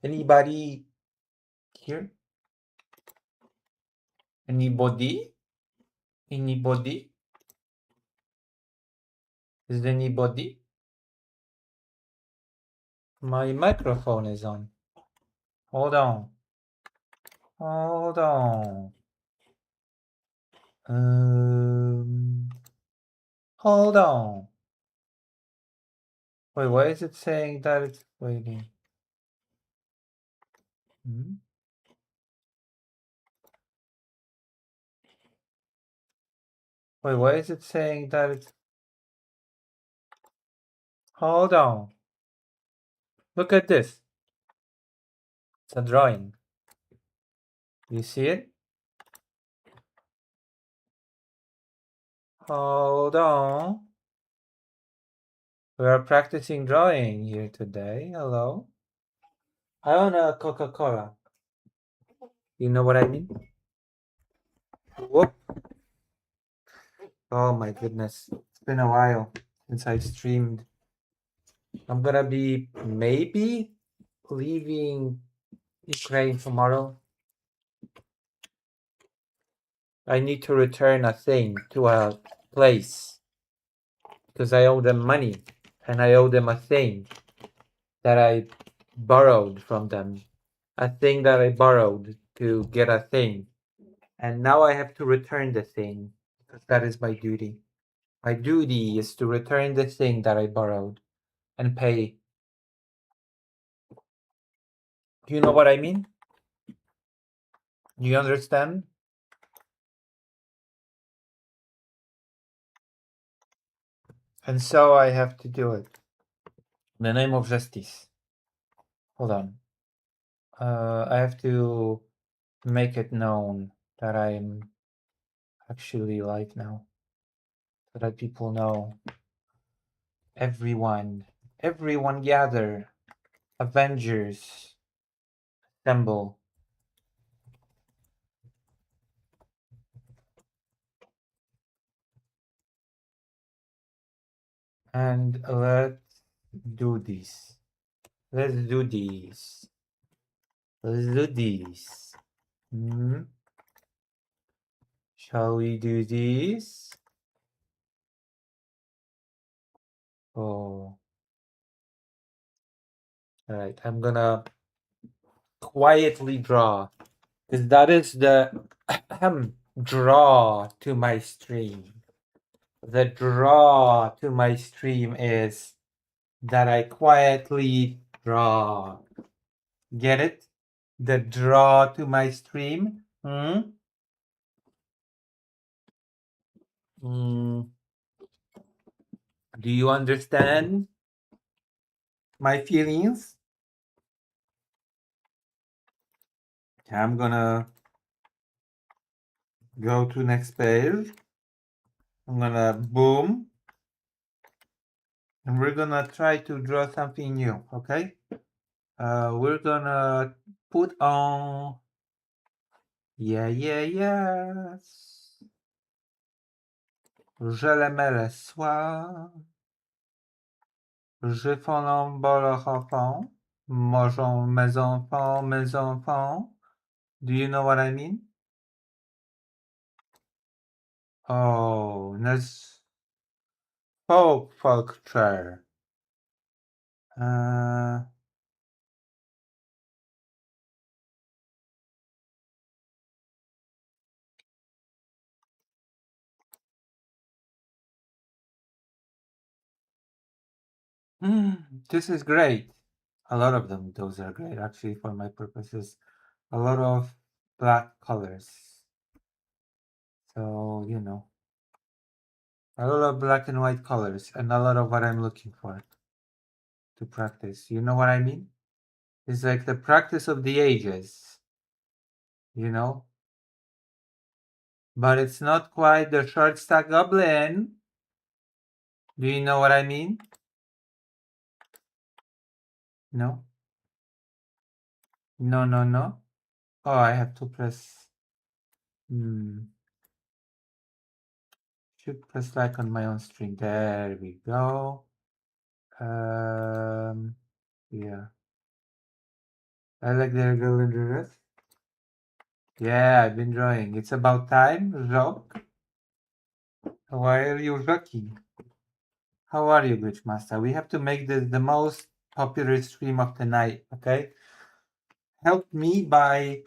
Anybody here? Anybody? Anybody? Is there anybody? My microphone is on. Hold on. Hold on. Hold on. Wait, why is it saying that it's waiting? Hmm? Wait, why is it saying that it's... Hold on. Look at this. It's a drawing. You see it? Hold on. We are practicing drawing here today. Hello. I want a Coca-Cola. You know what I mean? Whoop. Oh my goodness. It's been a while since I streamed. I'm gonna be maybe leaving Ukraine tomorrow. I need to return a thing to a place because I owe them money and I owe them a thing that I borrowed from them. A thing that I borrowed to get a thing. And now I have to return the thing because that is my duty. My duty is to return the thing that I borrowed and pay. Do you know what I mean? Do you understand? And so I have to do it. In the name of justice. Hold on. I have to make it known that I'm actually live now. So that people know. Everyone gather. Avengers assemble. And let's do this. Let's do this. Let's do this. Shall we do this? Oh. Alright, I'm gonna quietly draw. Because that is the draw to my stream. The draw to my stream is that I quietly draw. Get it? The draw to my stream? Do you understand my feelings? I'm gonna go to next page. I'm gonna boom. And we're gonna try to draw something new, okay? We're gonna put on... yes. Je l'aimais le soir. Je fais leur enfant. Mangeons mes enfants, mes enfants. Do you know what I mean? Oh, let's folk chair. This is great. A lot of them, those are great actually for my purposes. A lot of black colors. So, you know. A lot of black and white colors and a lot of what I'm looking for to practice. You know what I mean? It's like the practice of the ages, you know? But it's not quite the short stack goblin. Do you know what I mean? No? No, no, no. Oh, I have to press. Should press like on my own string. There we go. Yeah. I like the girl in the dress. Yeah, I've been drawing. It's about time, Rock. Why are you rocking? How are you, Glitch Master? We have to make this the most popular stream of the night, okay? Help me by,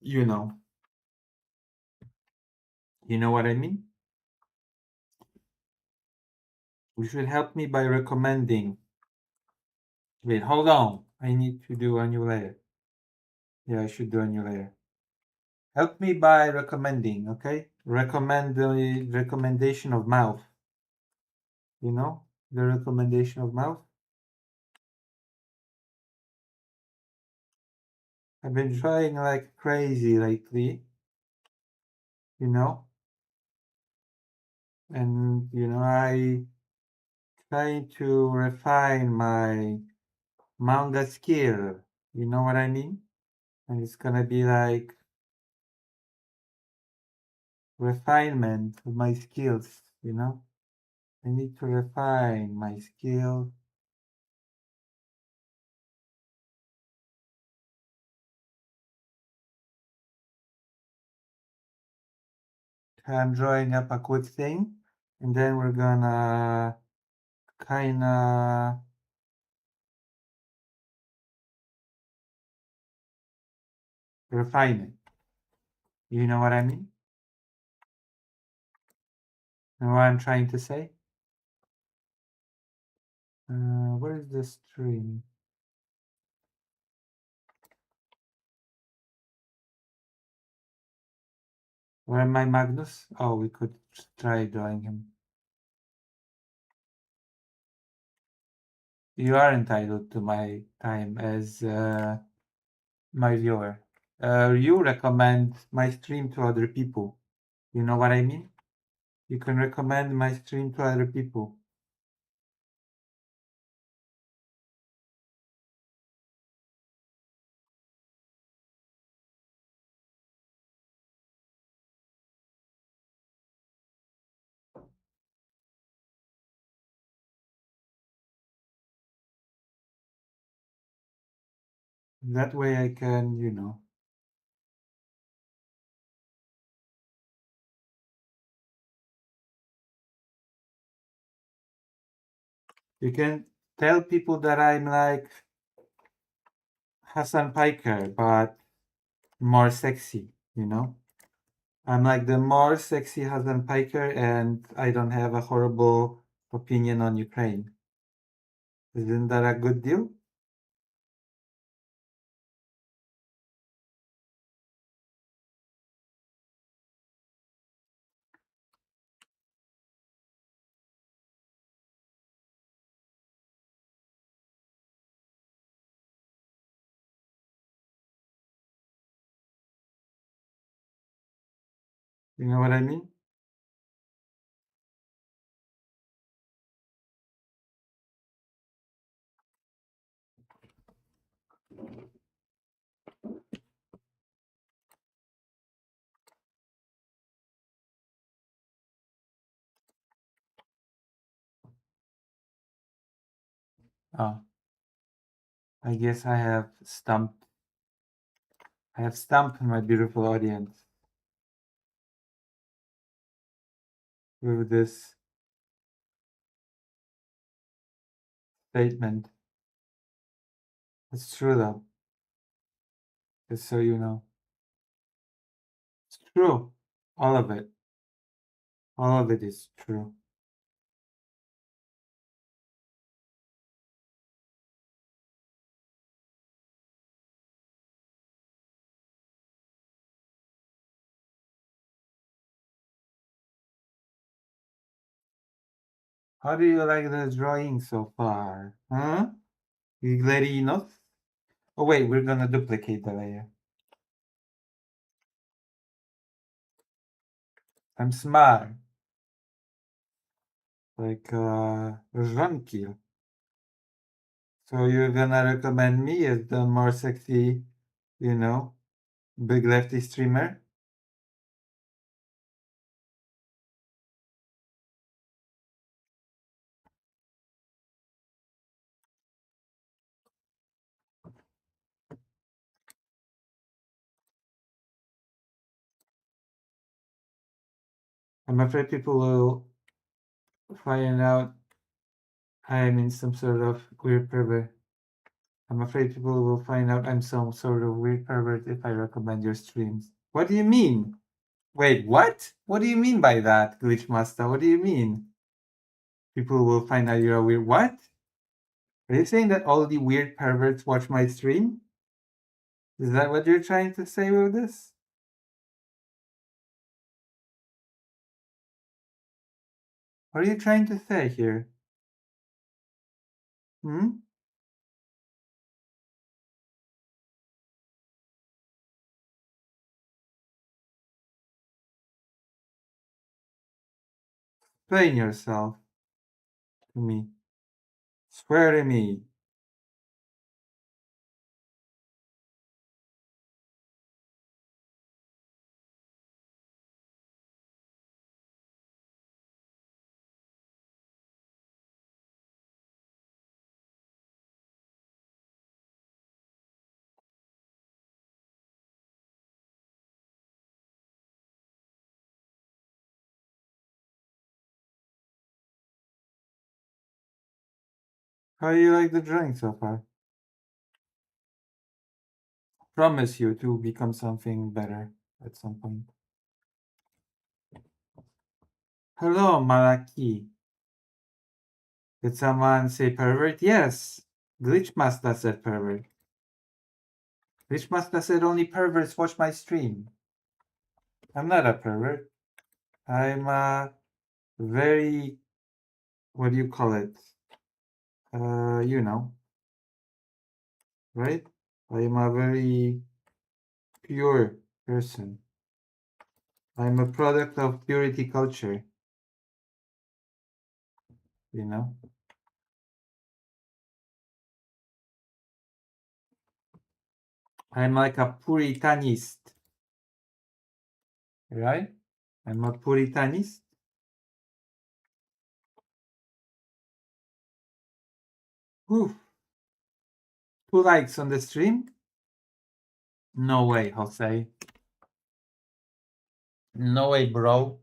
you know what I mean? You should help me by recommending. Wait, hold on. I need to do a new layer. Yeah, I should do a new layer. Help me by recommending, okay? Recommend the recommendation of mouth. You know? The recommendation of mouth. I've been trying like crazy lately. You know? And, I trying to refine my manga skill. You know what I mean? And it's gonna be like refinement of my skills, I need to refine my skill. I'm drawing up a quick thing, and then we're gonna kinda refine it. You know what I mean? Know what I'm trying to say? Where is the string? Where am I, Magnus? Oh, we could try drawing him. You are entitled to my time as my viewer. You recommend my stream to other people. You know what I mean? You can recommend my stream to other people. That way I can, you can tell people that I'm like Hassan Piker, but more sexy, I'm like the more sexy Hassan Piker, and I don't have a horrible opinion on Ukraine. Isn't that a good deal? You know what I mean? Oh, I guess I have stumped my beautiful audience with this statement. It's true though, just so you know. It's true. All of it. All of it is true. How do you like the drawing so far? Huh? Glerinos? Oh wait, we're gonna duplicate the layer. I'm smart. Like Jean-Kiel. So you're gonna recommend me as the more sexy, big lefty streamer? I'm afraid people will find out I'm in some sort of weird pervert. I'm afraid people will find out I'm some sort of weird pervert if I recommend your streams. What do you mean? Wait, what? What do you mean by that, Glitch Master? What do you mean? People will find out you're a weird what? Are you saying that all the weird perverts watch my stream? Is that what you're trying to say with this? What are you trying to say here? Hmm? Explain yourself to me. Swear to me. How do you like the drawing so far? Promise you to become something better at some point. Hello, Malaki. Did someone say pervert? Yes. Glitchmaster said pervert. Glitchmaster said only perverts watch my stream. I'm not a pervert. I'm a very, what do you call it? You know, right? I am a very pure person. I'm a product of purity culture, you know? I'm like a puritanist, right? I'm a puritanist. Whew. 2 likes on the stream? No way, Jose. No way, bro.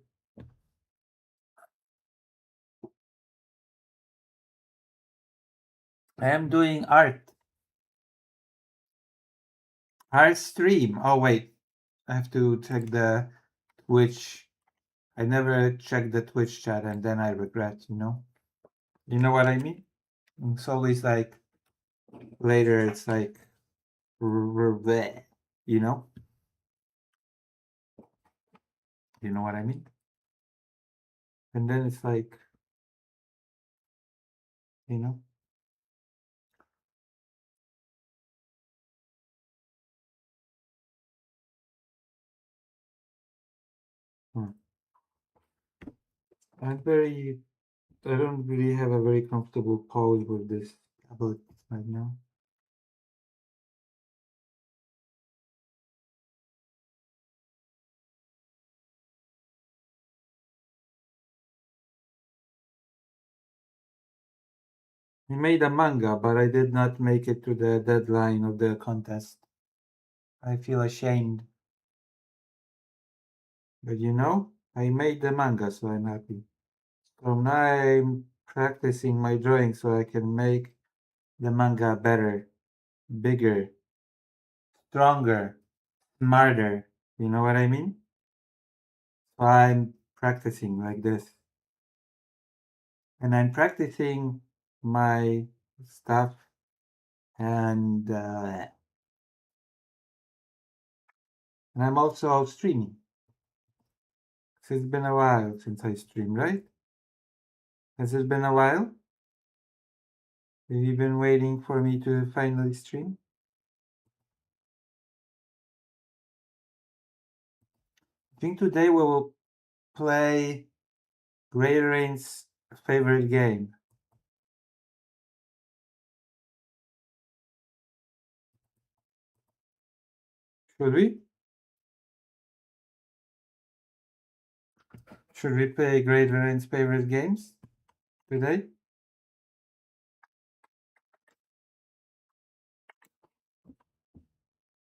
I am doing art. Art stream. Oh, wait. I have to check the Twitch. I never check the Twitch chat and then I regret, you know? You know what I mean? It's always like later, it's like, you know? You know what I mean? And then it's like, you know? Hmm. I don't really have a very comfortable pose with this tablet right now. I made a manga, but I did not make it to the deadline of the contest. I feel ashamed. But you know, I made the manga, so I'm happy. So now I'm practicing my drawing so I can make the manga better, bigger, stronger, smarter. You know what I mean? So I'm practicing like this. And I'm practicing my stuff and I'm also streaming. So it's been a while since I streamed, right? Has it been a while? Have you been waiting for me to finally stream? I think today we will play Great Rain's favorite game. Should we? Should we play Great Rain's favorite games today?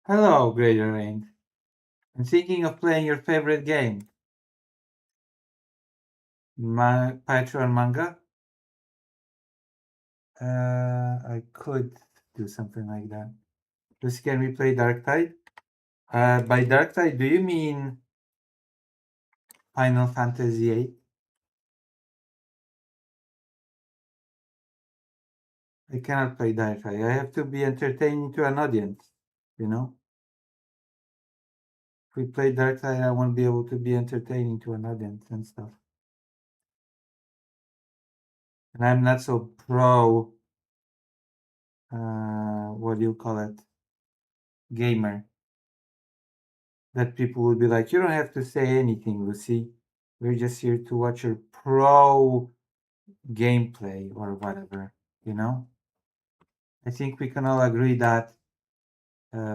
Hello, Great Rain. I'm thinking of playing your favorite game. Patreon manga. I could do something like that. Just can we play Dark Tide? By Dark Tide, do you mean Final Fantasy VIII? I cannot play Dark Tide. I have to be entertaining to an audience, you know? If we play Dark Tide, I won't be able to be entertaining to an audience and stuff. And I'm not so pro, what do you call it? Gamer. That people will be like, you don't have to say anything, Lucy. We're just here to watch your pro gameplay or whatever, you know? I think we can all agree that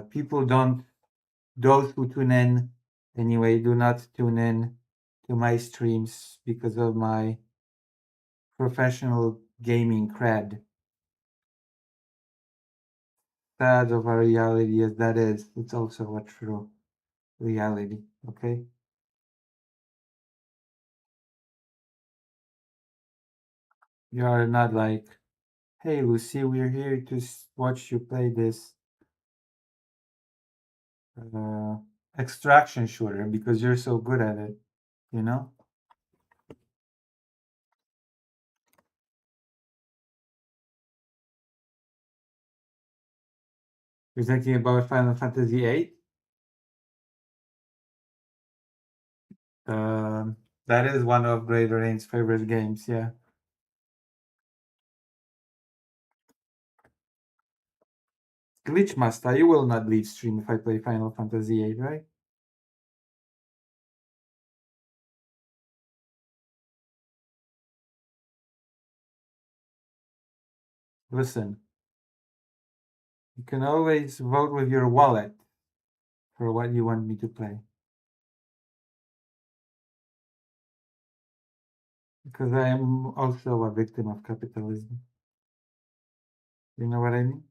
people don't, those who tune in anyway, do not tune in to my streams because of my professional gaming cred. Sad of a reality as that is, it's also a true reality, okay? You are not like, hey, Lucy, we're here to watch you play this extraction shooter because you're so good at it, you know? You're thinking about Final Fantasy VIII? That is one of Great Rain's favorite games, yeah. Glitch Master, you will not leave stream if I play Final Fantasy VIII, right? Listen, you can always vote with your wallet for what you want me to play. Because I am also a victim of capitalism. You know what I mean?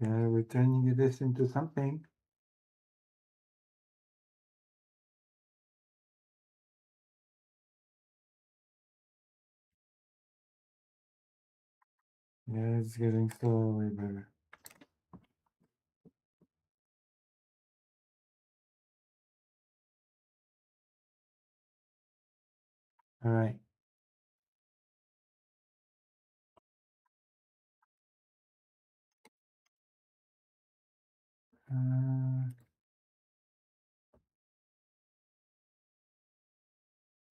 Yeah, we're turning this into something. Yeah, it's getting slowly better. All right.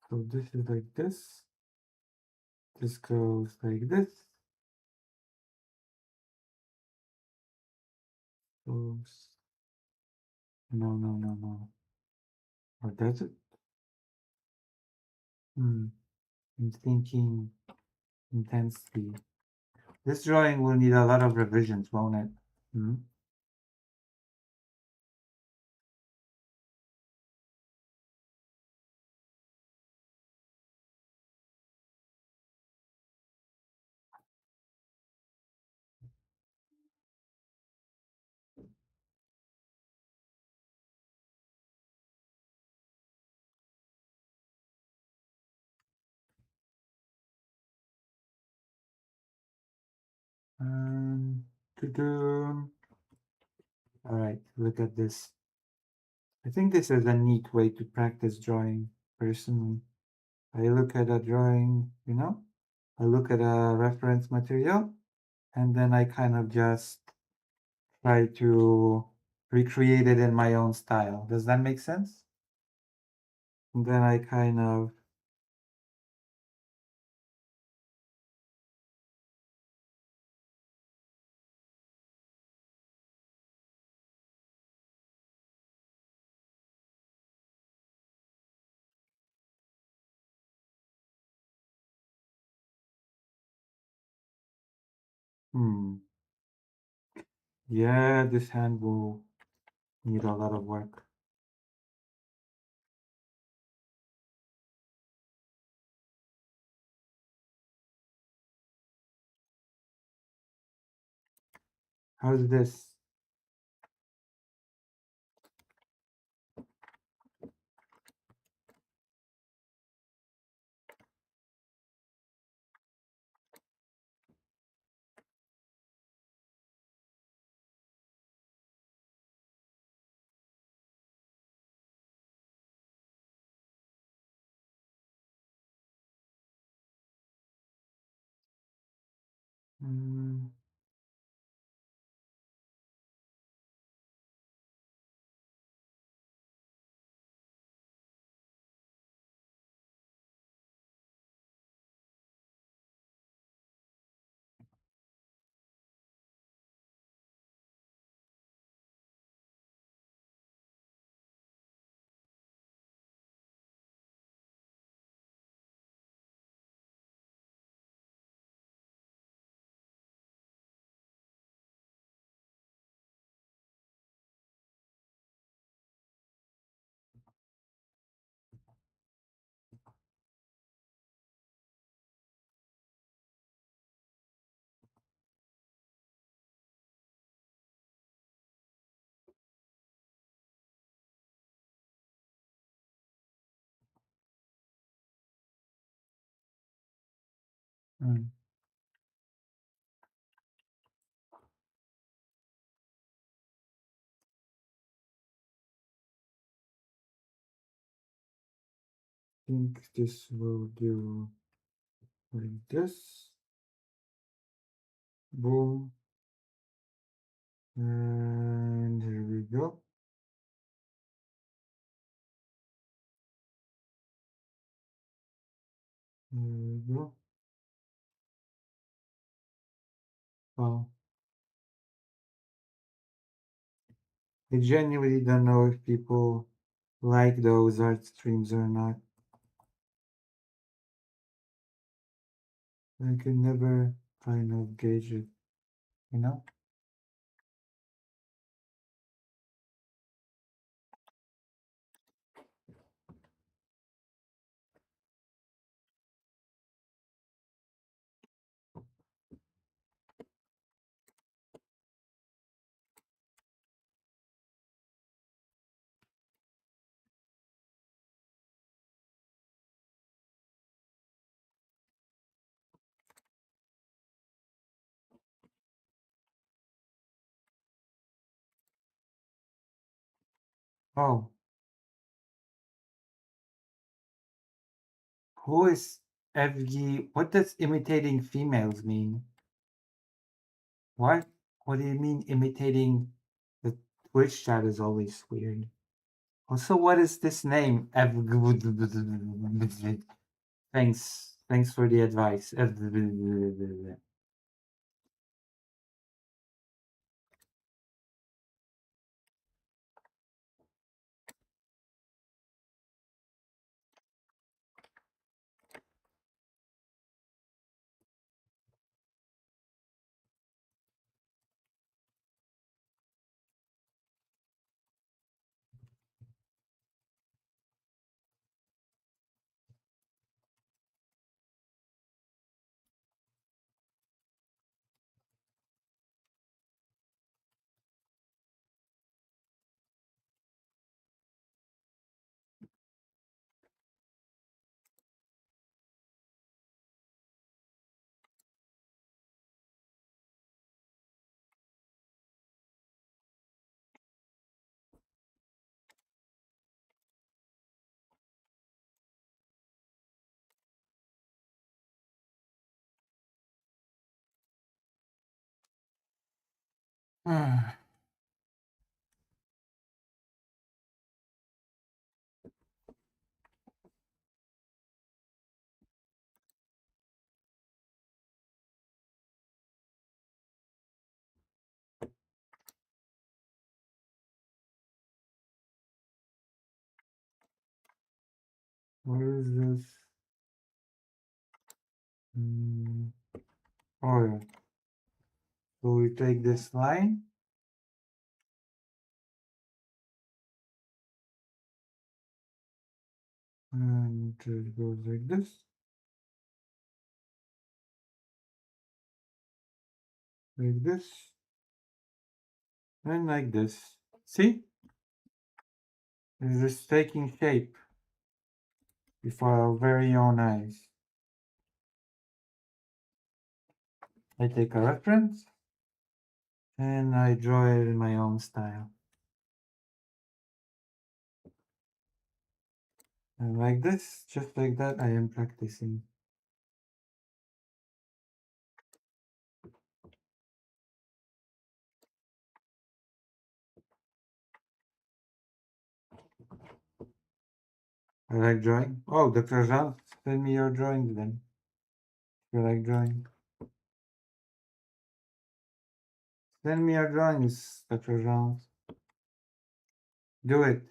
So this is like this. This goes like this. Goes. No. Or does it? I'm thinking intensely. This drawing will need a lot of revisions, won't it? To-do. All right, look at this. I think this is a neat way to practice drawing, personally. I look at a drawing, you know, I look at a reference material, and then I kind of just try to recreate it in my own style. Does that make sense? And then I kind of Yeah, this hand will need a lot of work. How's this? Mm, mm. Think this will do like this. Boom. And here we go. Here we go. Well, I genuinely don't know if people like those art streams or not. I could never kind of gauge it, you know? Oh, who is FG? What does imitating females mean? What? What do you mean imitating the Twitch chat is always weird. Also, what is this name? Thanks. Thanks for the advice. Where is this? Oh yeah. So we take this line. And it goes like this. Like this. And like this. See? It's just taking shape before our very own eyes. I take a reference and I draw it in my own style. And like this, just like that, I am practicing. I like drawing. Oh, Dr. Jean, send me your drawings then. You like drawing? Send me your drawings, Dr. Jean. Do it.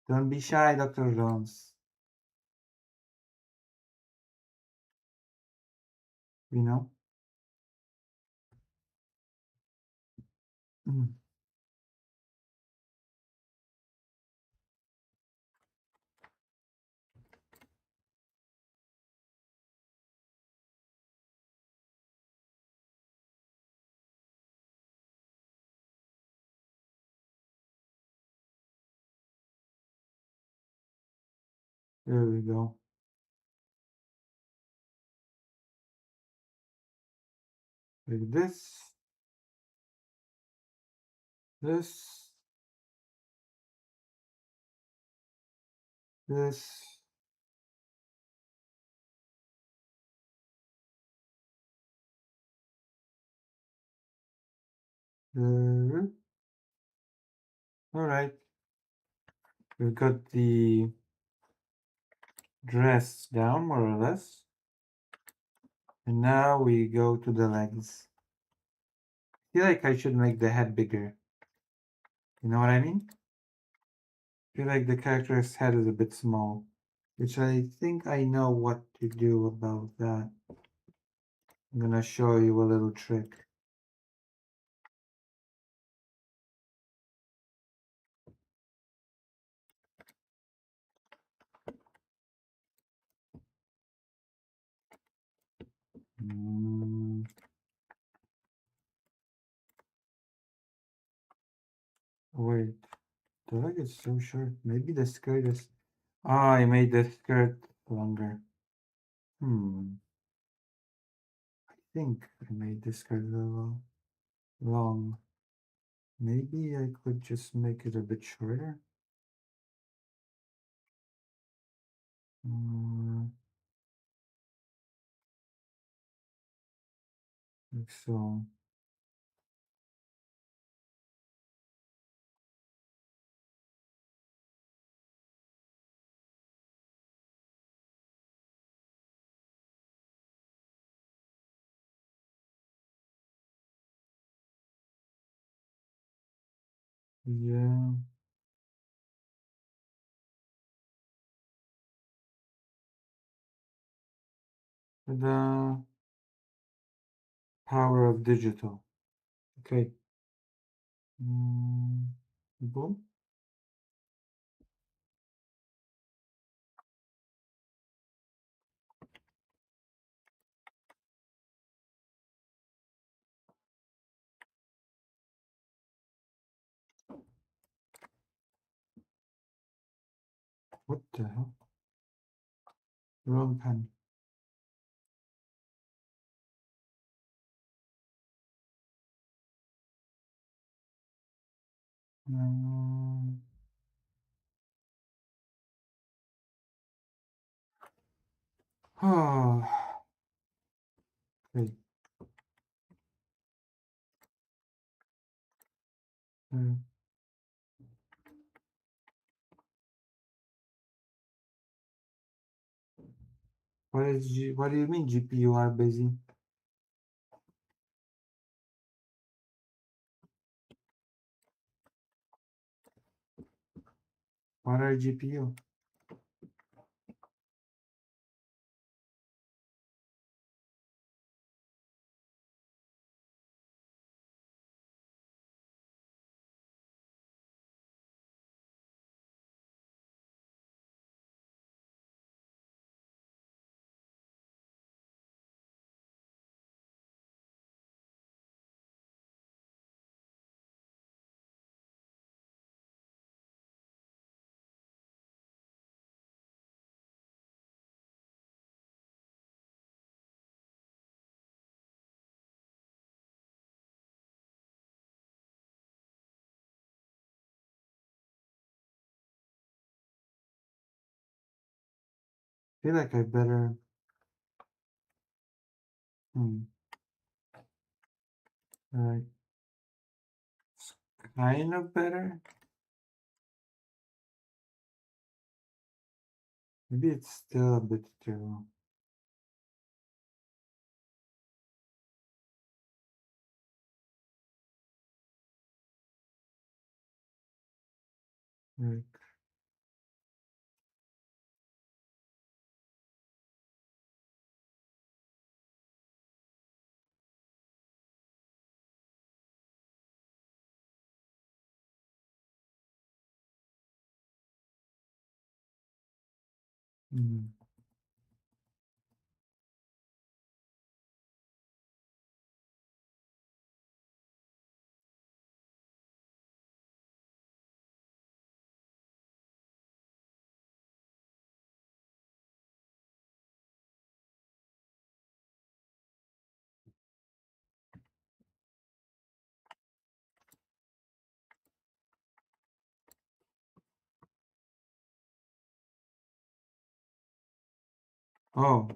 Don't be shy, Dr. Jones. You know? Mm. There we go. Like this. This. This. There. All right. We've got the dress down more or less. And now we go to the legs. I feel like I should make the head bigger. You know what I mean? I feel like the character's head is a bit small, which I think I know what to do about that. I'm gonna show you a little trick. Wait, the leg is so short. Maybe the skirt is... Ah, I made the skirt longer. I think I made the skirt a little long. Maybe I could just make it a bit shorter. Like so. Yeah. The power of digital. Okay. Boom. What the hell? Wrong pen. Oh. Okay. What do you mean GPU are busy? What are GPU? feel like I better. Alright. It's kind of better. Maybe it's still a bit too. Right. Mm. Oh,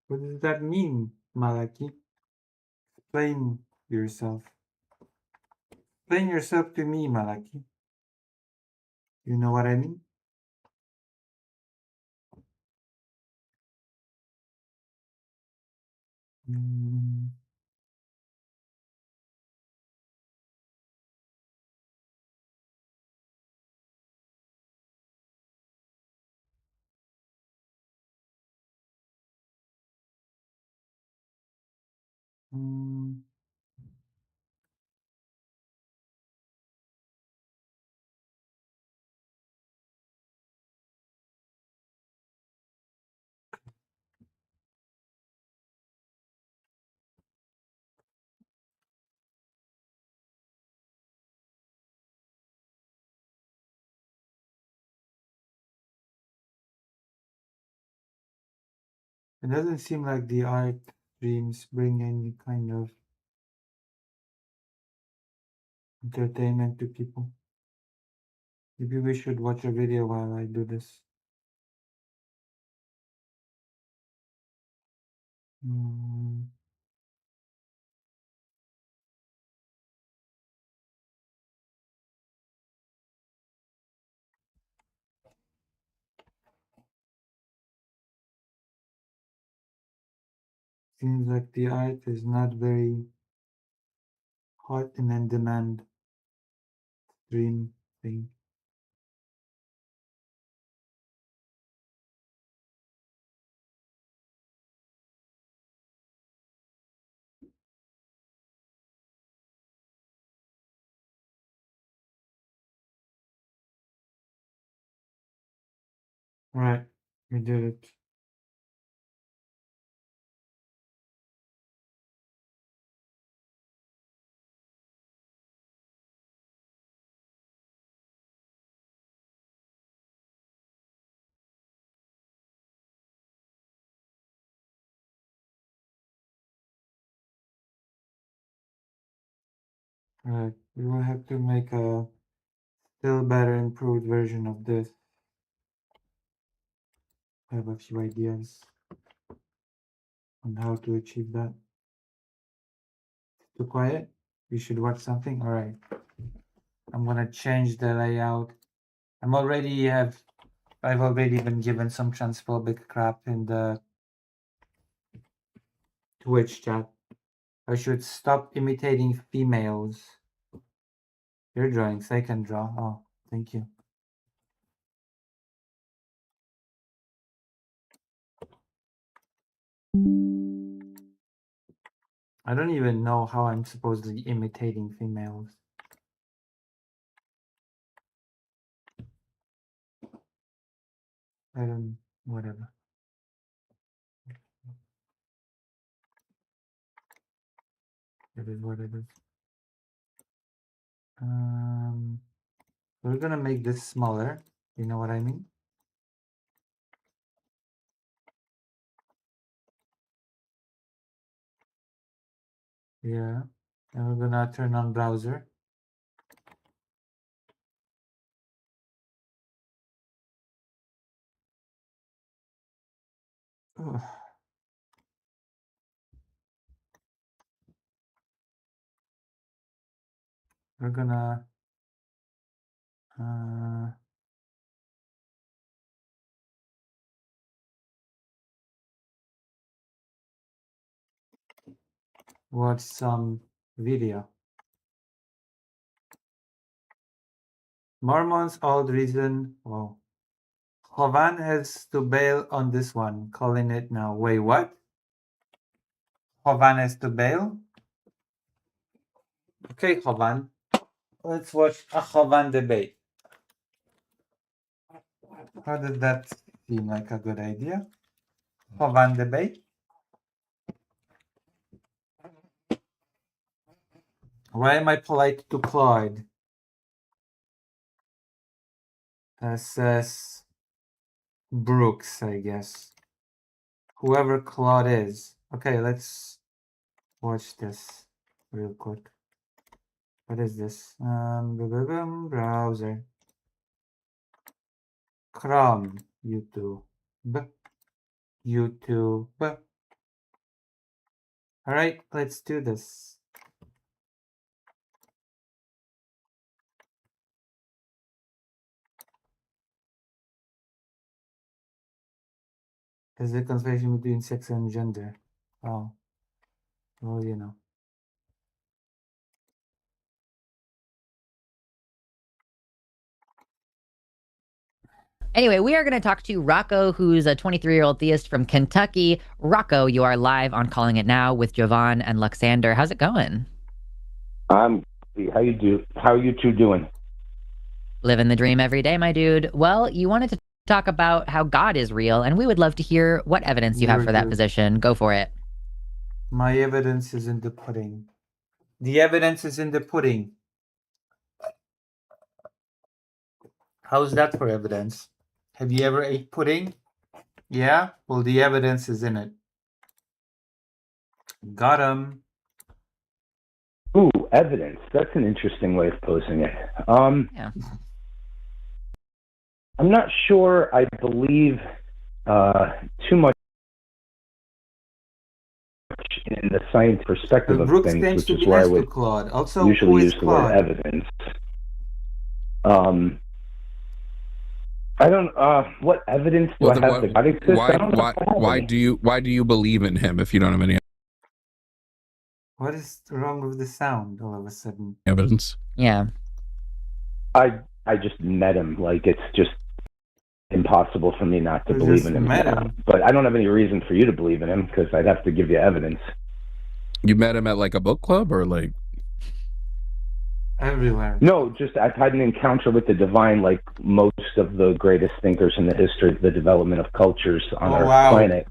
what does that mean, Malaki? Explain yourself. Explain yourself to me, Malaki. You know what I mean? Mm. Mm. It doesn't seem like the art streams bring any kind of entertainment to people. Maybe we should watch a video while I do this. Mm. Seems like the art is not very hot and in demand stream thing. Right, we did it. Right, we will have to make a still better improved version of this. I have a few ideas on how to achieve that. Too quiet? We should watch something? Alright. I'm gonna change the layout. I've already been given some transphobic crap in the Twitch chat. I should stop imitating females. Your drawings, I can draw. Oh, thank you. I don't even know how I'm supposedly imitating females. I don't, whatever. It is what it is. We're gonna make this smaller. You know what I mean? Yeah. And we're gonna turn on browser. Ugh. We're gonna watch some video. Mormons old reason. Oh, Hovan has to bail on this one. Calling it now. Wait, what? Hovan has to bail? Okay, Hovan. Let's watch a Hovan debate. How does that seem like a good idea? Hovan debate? Why am I polite to Claude? Says Brooks, I guess. Whoever Claude is. Okay, let's watch this real quick. What is this? Browser. Chrome. YouTube. YouTube. Alright, let's do this. There's a conversation between sex and gender. Oh. Well, you know. Anyway, we are going to talk to Rocco, who's a 23-year-old theist from Kentucky. Rocco, you are live on Calling It Now with Jovan and Luxander. How's it going? How are you two doing? Living the dream every day, my dude. Well, you wanted to talk about how God is real, and we would love to hear what evidence you have for that position. Go for it. My evidence is in the pudding. The evidence is in the pudding. How's that for evidence? Have you ever ate pudding? Yeah? Well, the evidence is in it. Got him. Ooh, evidence. That's an interesting way of posing it. Yeah. I'm not sure I believe too much in the science perspective of Brooks things, tends which to is be why I nice to would Claude. Also, usually use the Claude? word evidence. I don't. What evidence do I have that God exists? Why do you believe in him if you don't have any What is wrong with the sound all of a sudden? evidence? Yeah. I just met him. Like, it's just impossible for me not to believe in him. But I don't have any reason for you to believe in him because I'd have to give you evidence. You met him at like a book club or like everywhere? No, just I've had an encounter with the divine, like most of the greatest thinkers in the history of the development of cultures on our planet.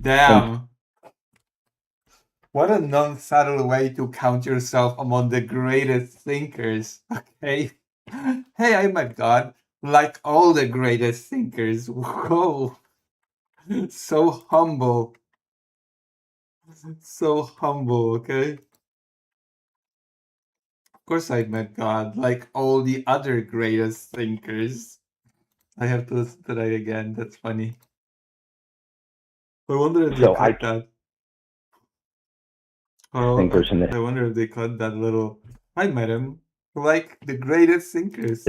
Damn. What a non-subtle way to count yourself among the greatest thinkers. Okay. Hey, I met God. Like all the greatest thinkers. Whoa. So humble. So humble, okay? Of course I met God, like all the other greatest thinkers. I have to listen to that again. That's funny. I wonder if they cut that. I wonder if they cut that little. I met him. Like the greatest thinkers.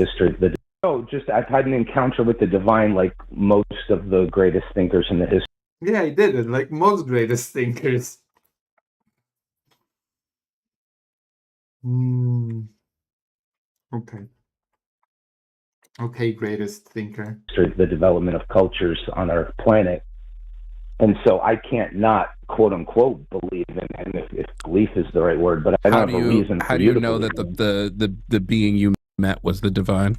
I've had an encounter with the divine, like most of the greatest thinkers in the history. Yeah, I did it. Like most greatest thinkers. Okay. Okay, greatest thinker. The development of cultures on our planet. And so I can't not, quote unquote, believe in him, if belief is the right word, but I don't have a reason for you to believe. How do you know that the being you met was the divine?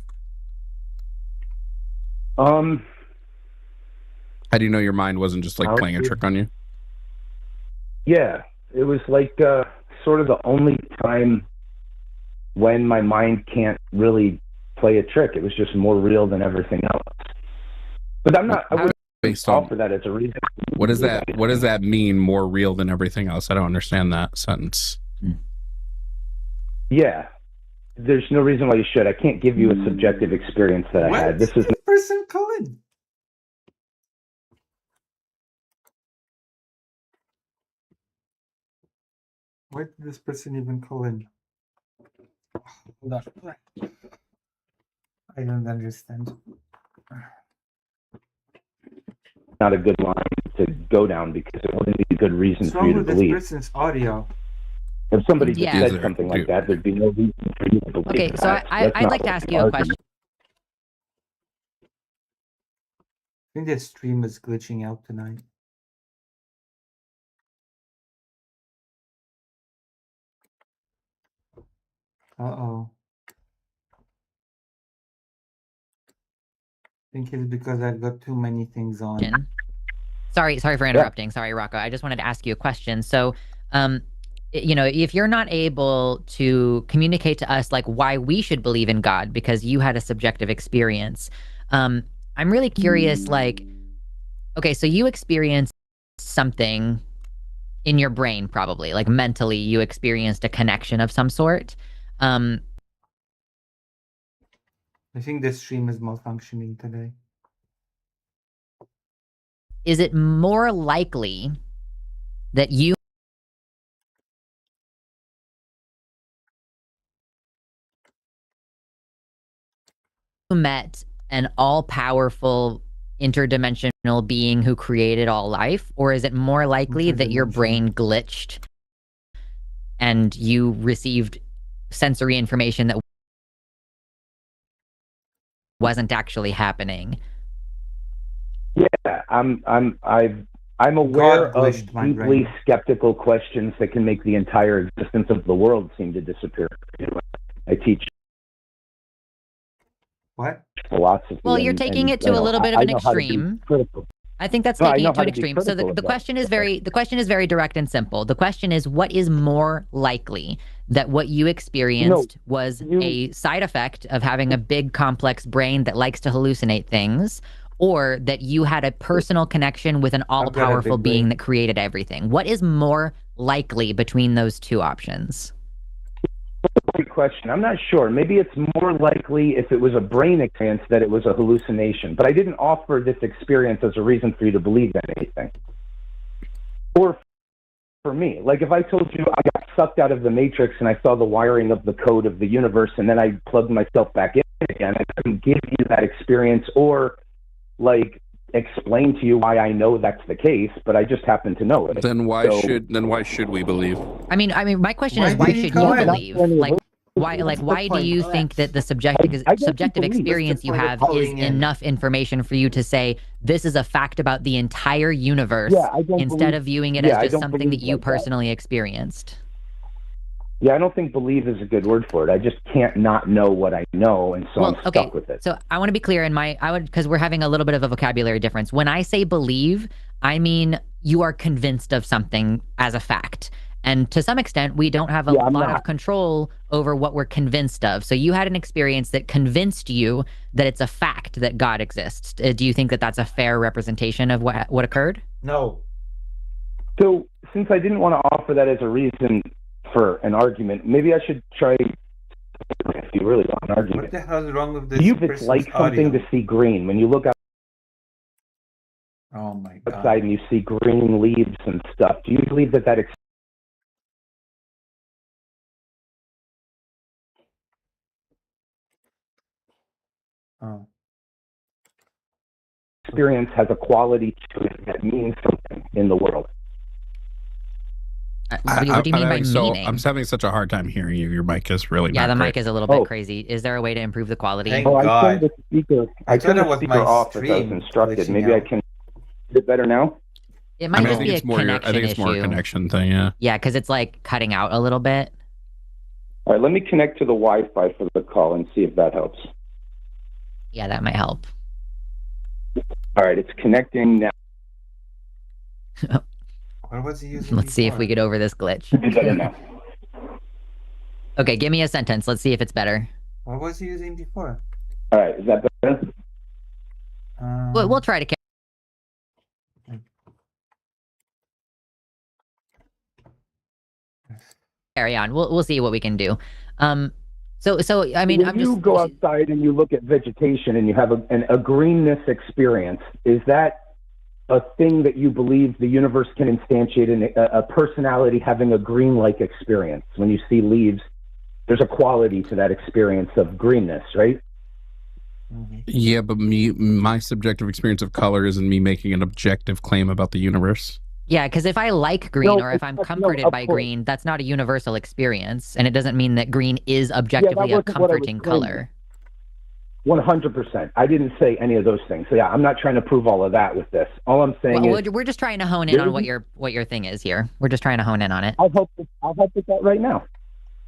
How do you know your mind wasn't just like playing a trick on you? Yeah, it was like sort of the only time when my mind can't really play a trick. It was just more real than everything else. But I'm not. I wouldn't offer that as a reason. What does that mean? More real than everything else? I don't understand that sentence. Yeah, there's no reason why you should. I can't give you a subjective experience that I had. This is person calling. Why did this person even call in? Hold on. I don't understand. Not a good line to go down because it wouldn't be a good reason What's for wrong you to with this believe. person's audio? If somebody just Yeah. said something like that, there'd be no reason for you to believe Okay, that. so I'd not like to what ask the you a argument- question. I think the stream is glitching out tonight. Uh-oh. I think it's because I've got too many things on. Sorry for interrupting. Sorry, Rocco. I just wanted to ask you a question. So, if you're not able to communicate to us like why we should believe in God because you had a subjective experience, I'm really curious. Like, okay, so you experienced something in your brain, probably like mentally, you experienced a connection of some sort. I think the stream is malfunctioning today. Is it more likely that you met an all-powerful interdimensional being who created all life, or is it more likely that your brain glitched and you received sensory information that wasn't actually happening? Yeah, I'm aware God of glitched my deeply brain. skeptical questions that can make the entire existence of the world seem to disappear. I teach What? philosophy. Well, you're and- taking and, it to you a know, little bit of I an know how to be extreme. critical. I think that's No, I taking know it to how an to be extreme. So critical the of that. question is very direct and simple. The question is, what is more likely, that what you experienced was a side effect of having a big complex brain that likes to hallucinate things, or that you had a personal connection with an all-powerful big being brain. that created everything? What is more likely between those two options? Great question. I'm not sure. Maybe it's more likely if it was a brain experience that it was a hallucination. But I didn't offer this experience as a reason for you to believe in anything. Or for me, like if I told you I got sucked out of the matrix and I saw the wiring of the code of the universe and then I plugged myself back in again, I couldn't give you that experience or like explain to you why I know that's the case, but I just happen to know it. Then why should we believe? I mean, my question Why is, why did he should call you in? believe? Like, why What's the do point? you think that the subjective I don't subjective believe. experience What's the you point of have is calling in? enough information for you to say this is a fact about the entire universe, Yeah, I don't instead believe- of viewing it yeah, as I just don't something that believe you like that. personally experienced? Yeah, I don't think believe is a good word for it. I just can't not know what I know, and so I'm stuck with it. So I want to be clear because we're having a little bit of a vocabulary difference. When I say believe, I mean you are convinced of something as a fact. And to some extent, we don't have a Yeah, I'm lot not. of control over what we're convinced of. So you had an experience that convinced you that it's a fact that God exists. Do you think that that's a fair representation of what occurred? No. So since I didn't want to offer that as a reason for an argument, maybe I should try if you really want an What argument. the hell is wrong with this Do you it's person's like something audio? to see green when you look Oh my god. outside and you see green leaves and stuff? Do you believe that Oh. experience has a quality to it that means something in the world? What do you mean by meaning? I'm having such a hard time hearing you. Your mic is really Yeah, not the great. mic is a little bit crazy. Is there a way to improve the quality? Thank I God. turned the speaker. I I thought turned it the was speaker my off as I was stream instructed. glitching Maybe I out. can. Is it better now? It I might mean, I just think be a it's more connection I think it's more a issue. connection thing. Yeah. Yeah, because it's like cutting out a little bit. All right, let me connect to the Wi-Fi for the call and see if that helps. Yeah, that might help. All right, it's connecting now. What was he using Let's see if we before? get over this glitch. Is better now? Okay, give me a sentence. Let's see if it's better. What was he using before? All right, is that better? We'll try to carry on. We'll see what we can do. So I mean, when I'm you just go outside and you look at vegetation and you have a greenness experience, is that a thing that you believe the universe can instantiate in a personality having a green-like experience. When you see leaves, there's a quality to that experience of greenness, right? Yeah, but my subjective experience of color isn't me making an objective claim about the universe. Yeah, because if I like green or if I'm comforted by of course. green, that's not a universal experience, and it doesn't mean that green is objectively a wasn't what I was comforting claiming. color. 100%. I didn't say any of those things. So yeah, I'm not trying to prove all of that with this. All I'm saying Well, is we're just trying to hone in on what your thing is here. We're just trying to hone in on it. I'll help with that right now.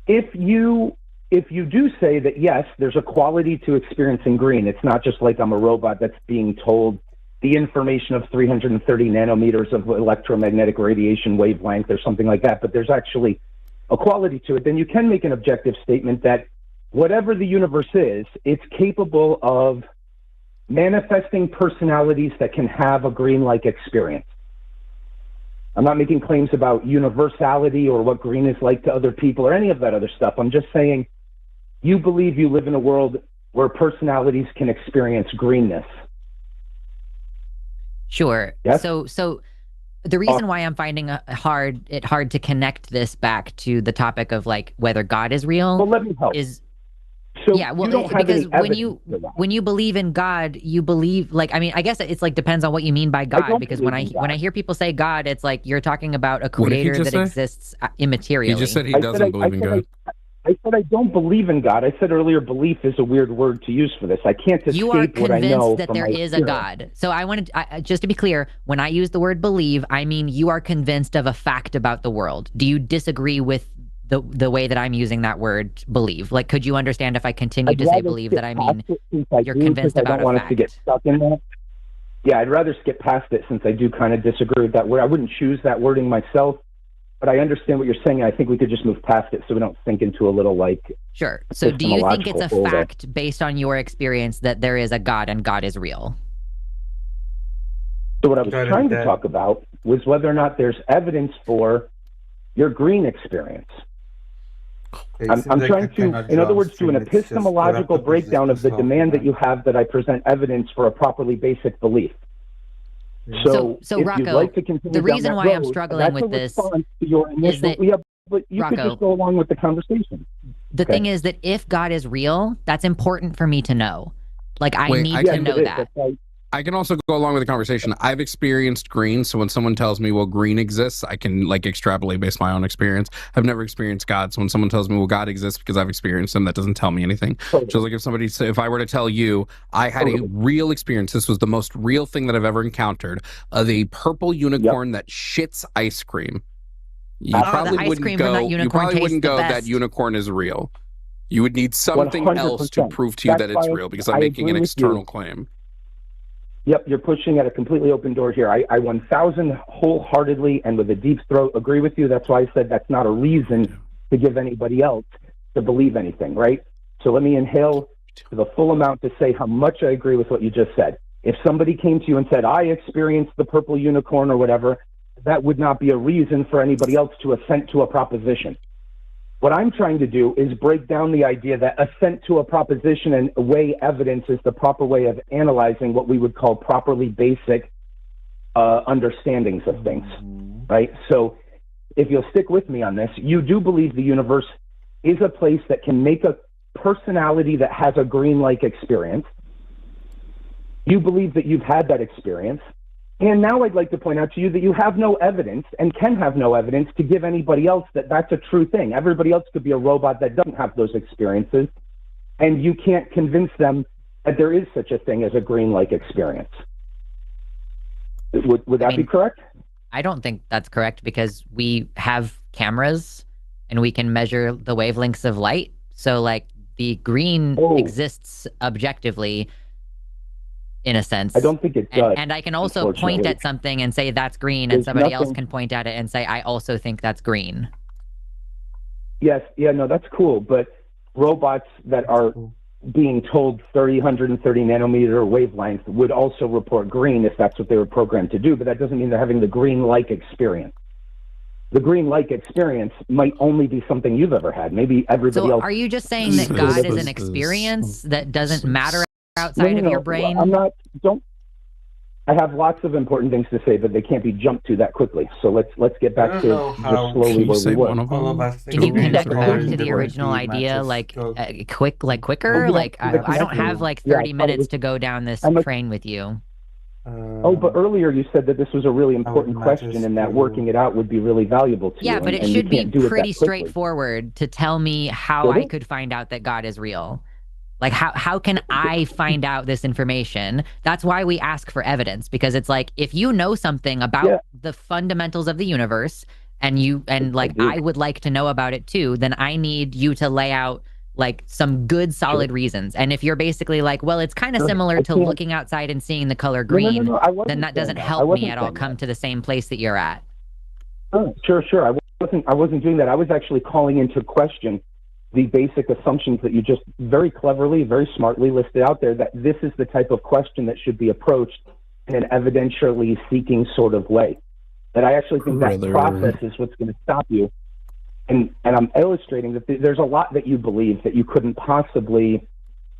If you do say that yes, there's a quality to experiencing green, it's not just like I'm a robot that's being told the information of 330 nanometers of electromagnetic radiation wavelength or something like that, but there's actually a quality to it, then you can make an objective statement that whatever the universe is, it's capable of manifesting personalities that can have a green-like experience. I'm not making claims about universality or what green is like to other people or any of that other stuff. I'm just saying you believe you live in a world where personalities can experience greenness. Sure. Yes? So the reason why I'm finding it hard to connect this back to the topic of like whether God is real Well, let me help. is So yeah, well, you don't have because any when you believe in God, you believe like I mean, I guess it's like depends on what you mean by God. Because when I hear people say God, it's like you're talking about a What did he creator just that say? exists immaterially. He just said he doesn't believe in God. I said I don't believe in God. I said earlier belief is a weird word to use for this. I can't escape You are what I know convinced that from there my is a experience. God. So I wanted just to be clear, when I use the word believe, I mean you are convinced of a fact about the world. Do you disagree with the way that I'm using that word believe? Like, could you understand if I continue to say believe that I mean you're convinced about a fact? I don't want us to get stuck in that. Yeah, I'd rather skip past it since I do kind of disagree with that word. I wouldn't choose that wording myself, but I understand what you're saying. I think we could just move past it so we don't sink into a little like. Sure. So do you think it's a fact based on your experience that there is a God and God is real? So what I was trying to talk about was whether or not there's evidence for your green experience. I'm trying to, in other words, do an epistemological breakdown of the demand that you have that I present evidence for a properly basic belief. So if Rocco, you'd like to continue the reason down why that I'm road, struggling with this to your initial, is that, yeah, but you Rocco, could just go along with the conversation. The thing is that if God is real, that's important for me to know. Like, I need to know that. I can also go along with the conversation. I've experienced green, so when someone tells me, well, green exists, I can like extrapolate based on my own experience. I've never experienced God, so when someone tells me, well, God exists because I've experienced him, that doesn't tell me anything. Just like if I were to tell you, I had a real experience, this was the most real thing that I've ever encountered, of a purple unicorn that shits ice cream. You probably wouldn't go that unicorn is real. You would need something 100%. else to prove to you that it's real because I'm making an external claim. Yep, you're pushing at a completely open door here. I 1,000 wholeheartedly and with a deep throat agree with you. That's why I said that's not a reason to give anybody else to believe anything, right? So let me inhale to the full amount to say how much I agree with what you just said. If somebody came to you and said, I experienced the purple unicorn or whatever, that would not be a reason for anybody else to assent to a proposition. What I'm trying to do is break down the idea that assent to a proposition and weigh evidence is the proper way of analyzing what we would call properly basic understandings of things, right? So if you'll stick with me on this, you do believe the universe is a place that can make a personality that has a green-like experience. You believe that you've had that experience. And now I'd like to point out to you that you have no evidence and can have no evidence to give anybody else that that's a true thing. Everybody else could be a robot that doesn't have those experiences, and you can't convince them that there is such a thing as a green-like experience. Would that be correct? I don't think that's correct because we have cameras and we can measure the wavelengths of light. So, like, the green exists objectively, in a sense. I don't think it does. And I can also point at something and say that's green, and somebody else can point at it and say, I also think that's green. Yes, yeah, no, that's cool. But robots that are being told 130 nanometer wavelength would also report green if that's what they were programmed to do, but that doesn't mean they're having the green-like experience. The green-like experience might only be something you've ever had. Maybe everybody else. So are you just saying that God is an experience that doesn't matter outside of your brain? I'm not. I have lots of important things to say, but they can't be jumped to that quickly. So let's get back to just slowly where we were. Can you connect back to the original idea, like quicker? Like I don't have like 30 minutes to go down this train with you. But earlier you said that this was a really important question and that working it out would be really valuable to you. Yeah, but it should be pretty straightforward to tell me how I could find out that God is real. Like, how can I find out this information? That's why we ask for evidence, because it's like, if you know something about the fundamentals of the universe and I would like to know about it too, then I need you to lay out like some good solid reasons. And if you're basically like, well, it's kind of similar to looking outside and seeing the color green, then that doesn't help me at all come to the same place that you're at. Sure. I wasn't doing that. I was actually calling into question the basic assumptions that you just very cleverly, very smartly listed out there, that this is the type of question that should be approached in an evidentially seeking sort of way. That I actually think that process is what's going to stop you. And I'm illustrating that there's a lot that you believe that you couldn't possibly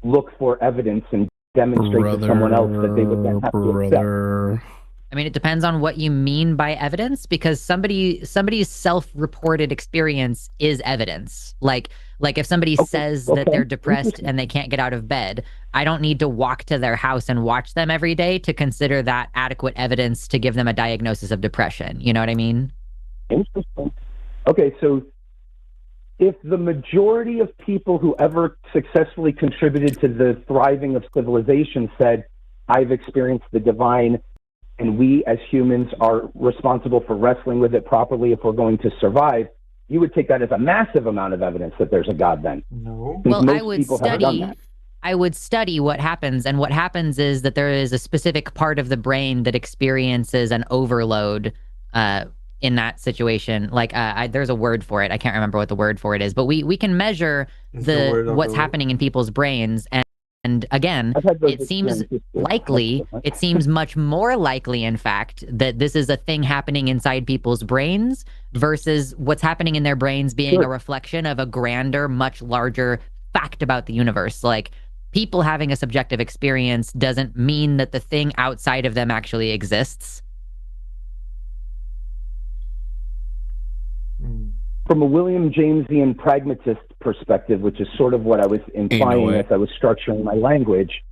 look for evidence and demonstrate to someone else that they would then have to accept. I mean, it depends on what you mean by evidence, because somebody's self-reported experience is evidence. Like if somebody says that they're depressed and they can't get out of bed, I don't need to walk to their house and watch them every day to consider that adequate evidence to give them a diagnosis of depression. You know what I mean? Interesting. Okay, so if the majority of people who ever successfully contributed to the thriving of civilization said, I've experienced the divine, and we as humans are responsible for wrestling with it properly if we're going to survive, you would take that as a massive amount of evidence that there's a God then. No. Well, I would study what happens, and what happens is that there is a specific part of the brain that experiences an overload in that situation. Like there's a word for it. I can't remember what the word for it is, but we can measure what's happening in people's brains. And again, it seems likely, it seems much more likely, in fact, that this is a thing happening inside people's brains versus what's happening in their brains being a reflection of a grander, much larger fact about the universe. Like, people having a subjective experience doesn't mean that the thing outside of them actually exists. From a William Jamesian pragmatist perspective, which is sort of what I was implying as I was structuring my language,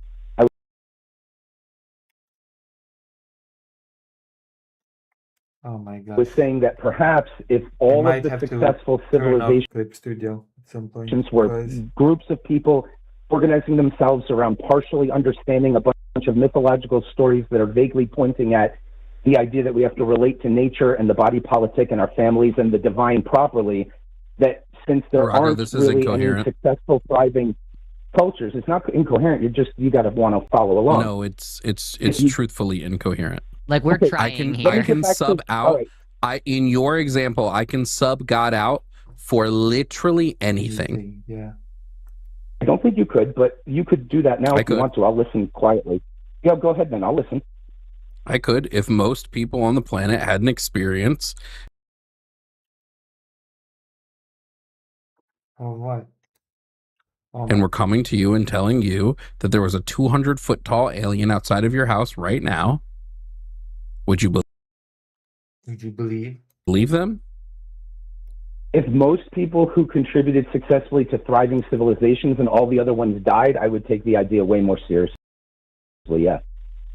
oh my God, was saying that perhaps if all of the successful civilizations were groups of people organizing themselves around partially understanding a bunch of mythological stories that are vaguely pointing at the idea that we have to relate to nature and the body politic and our families and the divine properly, that since there aren't really any successful, thriving cultures, it's not incoherent. You got to want to follow along. No, it's truthfully incoherent. Like, we're trying here. I can sub out. In your example, I can sub God out for literally anything. Yeah. I don't think you could, but you could do that now if you want to. I'll listen quietly. Yeah, go ahead then. I'll listen. I could, if most people on the planet had an experience. Or what? And we're coming to you and telling you that there was a 200-foot tall alien outside of your house right now. Would you believe them? If most people who contributed successfully to thriving civilizations and all the other ones died, I would take the idea way more seriously. Yeah.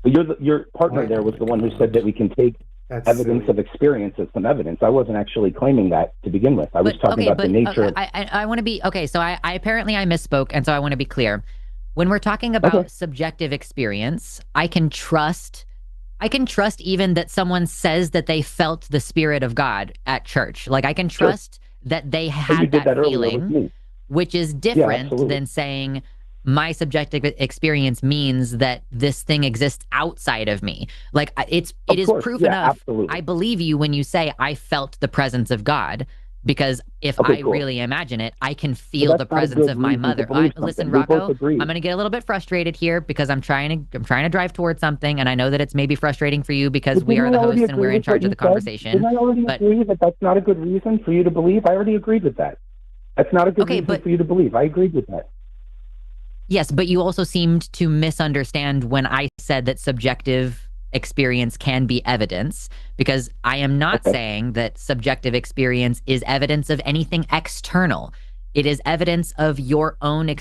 But your partner there was the one who said that we can take evidence of experience as some evidence. I wasn't actually claiming that to begin with. I was talking about the nature. I want to be okay. So I apparently I misspoke, and so I want to be clear. When we're talking about subjective experience, I can trust even that someone says that they felt the Spirit of God at church. Like, I can trust that they had that feeling, which is different than saying my subjective experience means that this thing exists outside of me. Like, it is proof enough. Absolutely. I believe you when you say I felt the presence of God, because if I really imagine it, I can feel the presence of my mother. Listen, Rocco, I'm going to get a little bit frustrated here because I'm trying to drive towards something, and I know that it's maybe frustrating for you because we are the hosts and we're in charge of the conversation. Didn't I already agree that that's not a good reason for you to believe? I already agreed with that. That's not a good reason for you to believe. I agreed with that. Yes, but you also seemed to misunderstand when I said that subjective experience can be evidence, because I am not saying that subjective experience is evidence of anything external. It is evidence of your own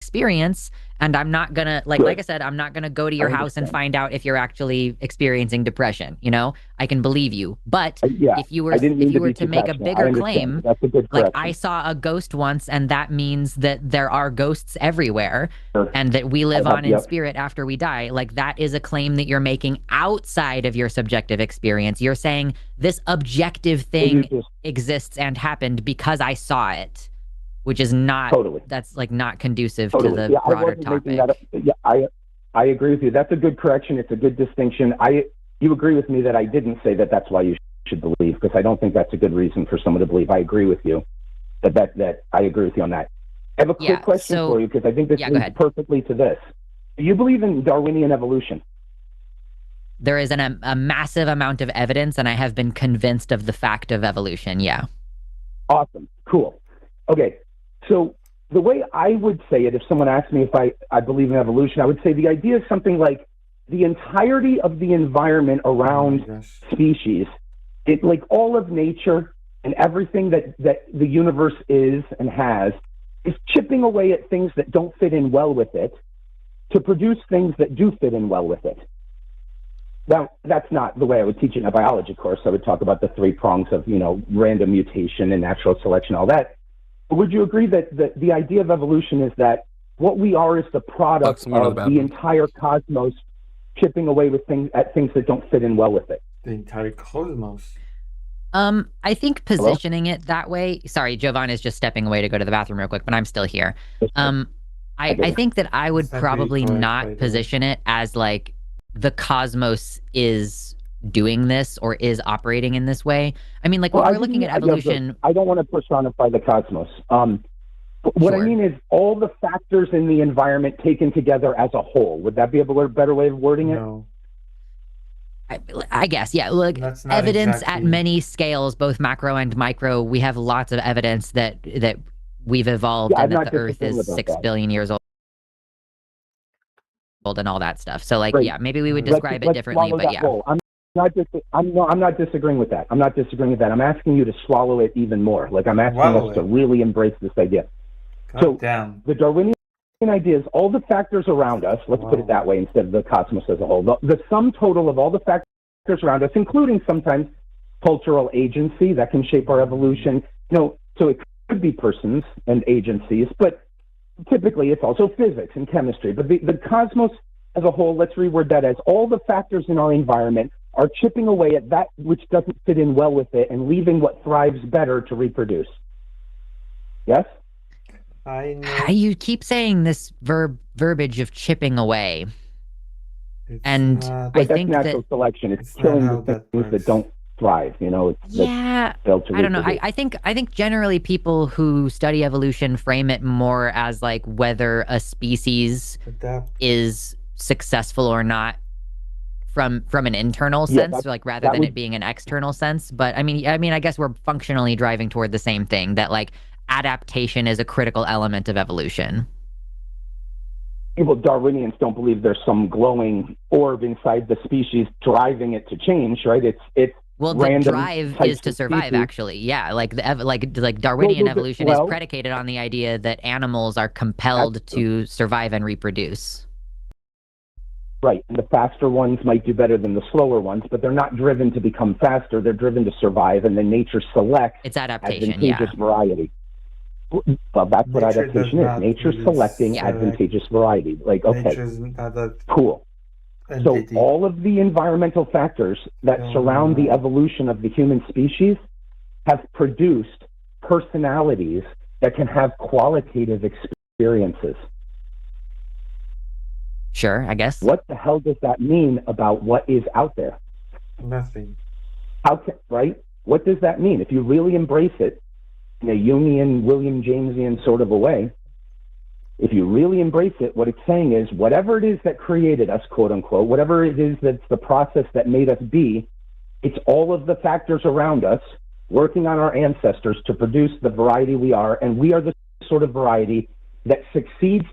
experience, and I'm not gonna like I said, I'm not gonna go to your house and find out if you're actually experiencing depression. You know, I can believe you, but if you were to make a bigger claim, that's a good like I saw a ghost once, and that means that there are ghosts everywhere, and that we live on in spirit after we die. Like, that is a claim that you're making outside of your subjective experience. You're saying this objective thing exists and happened because I saw it, which is not that's like not conducive to the broader topic. I agree with you. That's a good correction. It's a good distinction. You agree with me that I didn't say that that's why you should believe, because I don't think that's a good reason for someone to believe. I agree with you that I agree with you on that. I have a quick question for you, because I think this leads perfectly to this. Do you believe in Darwinian evolution? There is a massive amount of evidence, and I have been convinced of the fact of evolution. Yeah. Awesome. Cool. Okay. So the way I would say it, if someone asked me if I believe in evolution, I would say the idea is something like the entirety of the environment around species, like all of nature and everything that the universe is and has, is chipping away at things that don't fit in well with it to produce things that do fit in well with it. Now, that's not the way I would teach it in a biology course. I would talk about the three prongs of, random mutation and natural selection, all that. But would you agree that the idea of evolution is that what we are is the product of the entire cosmos chipping away with things that don't fit in well with it? The entire cosmos. I think positioning it that way. Sorry, Jovan is just stepping away to go to the bathroom real quick, but I'm still here. I think that I would probably not position it as like the cosmos is doing this or is operating in this way. I mean, like, when we're looking at evolution, I don't want to personify the cosmos. What I mean is all the factors in the environment taken together as a whole. Would that be a better way of wording it? No. I guess, yeah. Like, evidence at many scales, both macro and micro. We have lots of evidence that we've evolved and that the Earth is 6 billion years old and all that stuff. So, like, yeah, maybe we would describe it differently, but yeah. I'm not disagreeing with that. I'm I'm asking you to swallow it even more. Like, I'm asking us to really embrace this idea. The Darwinian idea is all the factors around us, let's put it that way instead of the cosmos as a whole. The sum total of all the factors around us, including sometimes cultural agency that can shape our evolution. So it could be persons and agencies, but typically it's also physics and chemistry. But the cosmos as a whole, let's reword that as all the factors in our environment are chipping away at that which doesn't fit in well with it and leaving what thrives better to reproduce. Yes? I know. You keep saying this verbiage of chipping away. And I think that's natural selection. It's killing the things that don't thrive, I don't know. I think generally people who study evolution frame it more as like whether a species is successful or not from an internal sense, like rather than it being an external sense. But I mean, I guess we're functionally driving toward the same thing, that like adaptation is a critical element of evolution. People, Darwinians don't believe there's some glowing orb inside the species driving it to change, right? It's the drive is to survive, actually. Yeah, like Darwinian evolution is predicated on the idea that animals are compelled to survive and reproduce. Right, and the faster ones might do better than the slower ones, but they're not driven to become faster. They're driven to survive, and then nature selects it's adaptation, advantageous variety. Well, that's what adaptation is. Nature selecting advantageous variety. Like, okay, cool. So all of the environmental factors that surround the evolution of the human species have produced personalities that can have qualitative experiences. Sure, I guess. What the hell does that mean about what is out there? Nothing. Right? What does that mean? If you really embrace it in a Jungian, William Jamesian sort of a way, if you really embrace it, what it's saying is whatever it is that created us, quote unquote, whatever it is that's the process that made us be, it's all of the factors around us working on our ancestors to produce the variety we are, and we are the sort of variety that succeeds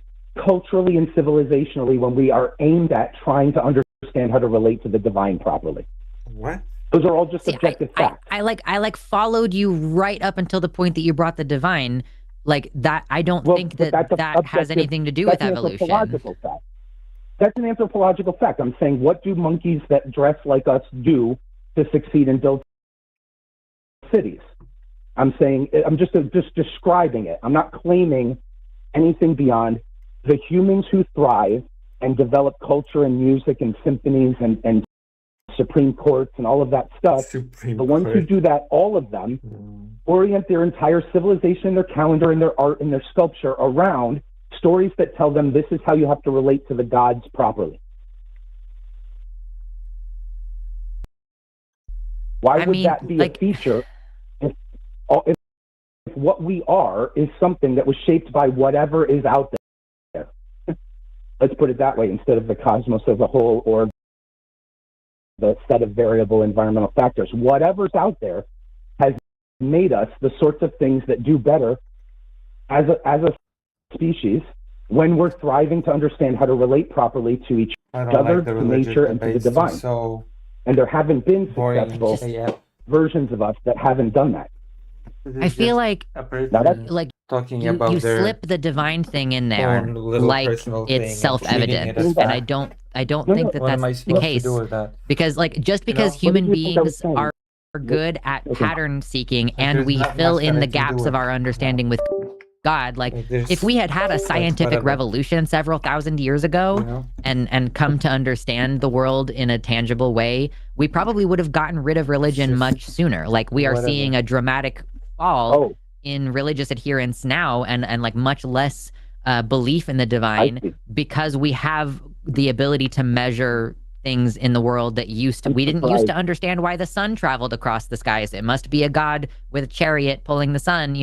culturally and civilizationally when we are aimed at trying to understand understand how to relate to the divine properly. What? Those are all just objective facts. I followed you right up until the point that you brought the divine. Like that, I don't think that has anything to do with evolution. That's an anthropological fact. I'm saying, what do monkeys that dress like us do to succeed and build cities? I'm saying, I'm just describing it. I'm not claiming anything beyond the humans who thrive and develop culture and music and symphonies and Supreme Courts and all of that stuff. The ones who do that, all of them, orient their entire civilization, their calendar, and their art and their sculpture around stories that tell them this is how you have to relate to the gods properly. Why would that be a feature if what we are is something that was shaped by whatever is out there? Let's put it that way, instead of the cosmos as a whole or the set of variable environmental factors. Whatever's out there has made us the sorts of things that do better as a species when we're thriving to understand how to relate properly to each other, to nature, and to the divine. And there haven't been successful versions of us that haven't done that. I feel like talking you slip the divine thing in there like it's self-evident, and I don't think that that's the case, because just because human beings are good at pattern seeking and we fill in the gaps of our understanding with God, if we had a scientific revolution several thousand years ago and come to understand the world in a tangible way, we probably would have gotten rid of religion much sooner. We are seeing a dramatic fall in religious adherence now, and much less belief in the divine, because we have the ability to measure things in the world that we didn't used to understand why the sun traveled across the skies. It must be a god with a chariot pulling the sun,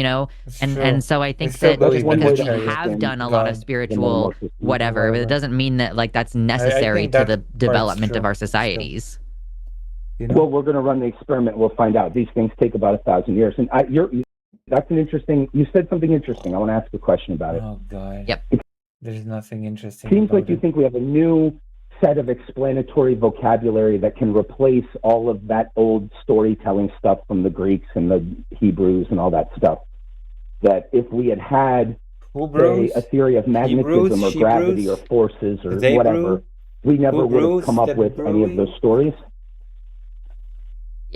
and so I think that just because we have done a lot of spiritual whatever, but it doesn't mean that that's necessary to the development of our societies. Well, we're going to run the experiment. We'll find out. These things take about 1,000 years. And that's an interesting, you said something interesting. I want to ask a question about it. Oh, God. Yep. There's nothing interesting. Seems like you think we have a new set of explanatory vocabulary that can replace all of that old storytelling stuff from the Greeks and the Hebrews and all that stuff. That if we had say, a theory of magnetism or gravity or forces or whatever, we never would have come up with any of those stories.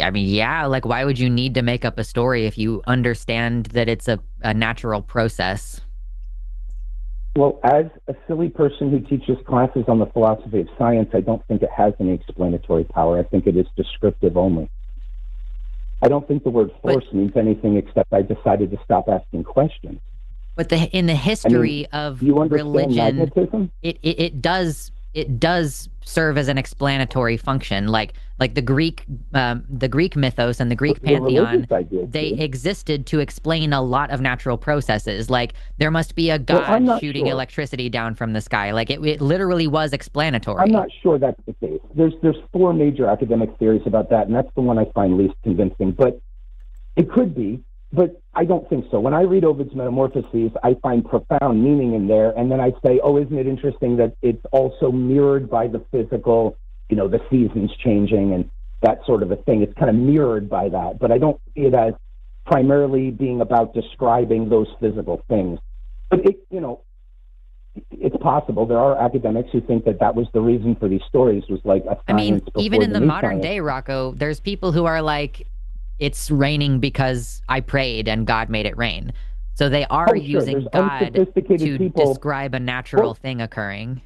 I mean, why would you need to make up a story if you understand that it's a natural process? Well, as a silly person who teaches classes on the philosophy of science, I don't think it has any explanatory power. I think it is descriptive only. I don't think the word force means anything except I decided to stop asking questions. But in the history of religion, magnetism? It does serve as an explanatory function, like the Greek mythos and the Greek pantheon. They existed to explain a lot of natural processes. There must be a god shooting electricity down from the sky. It literally was explanatory. I'm not sure that's the case. There's 4 major academic theories about that, and that's the one I find least convincing. But it could be. But I don't think so. When I read Ovid's Metamorphoses, I find profound meaning in there. And then I say, oh, isn't it interesting that it's also mirrored by the physical, the seasons changing and that sort of a thing. It's kind of mirrored by that. But I don't see it as primarily being about describing those physical things. But it's possible. There are academics who think that was the reason for these stories, was a science. I mean, even in the modern day, Rocco, there's people who are like, it's raining because I prayed and God made it rain. So they are using God to describe a natural thing occurring.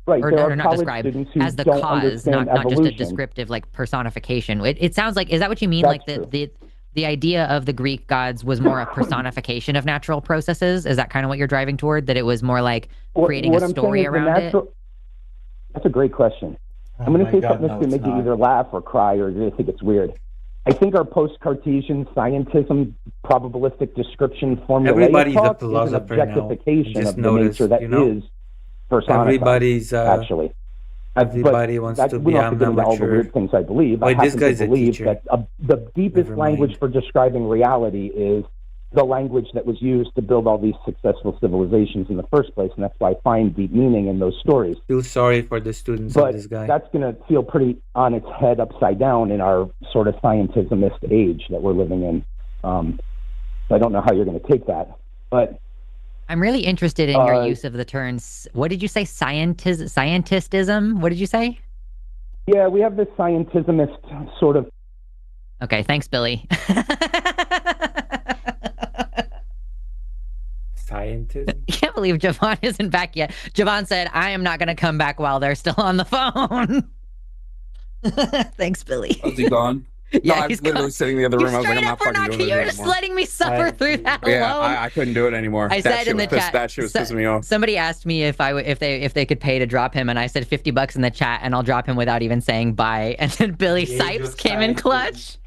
Right. Or not describe, as the cause, not just a descriptive personification. It sounds like, is that what you mean? The idea of the Greek gods was more a personification of natural processes? Is that kind of what you're driving toward? That it was more like creating a story around it? That's a great question. I'm going to say something that's going to make you either laugh or cry or you think it's weird. I think our post-Cartesian scientism probabilistic description formulaic talk is an objectification of the nature that is personified, actually. Everybody wants to be amateur. All the weird things I believe. I happen to believe that the deepest language for describing reality is the language that was used to build all these successful civilizations in the first place, and that's why I find deep meaning in those stories. Feel sorry for the students But of this guy. that's going to feel pretty on its head, upside down, in our sort of scientismist age that we're living in. So I don't know how you're going to take that, but I'm really interested in your use of the terms. What did you say? Scientistism? What did you say? yeah, we have this scientismist sort of. Okay, thanks, Billy. Scientism? I can't believe Javon isn't back yet. Javon said, I am not going to come back while they're still on the phone. Thanks, Billy. Oh, is he gone? Yeah, no, I was literally sitting in the other room. I was like, I'm not fucking doing it You're just anymore. letting me suffer through that alone. Yeah, I couldn't do it anymore. I said in the chat. That shit was pissing me off. Somebody asked me if they could pay to drop him, and I said $50 in the chat, and I'll drop him without even saying bye. And then Billy Sipes came in clutch,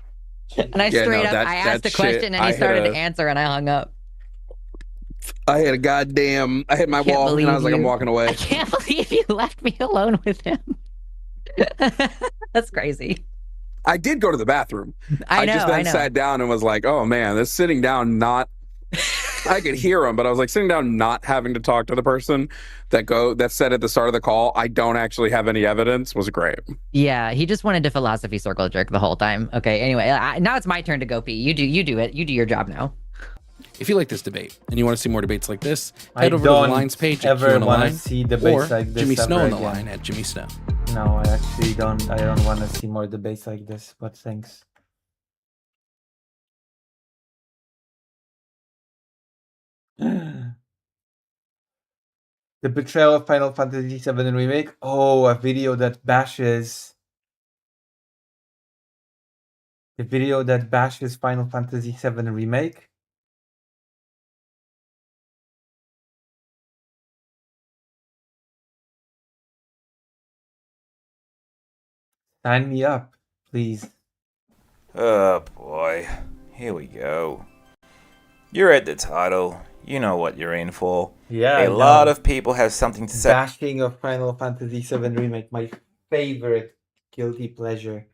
and I straight up I asked a question, and he started to answer, and I hung up. I hit my wall, and I was like, I'm walking away. I can't believe you left me alone with him. That's crazy. I did go to the bathroom. I just then sat down and was like, oh man, this sitting down not I could hear him, but I was like sitting down not having to talk to the person that said at the start of the call, I don't actually have any evidence, was great. Yeah, he just wanted to philosophy circle jerk the whole time. Okay, anyway, now it's my turn to go pee. You do it. You do your job now. If you like this debate and you want to see more debates like this, I head over to the don't Lines page at ever Q on the wanna Line, see debates or like this Jimmy Snow ever on the again. line at Jimmy Snow. No, I actually don't. I don't want to see more debates like this. But thanks. The betrayal of Final Fantasy VII Remake. Oh, a video that bashes. The video that bashes Final Fantasy VII Remake. Sign me up, please. Oh boy, here we go. You read the title, you know what you're in for. Yeah, A lot of people have something to say. Bashing of Final Fantasy VII Remake, my favorite guilty pleasure.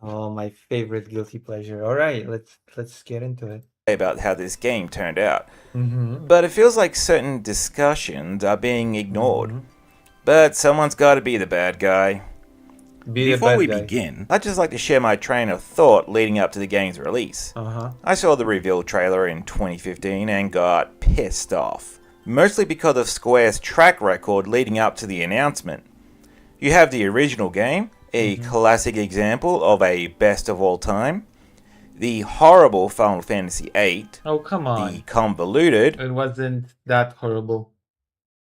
Oh, my favorite guilty pleasure. All right, let's get into it. About how this game turned out. Mm-hmm. But it feels like certain discussions are being ignored. Mm-hmm. But someone's got to be the bad guy. Before we guy. begin, I'd just like to share my train of thought leading up to the game's release. I saw the reveal trailer in 2015 and got pissed off. Mostly because of Square's track record leading up to the announcement. You have the original game, a classic example of a best of all time. The horrible Final Fantasy VIII. Oh, come on. The convoluted. It wasn't that horrible.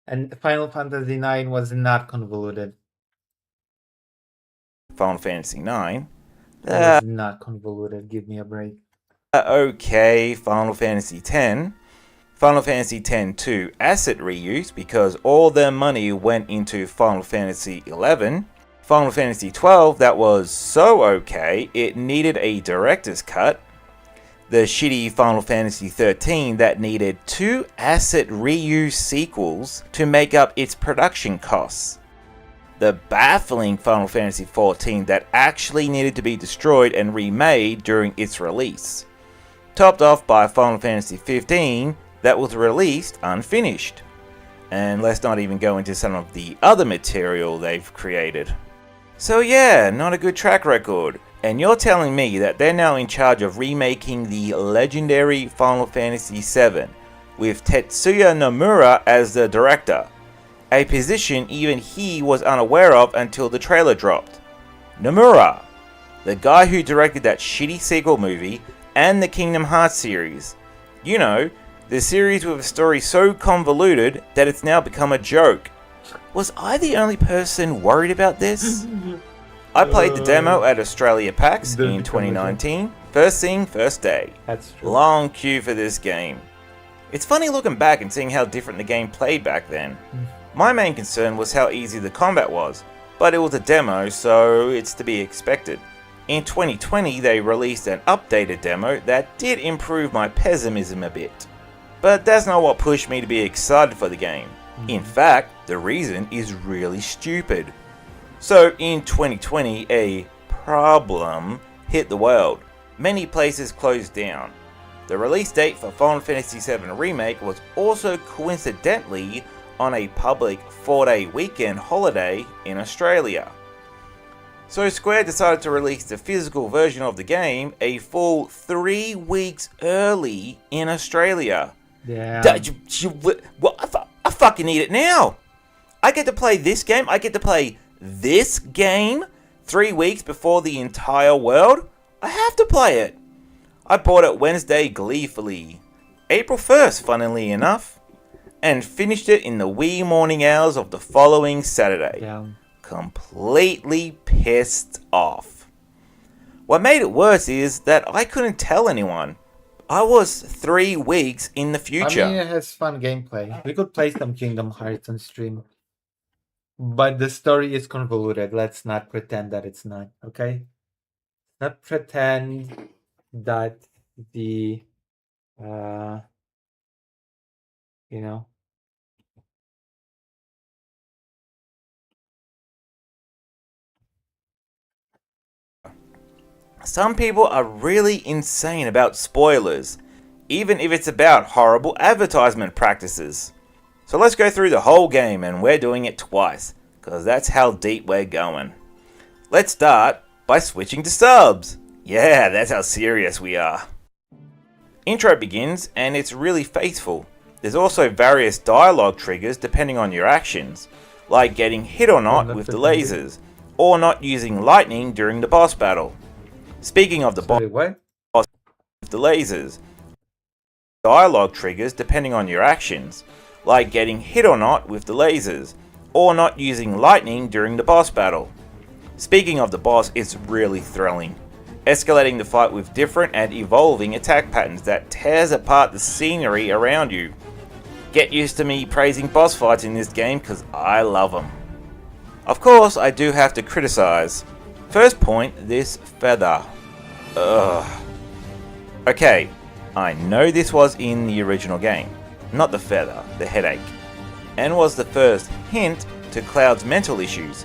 And Final Fantasy IX was not convoluted. Final Fantasy IX. It was not convoluted. Give me a break. Okay, Final Fantasy X. Final Fantasy X-2 asset reuse because all their money went into Final Fantasy XI. Final Fantasy XII that was so okay it needed a director's cut. The shitty Final Fantasy XIII that needed 2 asset reuse sequels to make up its production costs. The baffling Final Fantasy XIV that actually needed to be destroyed and remade during its release. Topped off by Final Fantasy XV that was released unfinished. And let's not even go into some of the other material they've created. So yeah, not a good track record. And you're telling me that they're now in charge of remaking the legendary Final Fantasy VII with Tetsuya Nomura as the director. A position even he was unaware of until the trailer dropped. Nomura, the guy who directed that shitty sequel movie and the Kingdom Hearts series. You know, the series with a story so convoluted that it's now become a joke. Was I the only person worried about this? I played the demo at Australia PAX in 2019. First thing, first day. That's true. Long queue for this game. It's funny looking back and seeing how different the game played back then. My main concern was how easy the combat was, but it was a demo, so it's to be expected. In 2020, they released an updated demo that did improve my pessimism a bit. But that's not what pushed me to be excited for the game. In fact, the reason is really stupid. So in 2020, a problem hit the world. Many places closed down. The release date for Final Fantasy VII Remake was also coincidentally on a public 4-day weekend holiday in Australia. So Square decided to release the physical version of the game a full 3 weeks early in Australia. Yeah. I fucking need it now. I get to play this game. I get to play this game 3 weeks before the entire world. I have to play it. I bought it Wednesday gleefully. April 1st, funnily enough. And finished it in the wee morning hours of the following Saturday. Yeah. Completely pissed off. What made it worse is that I couldn't tell anyone. I was 3 weeks in the future. I mean, it has fun gameplay. We could play some Kingdom Hearts on stream. But the story is convoluted. Let's not pretend that it's not, okay? Not pretend that the, you know. Some people are really insane about spoilers, even if it's about horrible advertisement practices. So let's go through the whole game, and we're doing it twice, because that's how deep we're going. Let's start by switching to subs. Yeah, that's how serious we are. Intro begins, and it's really faithful. There's also various dialogue triggers depending on your actions, like getting hit or not with the lasers, or not using lightning during the boss battle. Speaking of the boss with the lasers, dialogue triggers depending on your actions, like getting hit or not with the lasers, or not using lightning during the boss battle. Speaking of the boss, it's really thrilling. Escalating the fight with different and evolving attack patterns that tears apart the scenery around you. Get used to me praising boss fights in this game because I love them. Of course, I do have to criticize. First point, this feather. Ugh. Okay, I know this was in the original game, not the feather, the headache, and was the first hint to Cloud's mental issues.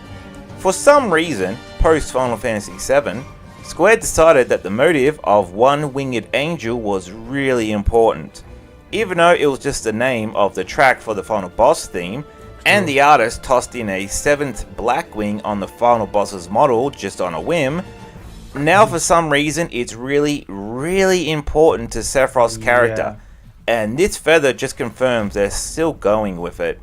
For some reason, post Final Fantasy VII, Square decided that the motive of One Winged Angel was really important, even though it was just the name of the track for the final boss theme, and the artist tossed in a 7th Blackwing on the final boss's model just on a whim. Now for some reason it's really important to Sephiroth's character, and this feather just confirms they're still going with it.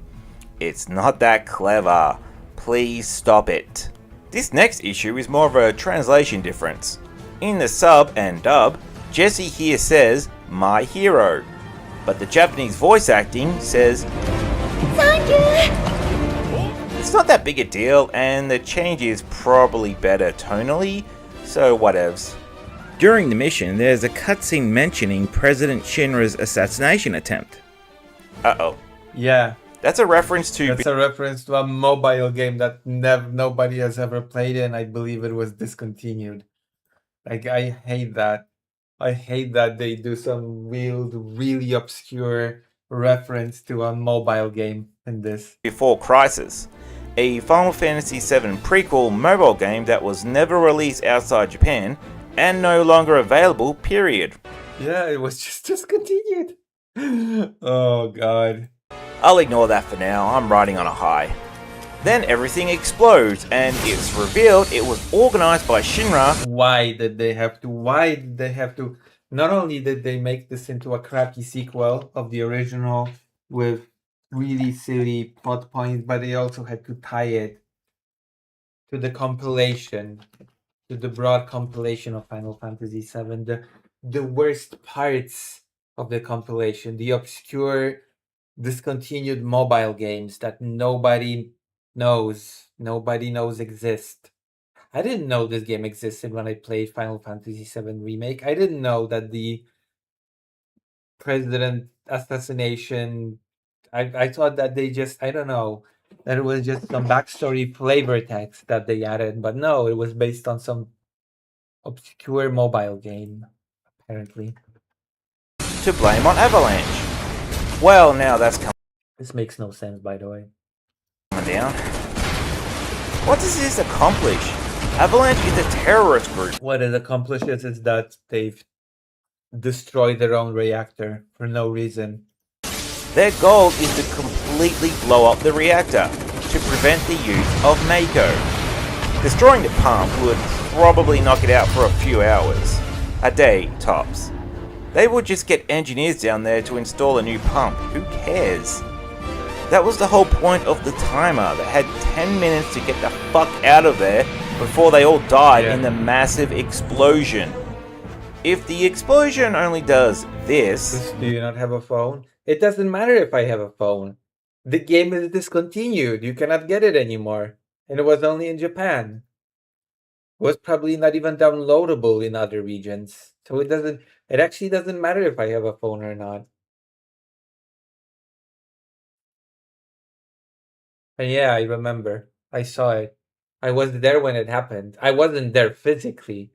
It's not that clever. Please stop it. This next issue is more of a translation difference. In the sub and dub, Jesse here says, "my hero," but the Japanese voice acting says, it's not that big a deal, and the change is probably better tonally, so whatevs. During the mission, there's a cutscene mentioning President Shinra's assassination attempt. Uh-oh. Yeah. That's a reference to... That's a reference to a mobile game that nobody has ever played, and I believe it was discontinued. Like, I hate that. I hate that they do some really obscure reference to a mobile game in this. Before Crisis, a Final Fantasy VII prequel mobile game that was never released outside Japan and no longer available, period. Yeah, it was just discontinued. Oh god. I'll ignore that for now, I'm riding on a high. Then everything explodes, and it's revealed it was organized by Shinra. Why did they have to? Not only did they make this into a crappy sequel of the original with really silly plot points, but they also had to tie it to the compilation, to the broad compilation of Final Fantasy VII. The worst parts of the compilation, the obscure, discontinued mobile games that nobody knows exist. I didn't know this game existed when I played Final Fantasy VII Remake. I didn't know that the president assassination, I thought that they just, I don't know, that it was just some backstory flavor text that they added, but no, it was based on some obscure mobile game, apparently. To blame on Avalanche. Well, now that's coming This makes no sense, by the way. down. What does this accomplish? Avalanche is a terrorist group. What it accomplishes is that they've destroy their own reactor for no reason. Their goal is to completely blow up the reactor to prevent the use of Mako. Destroying the pump would probably knock it out for a few hours, a day tops. They would just get engineers down there to install a new pump, who cares? That was the whole point of the timer. They had 10 minutes to get the fuck out of there before they all died in the massive explosion. If the explosion only does this... Do you not have a phone? It doesn't matter if I have a phone. The game is discontinued. You cannot get it anymore. And it was only in Japan. It was probably not even downloadable in other regions. So it actually doesn't matter if I have a phone or not. And yeah, I remember. I saw it. I was there when it happened. I wasn't there physically,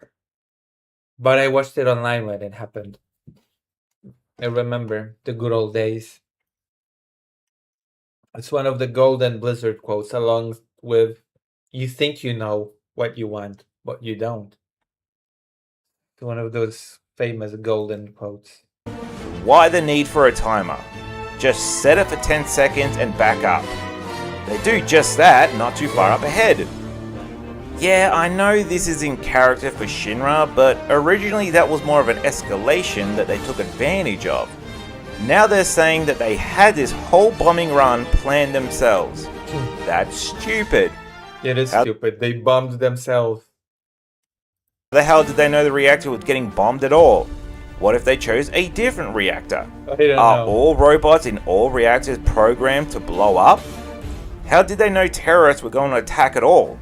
but I watched it online when it happened. I remember the good old days. It's one of the golden Blizzard quotes, along with, "You think you know what you want, but you don't." It's one of those famous golden quotes. Why the need for a timer? Just set it for 10 seconds and back up. They do just that, not too far up ahead. Yeah, I know this is in character for Shinra, but originally that was more of an escalation that they took advantage of. Now they're saying that they had this whole bombing run planned themselves. That's stupid. It is stupid. They bombed themselves. How the hell did they know the reactor was getting bombed at all? What if they chose a different reactor? I don't know. Are all robots in all reactors programmed to blow up? How did they know terrorists were going to attack at all?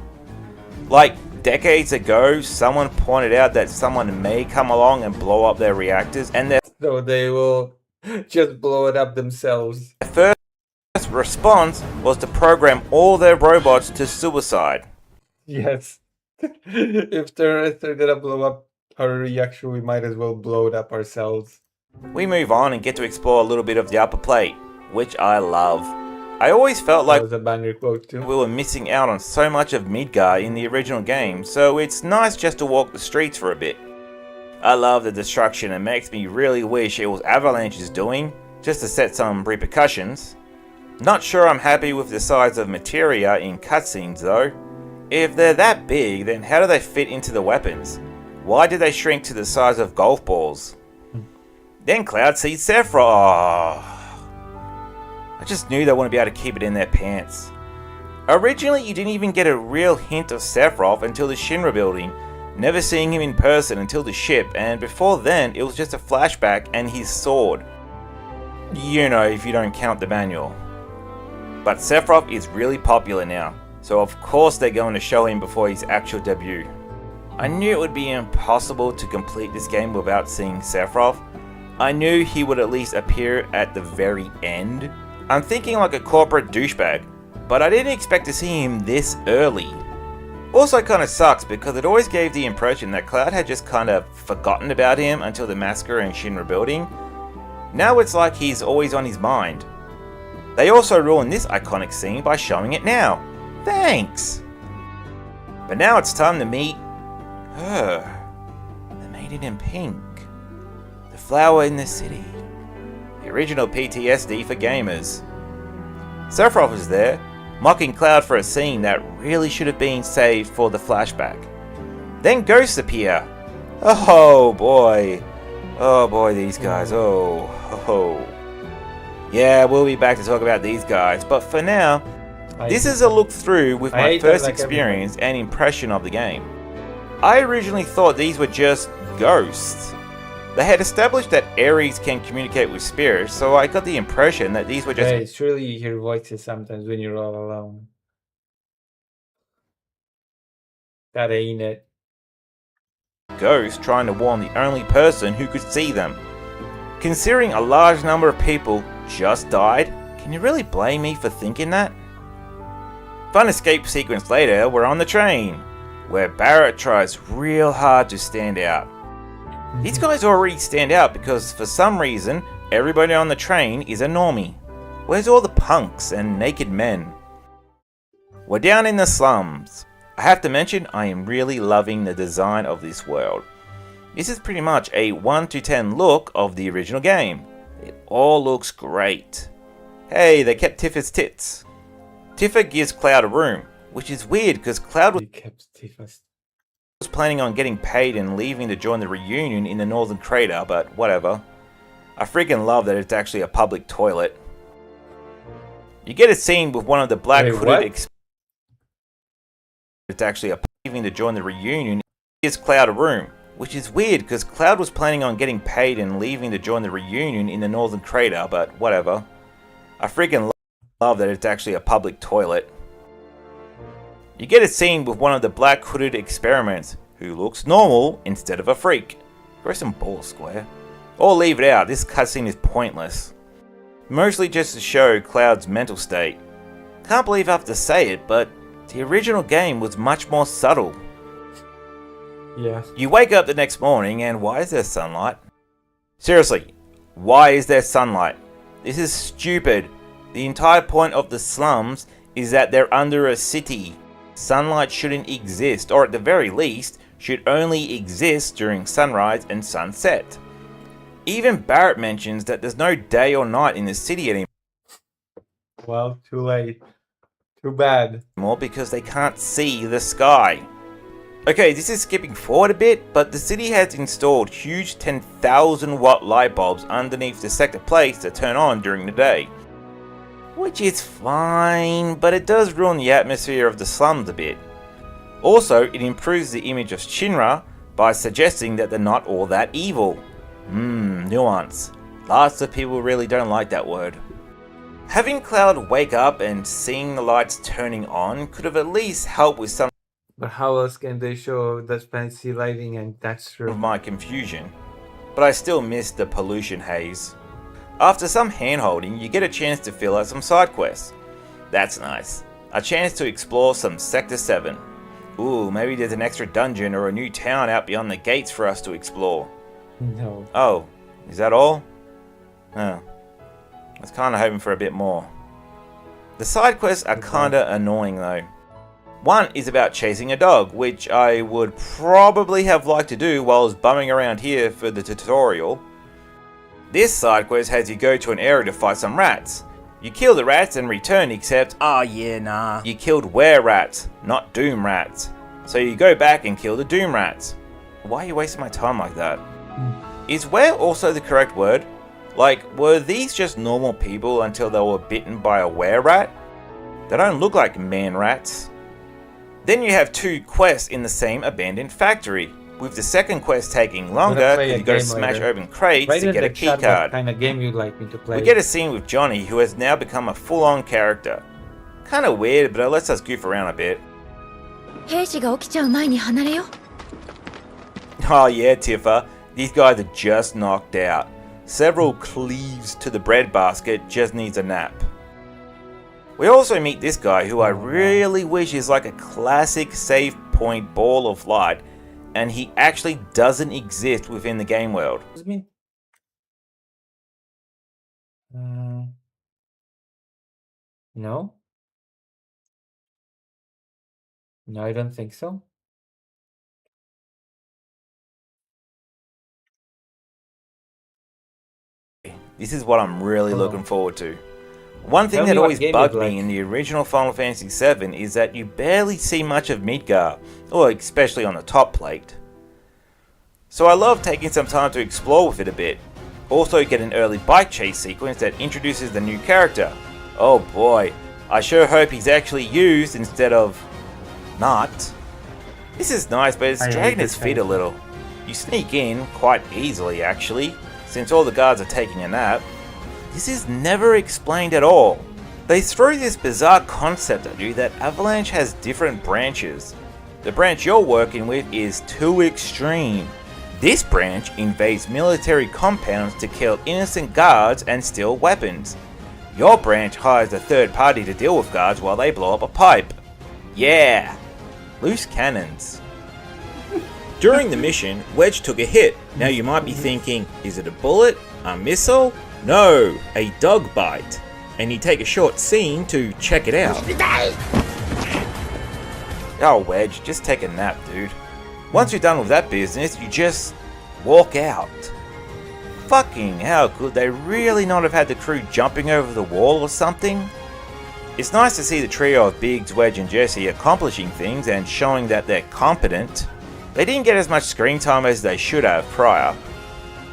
Like, decades ago, someone pointed out that someone may come along and blow up their reactors, and their So they will just blow it up themselves. first response was to program all their robots to suicide. Yes. If terrorists are gonna blow up our reactor, we might as well blow it up ourselves. We move on and get to explore a little bit of the upper plate, which I love. I always felt like That was a banger quote too. we were missing out on so much of Midgar in the original game, so it's nice just to walk the streets for a bit. I love the destruction and makes me really wish it was Avalanche's doing, just to set some repercussions. Not sure I'm happy with the size of materia in cutscenes though. If they're that big, then how do they fit into the weapons? Why did they shrink to the size of golf balls? Then Cloud sees Sephiroth. I just knew they wouldn't be able to keep it in their pants. Originally, you didn't even get a real hint of Sephiroth until the Shinra building, never seeing him in person until the ship, and before then, it was just a flashback and his sword. You know, if you don't count the manual. But Sephiroth is really popular now, so of course they're going to show him before his actual debut. I knew it would be impossible to complete this game without seeing Sephiroth. I knew he would at least appear at the very end. I'm thinking like a corporate douchebag, but I didn't expect to see him this early. Also kinda sucks because it always gave the impression that Cloud had just kinda forgotten about him until the massacre in Shinra building. Now it's like he's always on his mind. They also ruined this iconic scene by showing it now. Thanks! But now it's time to meet her. The maiden in pink. The flower in the city. The original PTSD for gamers. Sephiroth is there, mocking Cloud for a scene that really should have been saved for the flashback. Then ghosts appear. Oh boy. Oh boy, these guys. Oh. Yeah, we'll be back to talk about these guys, but for now, this is a look through with my first experience and impression of the game. I originally thought these were just ghosts. They had established that Ares can communicate with spirits, so I got the impression that these were just... Hey, surely you hear voices sometimes when you're all alone. That ain't it. Ghosts trying to warn the only person who could see them. Considering a large number of people just died, can you really blame me for thinking that? Fun escape sequence later, we're on the train, where Barrett tries real hard to stand out. These guys already stand out because for some reason, everybody on the train is a normie. Where's all the punks and naked men? We're down in the slums. I have to mention, I am really loving the design of this world. This is pretty much a 1 to 10 look of the original game. It all looks great. Hey, they kept Tifa's tits. Tifa gives Cloud a room, which is weird because Cloud He kept Tifa's. was planning on getting paid and leaving to join the reunion in the northern crater, but whatever. I freaking love that it's actually a public toilet. You get a scene with one of the black hooded it's actually a leaving to join the reunion. Gives Cloud a room, which is weird because Cloud was planning on getting paid and leaving to join the reunion in the northern crater, but whatever. I freaking love that it's actually a public toilet. You get a scene with one of the black hooded experiments who looks normal instead of a freak. Grow some balls, Square. Or leave it out, this cutscene is pointless. Mostly just to show Cloud's mental state. Can't believe I have to say it, but the original game was much more subtle. Yeah. You wake up the next morning and why is there sunlight? Seriously, why is there sunlight? This is stupid. The entire point of the slums is that they're under a city. Sunlight shouldn't exist, or at the very least, should only exist during sunrise and sunset. Even Barrett mentions that there's no day or night in the city anymore. Well, too late. Too bad. Because they can't see the sky. Okay, this is skipping forward a bit, but the city has installed huge 10,000 watt light bulbs underneath the sector plates to turn on during the day. Which is fine, but it does ruin the atmosphere of the slums a bit. Also, it improves the image of Shinra by suggesting that they're not all that evil. Nuance. Lots of people really don't like that word. Having Cloud wake up and seeing the lights turning on could have at least helped with some But how else can they show that fancy lighting and that's true? of my confusion. But I still miss the pollution haze. After some hand-holding, you get a chance to fill out some side quests. That's nice. A chance to explore some Sector 7. Ooh, maybe there's an extra dungeon or a new town out beyond the gates for us to explore. No. Oh, is that all? Huh. I was kinda hoping for a bit more. The side quests are kinda annoying though. One is about chasing a dog, which I would probably have liked to do while I was bumming around here for the tutorial. This side quest has you go to an area to fight some rats. You kill the rats and return, except, you killed were rats, not doom rats. So you go back and kill the doom rats. Why are you wasting my time like that? Is were also the correct word? Like, were these just normal people until they were bitten by a were rat? They don't look like man rats. Then you have two quests in the same abandoned factory, with the second quest taking longer because you gotta smash open crates to get a key card. What kind of game you'd like me to play? We get a scene with Johnny, who has now become a full-on character. Kinda weird, but it lets us goof around a bit. Oh yeah, Tifa, these guys are just knocked out. Several cleaves to the breadbasket, just needs a nap. We also meet this guy who I really wish is like a classic save point ball of light, and he actually doesn't exist within the game world. No? No, I don't think so. This is what I'm really looking forward to. One thing that always bugged me in the original Final Fantasy VII is that you barely see much of Midgar, or especially on the top plate. So I love taking some time to explore with it a bit. Also get an early bike chase sequence that introduces the new character. Oh boy, I sure hope he's actually used instead of not. This is nice, but it's dragging its feet a little. You sneak in quite easily actually, since all the guards are taking a nap. This is never explained at all. They throw this bizarre concept at you that Avalanche has different branches. The branch you're working with is too extreme. This branch invades military compounds to kill innocent guards and steal weapons. Your branch hires a third party to deal with guards while they blow up a pipe. Yeah, loose cannons. During the mission, Wedge took a hit. Now you might be thinking, is it a bullet? A missile? No, a dog bite. And you take a short scene to check it out. Oh, Wedge, just take a nap, dude. Once you're done with that business, you just walk out. Fucking hell, could they really not have had the crew jumping over the wall or something? It's nice to see the trio of Biggs, Wedge and Jesse accomplishing things and showing that they're competent. They didn't get as much screen time as they should have prior.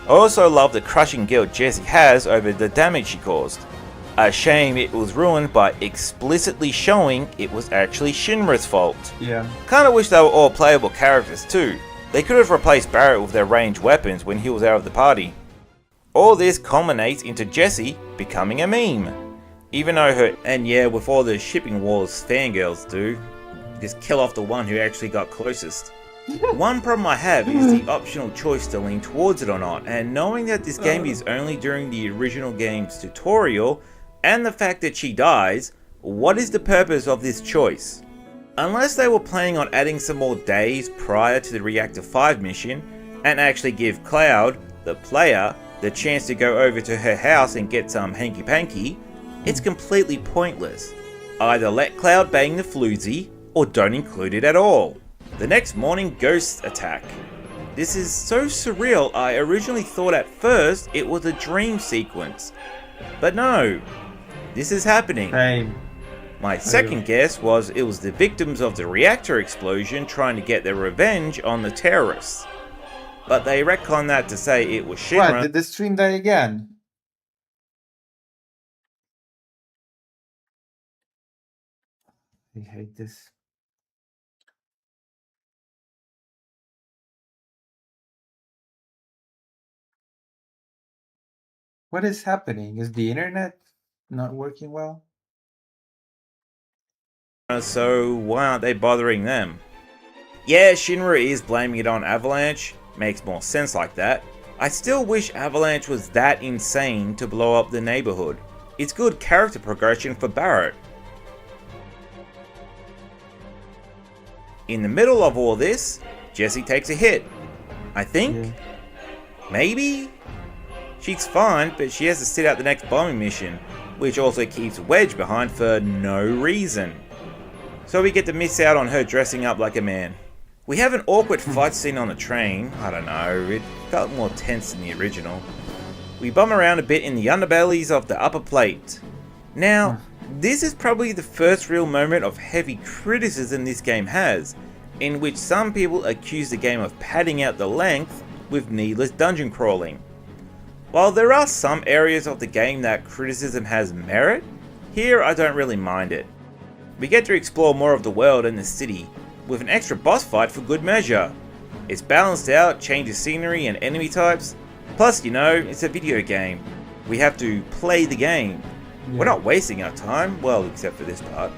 I also love the crushing guilt Jesse has over the damage she caused. A shame it was ruined by explicitly showing it was actually Shinra's fault. Yeah. Kinda wish they were all playable characters too. They could have replaced Barrett with their ranged weapons when he was out of the party. All this culminates into Jessie becoming a meme. Even though her, and yeah, with all the shipping wars fangirls do, just kill off the one who actually got closest. One problem I have is the optional choice to lean towards it or not, and knowing that this game is only during the original game's tutorial, and the fact that she dies, what is the purpose of this choice? Unless they were planning on adding some more days prior to the Reactor 5 mission, and actually give Cloud, the player, the chance to go over to her house and get some hanky-panky, it's completely pointless. Either let Cloud bang the floozy, or don't include it at all. The next morning, ghosts attack. This is so surreal, I originally thought at first it was a dream sequence. But no, this is happening. Same. My second guess was it was the victims of the reactor explosion trying to get their revenge on the terrorists. But they retconned that to say it was Shinra. What? Did the stream die again? I hate this. What is happening? Is the internet not working well? So why aren't they bothering them? Yeah, Shinra is blaming it on Avalanche. Makes more sense like that. I still wish Avalanche was that insane to blow up the neighborhood. It's good character progression for Barrett. In the middle of all this, Jessie takes a hit. I think? Yeah. Maybe? She's fine, but she has to sit out the next bombing mission, which also keeps Wedge behind for no reason. So we get to miss out on her dressing up like a man. We have an awkward fight scene on the train. I don't know, it felt more tense than the original. We bum around a bit in the underbellies of the upper plate. Now, this is probably the first real moment of heavy criticism this game has, in which some people accuse the game of padding out the length with needless dungeon crawling. While there are some areas of the game that criticism has merit, here I don't really mind it. We get to explore more of the world and the city, with an extra boss fight for good measure. It's balanced out, changes scenery and enemy types, plus you know, it's a video game. We have to play the game. Yeah. We're not wasting our time, well except for this part.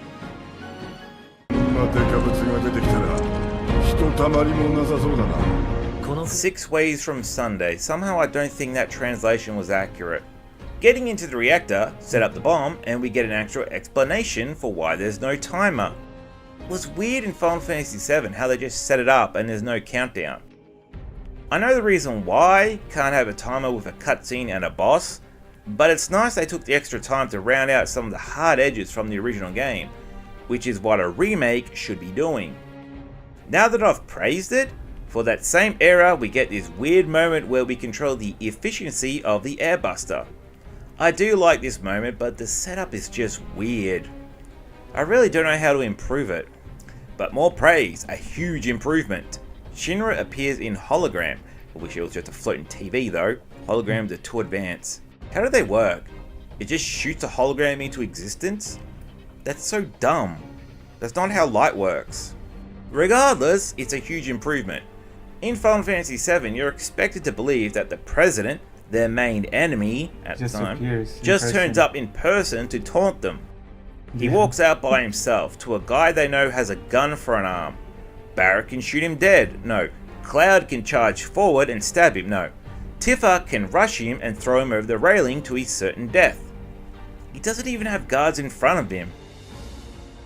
6 ways from Sunday. Somehow I don't think that translation was accurate. Getting into the reactor, set up the bomb, and we get an actual explanation for why there's no timer. It was weird in Final Fantasy VII how they just set it up and there's no countdown. I know the reason why, can't have a timer with a cutscene and a boss, but it's nice they took the extra time to round out some of the hard edges from the original game, which is what a remake should be doing. Now that I've praised it, for that same era we get this weird moment where we control the efficiency of the airbuster. I do like this moment, but the setup is just weird. I really don't know how to improve it. But more praise, a huge improvement. Shinra appears in hologram. I wish it was just a floating TV though. Holograms are too advanced. How do they work? It just shoots a hologram into existence? That's so dumb. That's not how light works. Regardless, it's a huge improvement. In Final Fantasy VII, you're expected to believe that the president, their main enemy at the time, just turns up in person to taunt them. He walks out by himself to a guy they know has a gun for an arm. Barrett can shoot him dead. No. Cloud can charge forward and stab him. No. Tifa can rush him and throw him over the railing to his certain death. He doesn't even have guards in front of him.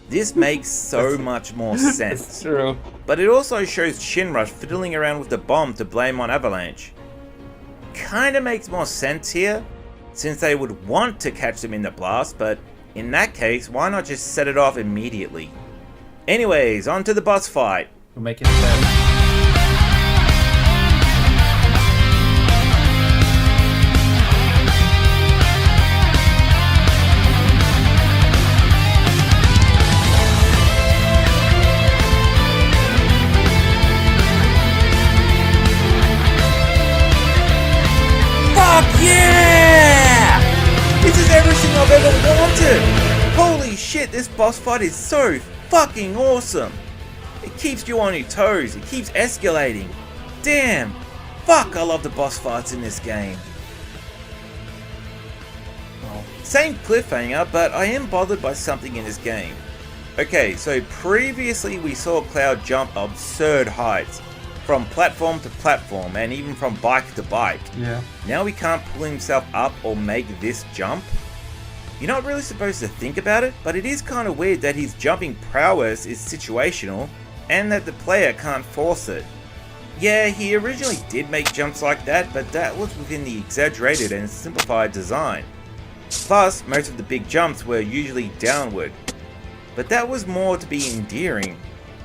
This makes so much more sense. It's true. But it also shows Shinra fiddling around with the bomb to blame on Avalanche. Kinda makes more sense here, since they would want to catch them in the blast, but in that case, why not just set it off immediately? Anyways, on to the boss fight. We'll make it better. it! Holy shit, this boss fight is so fucking awesome! It keeps you on your toes, it keeps escalating. Damn! Fuck, I love the boss fights in this game. Same cliffhanger, but I am bothered by something in this game. Okay, so previously we saw Cloud jump absurd heights, from platform to platform and even from bike to bike. Yeah. Now he can't pull himself up or make this jump. You're not really supposed to think about it, but it is kind of weird that his jumping prowess is situational and that the player can't force it. Yeah, he originally did make jumps like that, but that was within the exaggerated and simplified design. Plus, most of the big jumps were usually downward. But that was more to be endearing.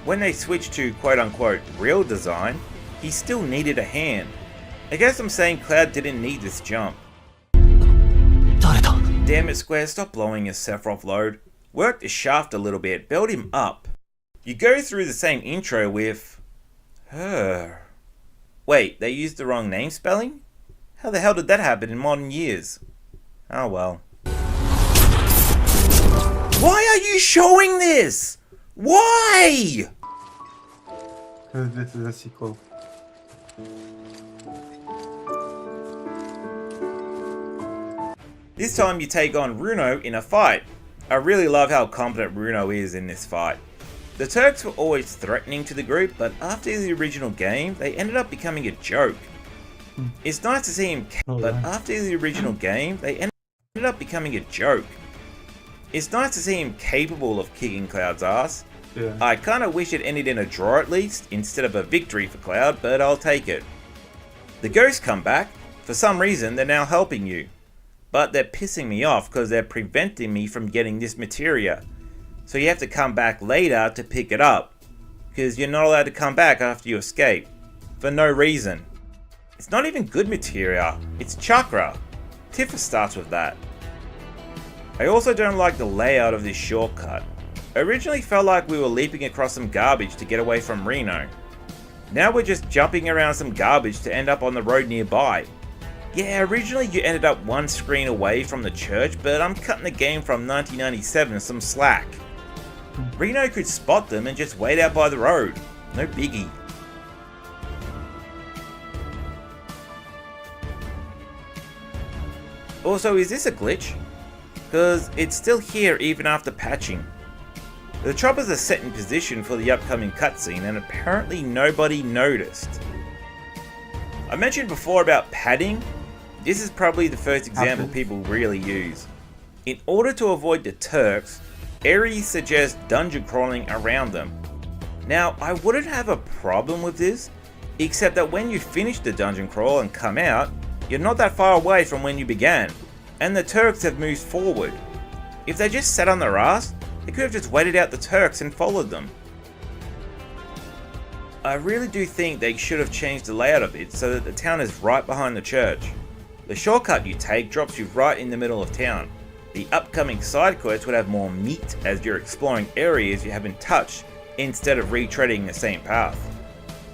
When they switched to quote-unquote real design, he still needed a hand. I guess I'm saying Cloud didn't need this jump. Damn it, Square, stop blowing your Sephiroth load. Work the shaft a little bit, build him up. You go through the same intro with... her. Wait, they used the wrong name spelling? How the hell did that happen in modern years? Oh well. Why are you showing this? Why? Because this is a sequel. This time you take on Runo in a fight. I really love how competent Runo is in this fight. The Turks were always threatening to the group, but after the original game, they ended up becoming a joke. It's nice to see him, but after the original game, they ended up becoming a joke. It's nice to see him capable of kicking Cloud's ass. Yeah. I kinda wish it ended in a draw at least, instead of a victory for Cloud, but I'll take it. The ghosts come back. For some reason, they're now helping you. But they're pissing me off because they're preventing me from getting this materia. So you have to come back later to pick it up. Because you're not allowed to come back after you escape. For no reason. It's not even good materia, it's chakra. Tifa starts with that. I also don't like the layout of this shortcut. I originally felt like we were leaping across some garbage to get away from Reno. Now we're just jumping around some garbage to end up on the road nearby. Yeah, originally you ended up one screen away from the church, but I'm cutting the game from 1997 some slack. Reno could spot them and just wait out by the road. No biggie. Also, is this a glitch? Because it's still here even after patching. The choppers are set in position for the upcoming cutscene and apparently nobody noticed. I mentioned before about padding. This is probably the first example people really use. In order to avoid the Turks, Ares suggests dungeon crawling around them. Now, I wouldn't have a problem with this, except that when you finish the dungeon crawl and come out, you're not that far away from when you began, and the Turks have moved forward. If they just sat on their ass, they could have just waited out the Turks and followed them. I really do think they should have changed the layout of it so that the town is right behind the church. The shortcut you take drops you right in the middle of town. The upcoming side quests would have more meat as you're exploring areas you haven't touched instead of retreading the same path.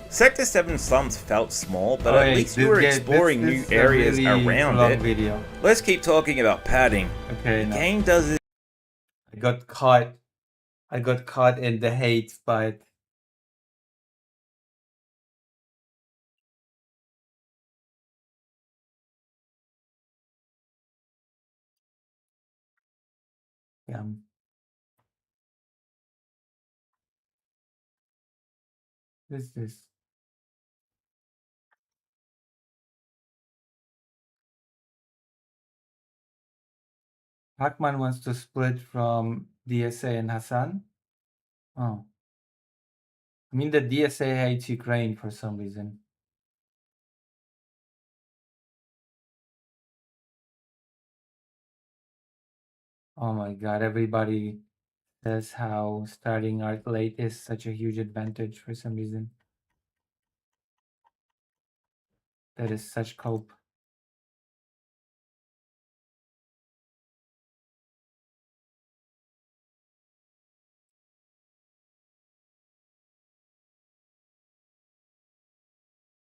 Sector 7 slums felt small, but at least we were exploring new areas around it. Video. Let's keep talking about padding. Okay. The game does it. I got caught in the hate fight. Yeah. What is this? Hackman wants to split from DSA and Hassan. Oh. I mean, the DSA hates Ukraine for some reason. Oh my god, everybody says how starting art late is such a huge advantage for some reason. That is such cope.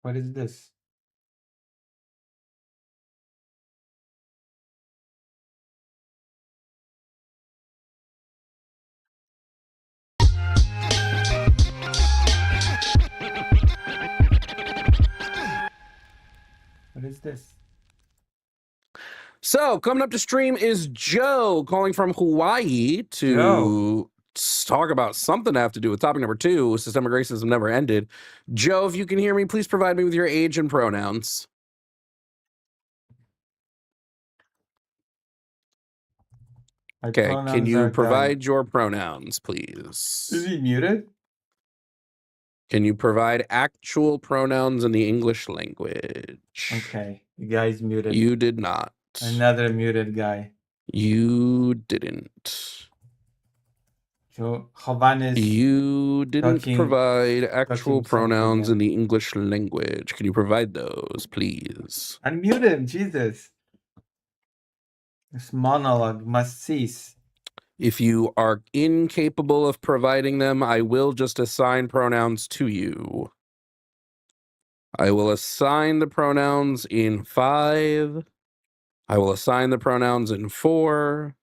What is this? this? So coming up to stream is Joe calling from Hawaii to talk about something to have to do with topic number 2. Systemic racism never ended. Joe, if you can hear me, please provide me with your age and pronouns. Okay, can you provide your pronouns, please? Is he muted? Can you provide actual pronouns in the English language? Okay, you guys muted. You did not. Another muted guy. You didn't. So Havan is You didn't provide actual pronouns yeah. in the English language. Can you provide those, please? unmute him, Jesus. This monologue must cease. If you are incapable of providing them, I will just assign pronouns to you. I will assign the pronouns in 5. I will assign the pronouns in 4.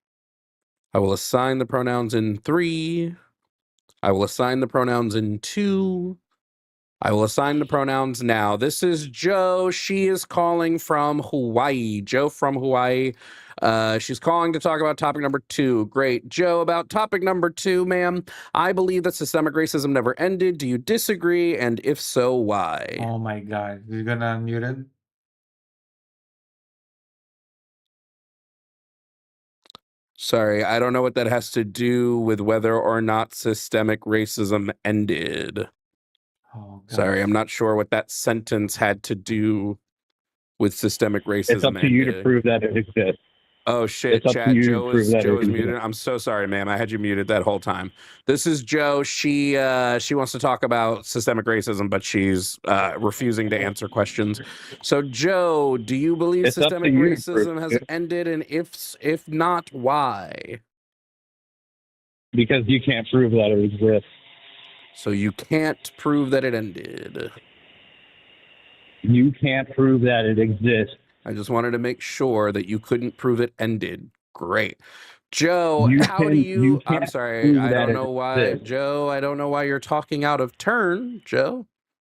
I will assign the pronouns in 3. I will assign the pronouns in 2. I will assign the pronouns now. This is Joe. She is calling from Hawaii. Joe from Hawaii. She's calling to talk about topic number 2. Great. Joe, about topic number 2, ma'am. I believe that systemic racism never ended. Do you disagree? And if so, why? Oh my God. You're gonna unmute him? Sorry, I don't know what that has to do with whether or not systemic racism ended. Oh, Sorry, I'm not sure what that sentence had to do with systemic racism. It's up to you to prove that it exists. Oh shit, chat. Joe is muted. I'm so sorry, ma'am. I had you muted that whole time. This is Joe. She wants to talk about systemic racism, but she's refusing to answer questions. So Joe, do you believe systemic racism has ended? And if not, why? Because you can't prove that it exists. So you can't prove that it ended. You can't prove that it exists. I just wanted to make sure that you couldn't prove it ended. Great. Joe, I'm sorry. I don't know why, Joe. I don't know why you're talking out of turn, Joe.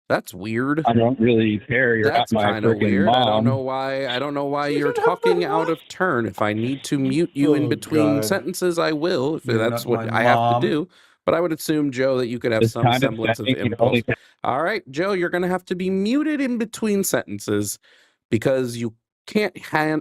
That's weird. I don't really care. You're That's kind of weird. Mom. I don't know why you're talking out of turn. If I need to mute you in between sentences, I will. If that's what I have to do. But I would assume, Joe, that you could have some semblance of impulse. All right, Joe, you're going to have to be muted in between sentences because you can't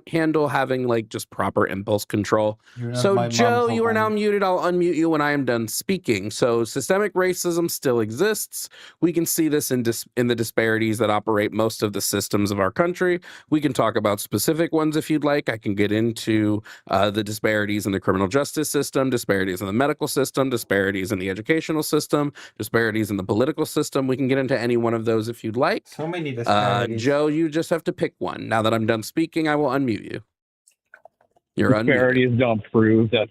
handle having like just proper impulse control. So Joe, you are now muted. I'll unmute you when I am done speaking. So systemic racism still exists. We can see this in the disparities that operate most of the systems of our country. We can talk about specific ones if you'd like. I can get into the disparities in the criminal justice system, disparities in the medical system, disparities in the educational system, disparities in the political system. We can get into any one of those if you'd like. So many disparities. Joe, you just have to pick one. Now that I'm done speaking, I will unmute you. You're disparities unmuted.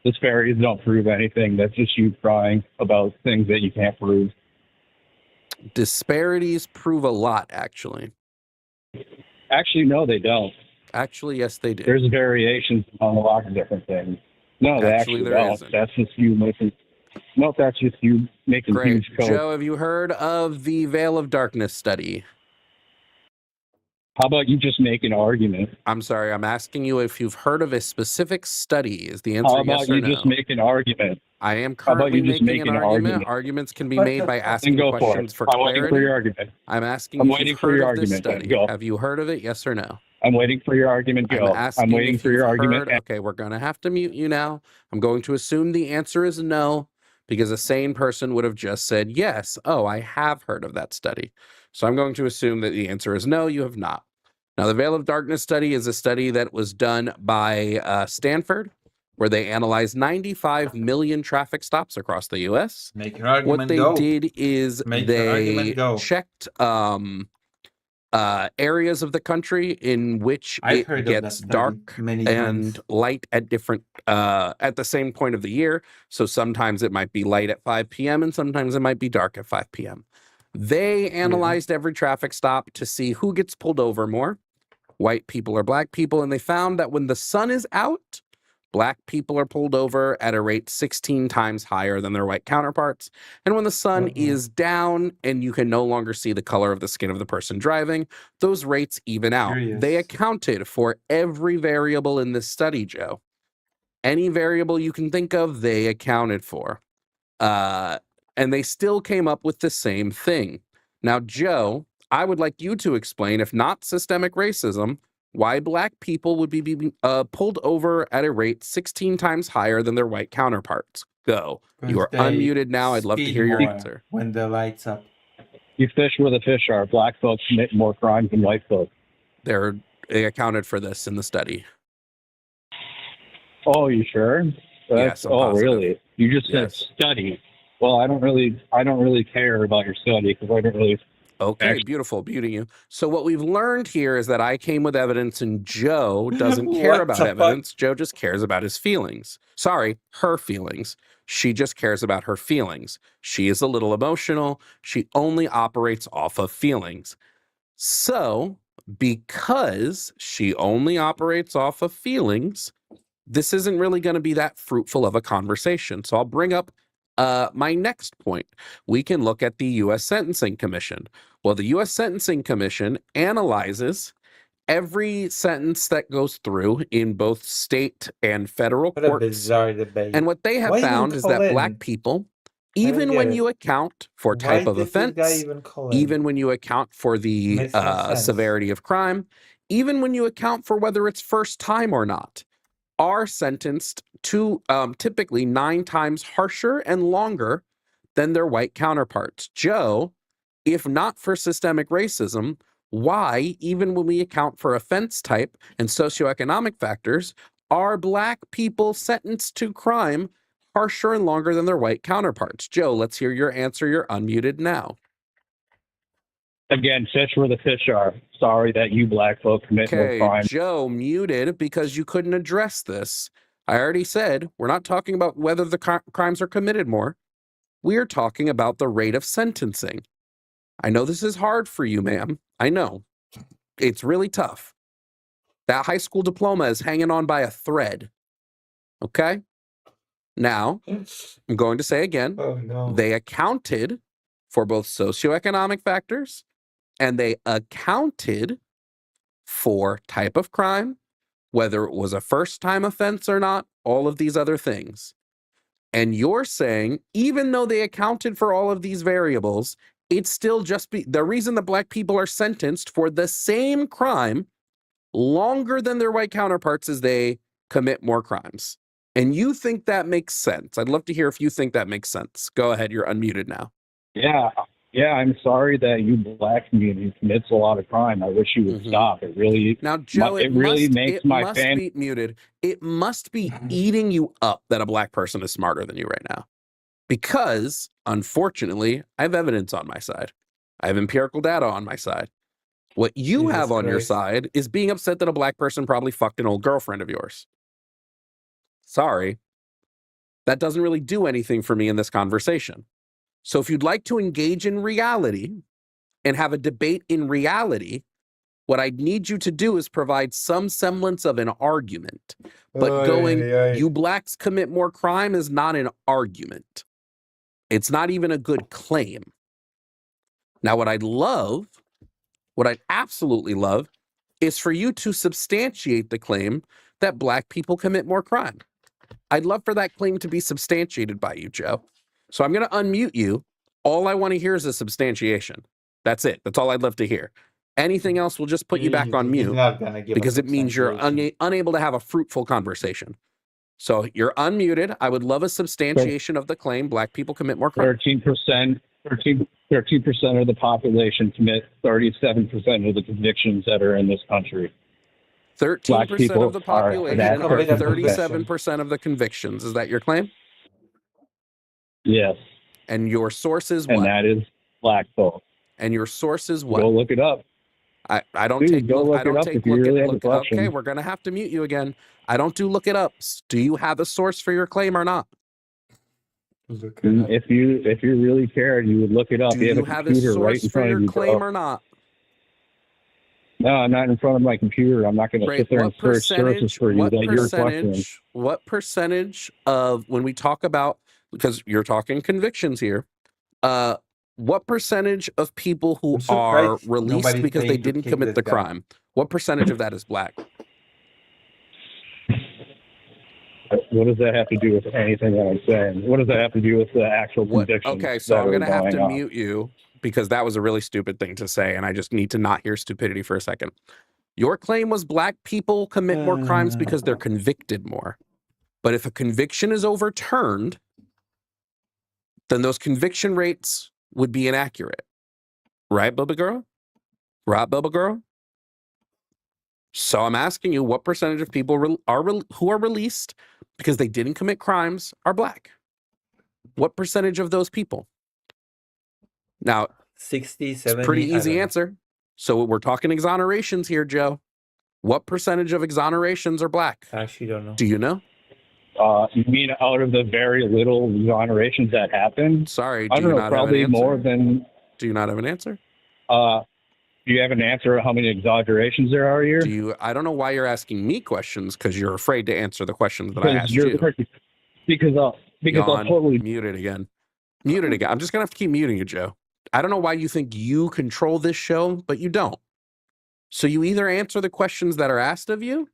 Disparities don't prove anything. That's just you crying about things that you can't prove. Disparities prove a lot, actually. Actually, no, they don't. Actually, yes, they do. There's variations on a lot of different things. No, they actually don't. Isn't. That's just you making. No, that's just you making Great. huge code. Joe, have you heard of the Veil of Darkness study? How about you just make an argument? I'm sorry, I'm asking you if you've heard of a specific study. Is the answer yes or no? How about you just make an argument? I am currently making an argument. Arguments can be made by asking questions for clarity. I'm waiting for your argument. I'm asking you if you've heard of this study. Have you heard of it, yes or no? I'm waiting for your argument, Joe. I'm waiting for your argument. Okay, we're going to have to mute you now. I'm going to assume the answer is no, because a sane person would have just said yes. Oh, I have heard of that study. So I'm going to assume that the answer is no, you have not. Now, the Veil of Darkness study is a study that was done by Stanford, where they analyzed 95 million traffic stops across the U.S. Make your argument What they did is they checked areas of the country in which it gets dark and light at different at the same point of the year. So sometimes it might be light at 5 p.m. and sometimes it might be dark at 5 p.m. They analyzed every traffic stop to see who gets pulled over more, white people or black people, and they found that when the sun is out, Black people are pulled over at a rate 16 times higher than their white counterparts. And when the sun is down and you can no longer see the color of the skin of the person driving, those rates even out. Curious. They accounted for every variable in this study, Joe. Any variable you can think of, they accounted for. And they still came up with the same thing. Now, Joe, I would like you to explain, if not systemic racism, why Black people would be pulled over at a rate 16 times higher than their white counterparts. Go. You are unmuted now. I'd love to hear your answer. When the light's up. You fish where the fish are. Black folks commit more crimes than white folks. They accounted for this in the study. Oh, you sure? Yes, I'm positive. Really? You just said study. Well, I don't really care about your study because I don't really. Okay, beautiful, beauty you. So what we've learned here is that I came with evidence and Joe doesn't care about evidence. Joe just cares about his feelings. Sorry, her feelings. She just cares about her feelings. She is a little emotional. She only operates off of feelings. So because she only operates off of feelings, this isn't really going to be that fruitful of a conversation. So I'll bring up my next point. We can look at the U.S. Sentencing Commission. Well, the U.S. Sentencing Commission analyzes every sentence that goes through in both state and federal What a courts. bizarre debate. And what they have Why found even is that call in? Black people, I don't even get when it. you account for Why type of did this guy offense, even call in? even when you account for the Makes no sense. severity of crime, even when you account for whether it's first time or not, are sentenced to typically 9 times harsher and longer than their white counterparts. Joe, if not for systemic racism, why, even when we account for offense type and socioeconomic factors, are Black people sentenced to crime harsher and longer than their white counterparts? Joe, let's hear your answer. You're unmuted now. Again, fish where the fish are. Sorry that you Black folks commit more Okay, crimes. Joe, muted because you couldn't address this. I already said we're not talking about whether the crimes are committed more. We are talking about the rate of sentencing. I know this is hard for you, ma'am. I know. It's really tough. That high school diploma is hanging on by a thread. Okay? Now, I'm going to say again, Oh no. they accounted for both socioeconomic factors and they accounted for type of crime, whether it was a first-time offense or not, all of these other things. And you're saying, even though they accounted for all of these variables, it's still just the reason that Black people are sentenced for the same crime longer than their white counterparts is they commit more crimes. And you think that makes sense. I'd love to hear if you think that makes sense. Go ahead, you're unmuted now. Yeah, I'm sorry that you Black community commits a lot of crime. I wish you would stop. It really Now, Joe, it really makes my must fan be muted. It must be eating you up that a Black person is smarter than you right now. Because, unfortunately, I have evidence on my side. I have empirical data on my side. What you Jesus have on your Christ. side is being upset that a Black person probably fucked an old girlfriend of yours. Sorry. That doesn't really do anything for me in this conversation. So if you'd like to engage in reality and have a debate in reality, what I need you to do is provide some semblance of an argument. But you Blacks commit more crime is not an argument. It's not even a good claim. Now, what I'd absolutely love, is for you to substantiate the claim that Black people commit more crime. I'd love for that claim to be substantiated by you, Joe. So I'm going to unmute you. All I want to hear is a substantiation. That's it. That's all I'd love to hear. Anything else will just put you back on mute because it means you're unable to have a fruitful conversation. So you're unmuted. I would love a substantiation of the claim Black people commit more crime. 13% of the population commit 37% of the convictions that are in this country. 13% of the population are are 37% of the convictions. Is that your claim? Yes. And your source is what? And that is Black folk. And your source is what? Go look it up. I don't Dude, take go look I don't it up take if you look really at have a look question. okay, we're gonna have to mute you again. I don't do look it ups. Do you have a source for your claim or not? If you really cared, you would look it up. Do you have a source for your claim or not? No, I'm not in front of my computer. I'm not going to Right. sit there and search sources for you that you're questioning. What percentage of when we talk about, because you're talking convictions here, what percentage of people who I'm are surprised released nobody's because they paying to didn't kick commit this the guy. crime? What percentage of that is black? What does that have to do with anything that I'm saying? What does that have to do with the actual convictions? Okay, so that I'm are going to have going to on? mute you because that was a really stupid thing to say, and I just need to not hear stupidity for a second. Your claim was black people commit more crimes because they're convicted more. But if a conviction is overturned, then those conviction rates would be inaccurate. Right, Bubba Girl? Right, Bubba Girl? So I'm asking you, what percentage of people who are released because they didn't commit crimes are black? What percentage of those people? Now, 60, it's a 70, pretty I don't easy know. answer. So we're talking exonerations here, Joe. What percentage of exonerations are black? I actually don't know. Do you know? You mean out of the very little exonerations that happen? Sorry, I do don't you know, not have an probably answer? more than. Do you not have an answer? Do you have an answer how many exaggerations there are here? Do you? I don't know why you're asking me questions because you're afraid to answer the questions that I asked you. Because I'll totally mute it again. Mute it again. I'm just gonna have to keep muting you, Joe. I don't know why you think you control this show, but you don't. So you either answer the questions that are asked of you,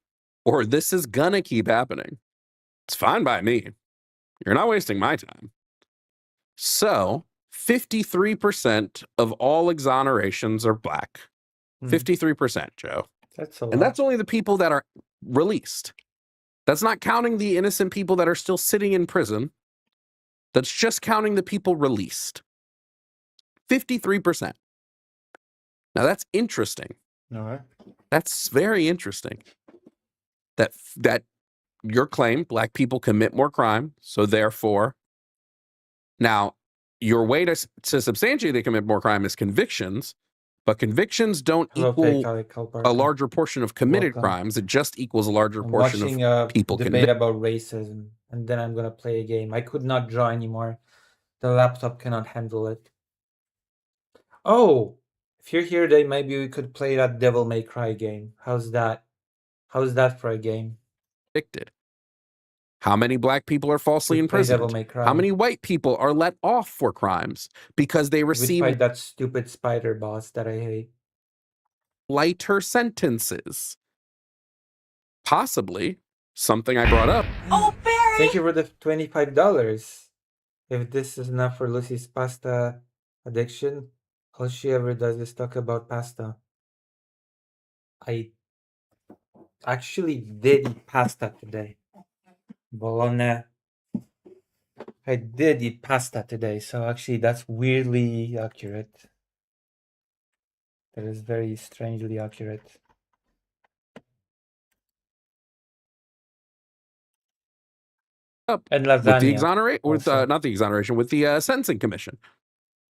or this is gonna keep happening. It's fine by me. You're not wasting my time. So 53% of all exonerations are black. 53%, Joe. That's a lot. And that's only the people that are released. That's not counting the innocent people that are still sitting in prison. That's just counting the people released. 53%. Now that's interesting. All right. That's very interesting. That your claim, black people commit more crime, so therefore, now your way to substantiate they commit more crime is convictions, but convictions don't equal a larger portion of committed crimes. It just equals a larger portion watching of people a debate about racism, and then I'm gonna play a game. I could not draw anymore. The laptop cannot handle it. Oh, if you're here today, maybe we could play that Devil May Cry game. How's that? How's that for a game? Convicted. How many black people are falsely We'd play Devil imprisoned? May Cry. How many white people are let off for crimes because they We'd receive fight that stupid spider boss that I hate. lighter sentences? Possibly something I brought up. Oh, Barry! Thank you for the $25. If this is enough for Lucy's pasta addiction, all she ever does is talk about pasta. I actually did eat pasta today. Bologna. I did eat pasta today, so actually that's weirdly accurate. That is very strangely accurate. And lasagna. With the exoneration, with also. not the exoneration, with the sentencing commission,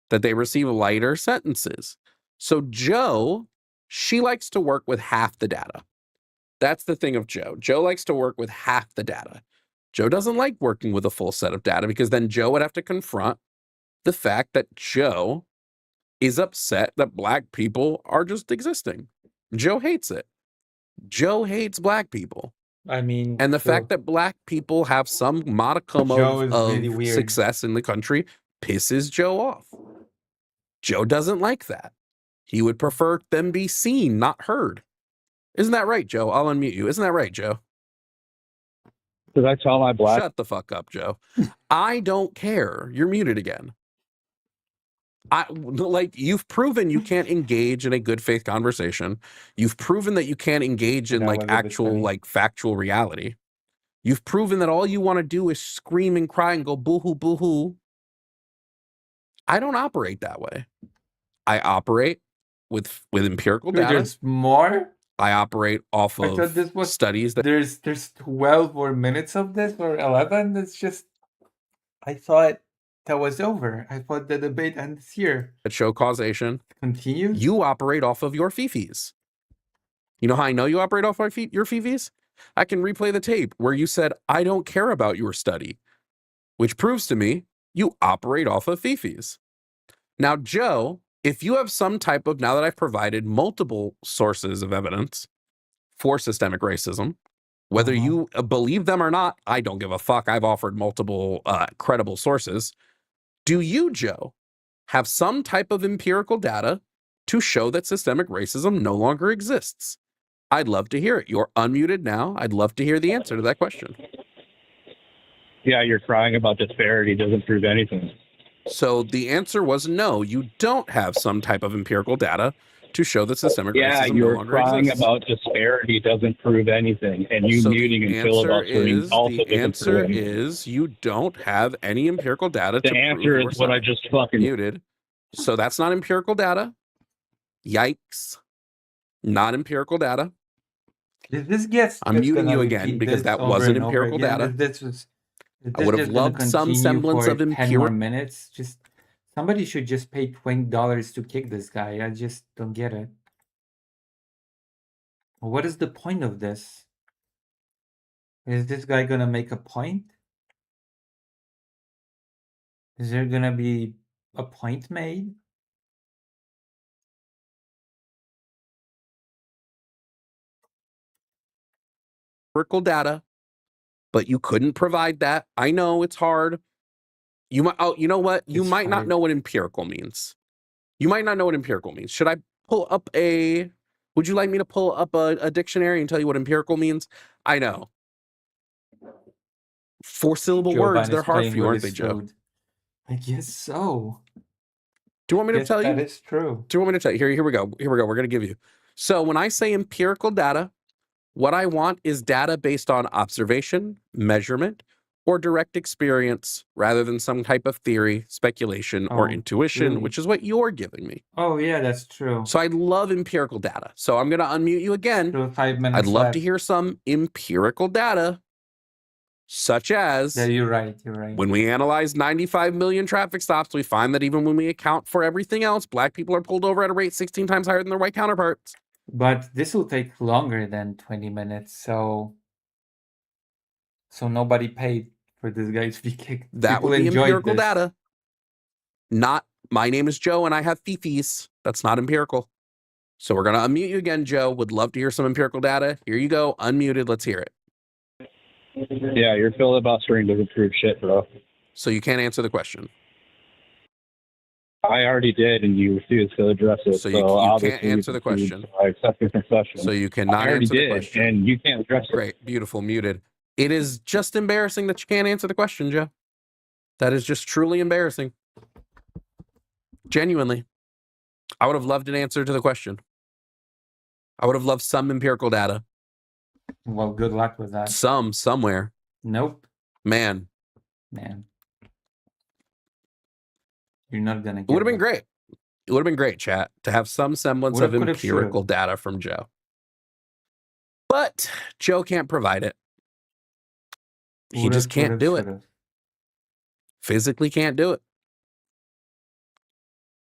that they receive lighter sentences. So Joe, she likes to work with half the data. That's the thing of Joe. Joe likes to work with half the data. Joe doesn't like working with a full set of data because then Joe would have to confront the fact that Joe is upset that black people are just existing. Joe hates it. Joe hates black people. I mean, and the fact that black people have some modicum of really success in the country pisses Joe off. Joe doesn't like that. He would prefer them be seen, not heard. Isn't that right, Joe? I'll unmute you. Isn't that right, Joe? Did I tell my black? Shut the fuck up, Joe. I don't care. You're muted again. You've proven you can't engage in a good faith conversation. You've proven that you can't engage in actual factual reality. You've proven that all you want to do is scream and cry and go boo-hoo, boo-hoo. I don't operate that way. I operate with empirical data. There's more? I operate off of studies that there's 12 more minutes of this or 11. It's just I thought that was over. I thought the debate ends here. That show causation. Continues? You operate off of your fifis. You know how I know you operate off your fifis? I can replay the tape where you said, I don't care about your study, which proves to me you operate off of fifis. Now, Joe if you have some type of, now that I've provided multiple sources of evidence for systemic racism, whether you believe them or not, I don't give a fuck. I've offered multiple credible sources. Do you, Joe, have some type of empirical data to show that systemic racism no longer exists? I'd love to hear it. You're unmuted now. I'd love to hear the answer to that question. Yeah, you're crying about disparity doesn't prove anything. So the answer was no, you don't have some type of empirical data to show that systemic Yeah, racism no you're longer crying exists. about disparity doesn't prove anything, and you So muting and filibustering also the doesn't answer prove anything. is you don't have any empirical data The to answer prove is what yourself I just fucking muted. So that's not empirical data. Yikes. Not empirical data. This gets. I'm just muting gonna you again repeat because this that over wasn't and over empirical again. data. This was. I would have just gonna loved some continue semblance for of 10 more empirical. minutes. Just somebody should just pay $20 to kick this guy. I just don't get it. What is the point of this? Is this guy gonna make a point? Is there gonna be a point made? Empirical data, but you couldn't provide that. I know it's hard. You might. Oh, you know what? You It's might not hard. know what empirical means. You might not know what empirical means. Should I pull up a? Would you like me to pull up a dictionary and tell you what empirical means? I know. 4-syllable Joe words. Biden They're is hard playing for you, with aren't they, his Joe? food. I guess so. Do you want me to Yes, tell you? that is true. Do you want me to tell you? Here we go. Here we go. We're going to give you. So when I say empirical data, what I want is data based on observation, measurement, or direct experience rather than some type of theory, speculation, or Oh, intuition, really? which is what you're giving me. Oh, yeah, that's true. So I love empirical data. So I'm going to unmute you again. Still 5 minutes I'd love left. to hear some empirical data, such as Yeah, you're right. You're right. when we analyze 95 million traffic stops, we find that even when we account for everything else, black people are pulled over at a rate 16 times higher than their white counterparts. But this will take longer than 20 minutes, so nobody paid for this guy to be kicked. That People would be enjoyed empirical this. data. Not, my name is Joe and I have fifis. That's not empirical. So we're going to unmute you again, Joe. Would love to hear some empirical data. Here you go. Unmuted. Let's hear it. Yeah, your filibustering doesn't prove shit, bro. So you can't answer the question. I already did, and you refused to address it. So you can't obviously answer the concede, question. so I accept your concession. So you I cannot already answer the did, question. and you can't address it. Great. Beautiful. Muted. It is just embarrassing that you can't answer the question, Joe. That is just truly embarrassing. Genuinely. I would have loved an answer to the question. I would have loved some empirical data. Well, good luck with that. Somewhere. Nope, Man, man. You're not gonna it get would have been it. great. It would have been great, chat, to have some semblance of Would've, could've, empirical should've. data from Joe. But Joe can't provide it. He just can't do it. Physically can't do it.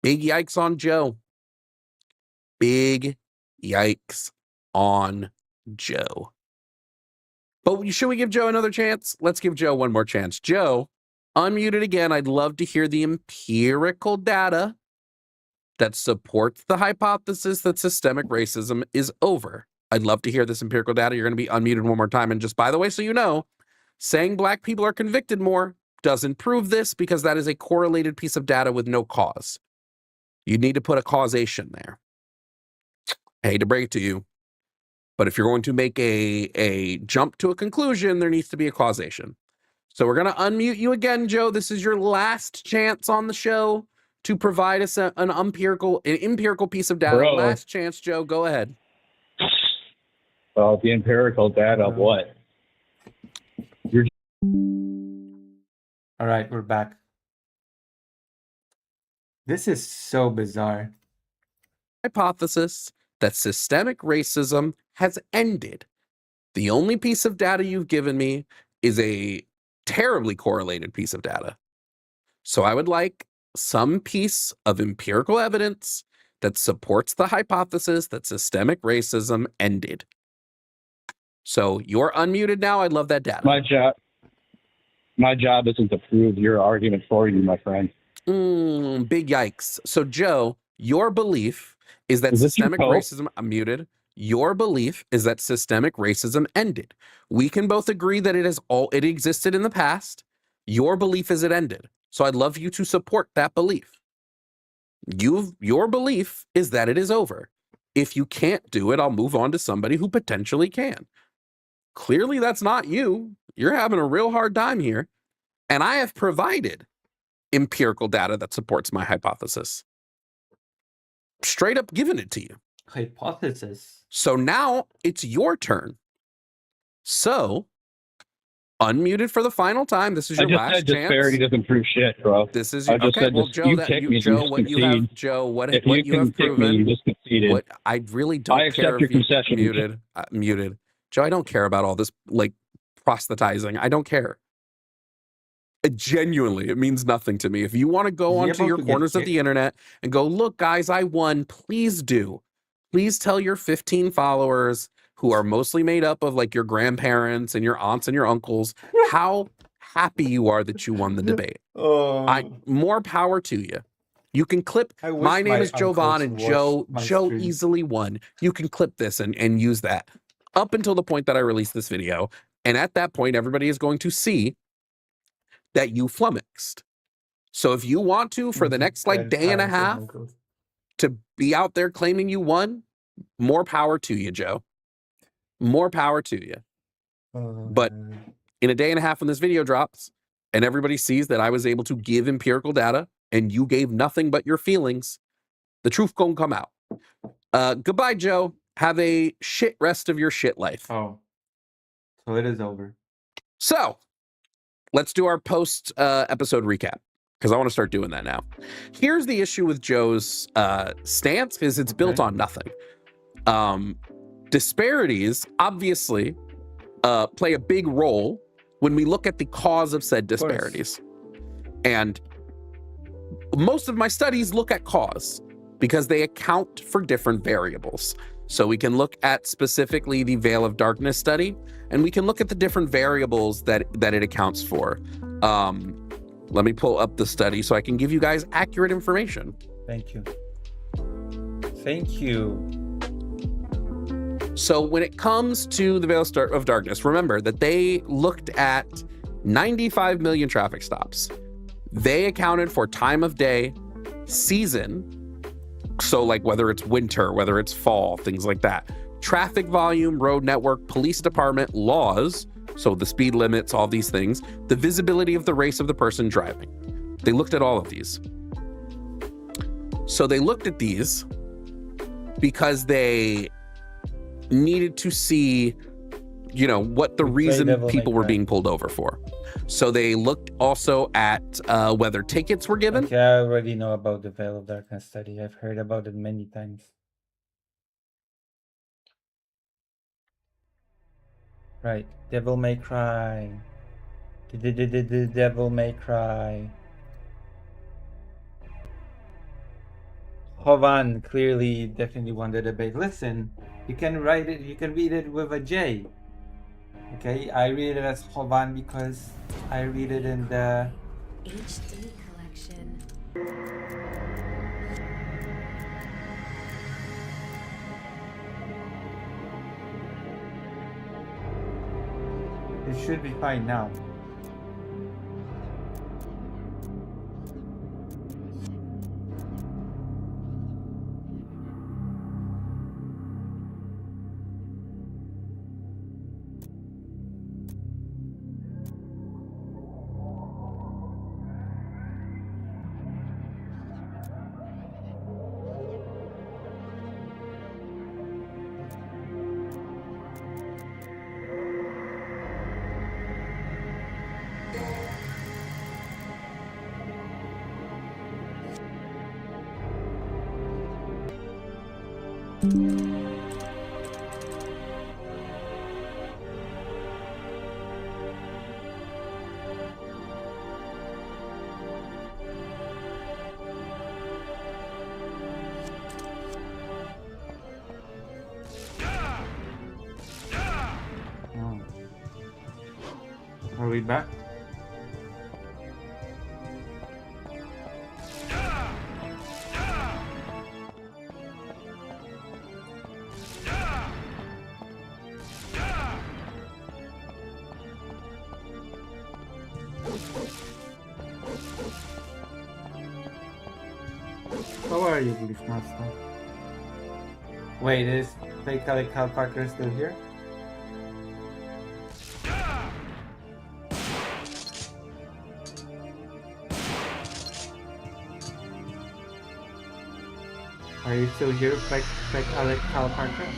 Big yikes on Joe. Big yikes on Joe. But should we give Joe another chance? Let's give Joe one more chance. Joe, unmuted again. I'd love to hear the empirical data that supports the hypothesis that systemic racism is over. I'd love to hear this empirical data. You're going to be unmuted one more time. And just by the way, so you know, saying black people are convicted more doesn't prove this because that is a correlated piece of data with no cause. You need to put a causation there. I hate to break it to you, but if you're going to make a jump to a conclusion, there needs to be a causation. So we're going to unmute you again, Joe. This is your last chance on the show to provide us an empirical piece of data. Bro. Last chance, Joe. Go ahead. Well, the empirical data of what? All right, we're back. This is so bizarre. Hypothesis that systemic racism has ended. The only piece of data you've given me is a terribly correlated piece of data. So I would like some piece of empirical evidence that supports the hypothesis that systemic racism ended. So you're unmuted now. I'd love that data. My job isn't to prove your argument for you, my friend. Big yikes. So Joe, Your belief is that Is this your systemic pope? racism, I'm muted. Your belief is that systemic racism ended. We can both agree that it existed in the past. Your belief is it ended. So I'd love you to support that belief. Your belief is that it is over. If you can't do it, I'll move on to somebody who potentially can. Clearly, that's not you. You're having a real hard time here. And I have provided empirical data that supports my hypothesis. Straight up giving it to you. Hypothesis. So now it's your turn. So, unmuted for the final time. This is I your just last said chance. disparity doesn't prove shit, bro. This is I your, just okay. said Well, this- Joe, you that kick me, Joe, you what you have, concede. Joe, what If what you you have can kick me, proven. you just conceded. What I really don't I care accept if your you concession. muted, muted. Joe, I don't care about all this like proselytizing. I don't care. Genuinely, it means nothing to me. If you want to go Is he onto about your to get corners of kicked? the internet and go, look, guys, I won, please do. Please tell your 15 followers who are mostly made up of like your grandparents and your aunts and your uncles how happy you are that you won the debate. More power to you. You can clip. I wish My name my is Jovan, uncles and watched Joe my stream. easily won. You can clip this and use that up until the point that I release this video. And at that point, everybody is going to see that you flummoxed. So if you want to, for the next like day and a half, to be out there claiming you won, more power to you, Joe. More power to you. But in a day and a half when this video drops and everybody sees that I was able to give empirical data and you gave nothing but your feelings, the truth gonna come out. Goodbye, Joe. Have a shit rest of your shit life. Oh, so it is over. So let's do our post episode recap, because I want to start doing that now. Here's the issue with Joe's stance, is it's built on nothing. Disparities obviously play a big role when we look at the cause of said disparities. And most of my studies look at cause because they account for different variables. So we can look at specifically the Veil of Darkness study, and we can look at the different variables that it accounts for. Let me pull up the study so I can give you guys accurate information. Thank you. Thank you. So when it comes to the Veil of Darkness, remember that they looked at 95 million traffic stops. They accounted for time of day, season, so like whether it's winter, whether it's fall, things like that. Traffic volume, road network, police department, laws, so the speed limits, all these things, the visibility of the race of the person driving. They looked at all of these. So they looked at these because they needed to see, you know, what the reason people were being pulled over for. So they looked also at whether tickets were given. Okay, I already know about the Veil of Darkness study. I've heard about it many times. Right. Devil May Cry. The Devil May Cry. Hovan clearly definitely won the debate. Listen, you can write it, you can read it with a J. Okay, I read it as Hovan because I read it in the HD collection. It should be fine now. Are we back? you, Police Master? Wait, is fake Cal Parker still here? Are you still here, fake Cal Parker?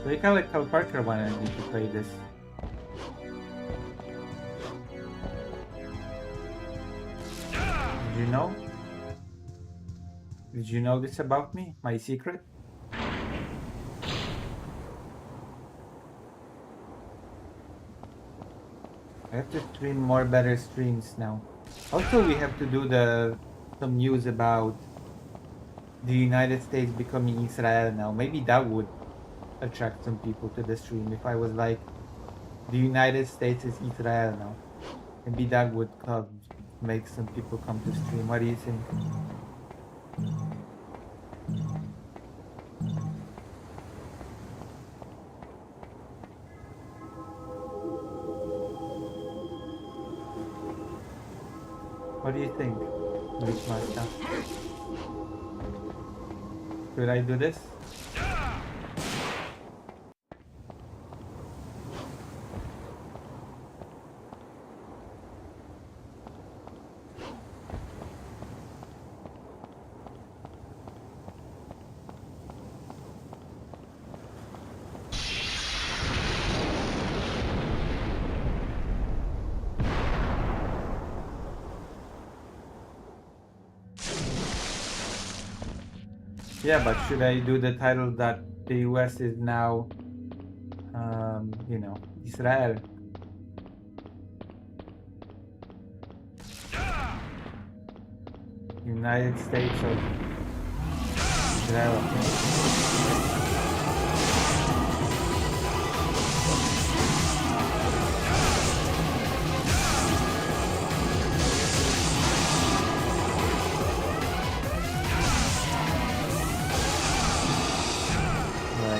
Fake Cal Parker wanted me to play this. Did you know? Did you know this about me? My secret? I have to stream more better streams now. Also, we have to do some news about the United States becoming Israel now. Maybe that would attract some people to the stream if I was like, the United States is Israel now. Maybe that would make some people come to stream. What do you think? What do you think, Rich Master? Should I do this? Yeah, but should I do the title that the US is now, you know, Israel? United States of Israel.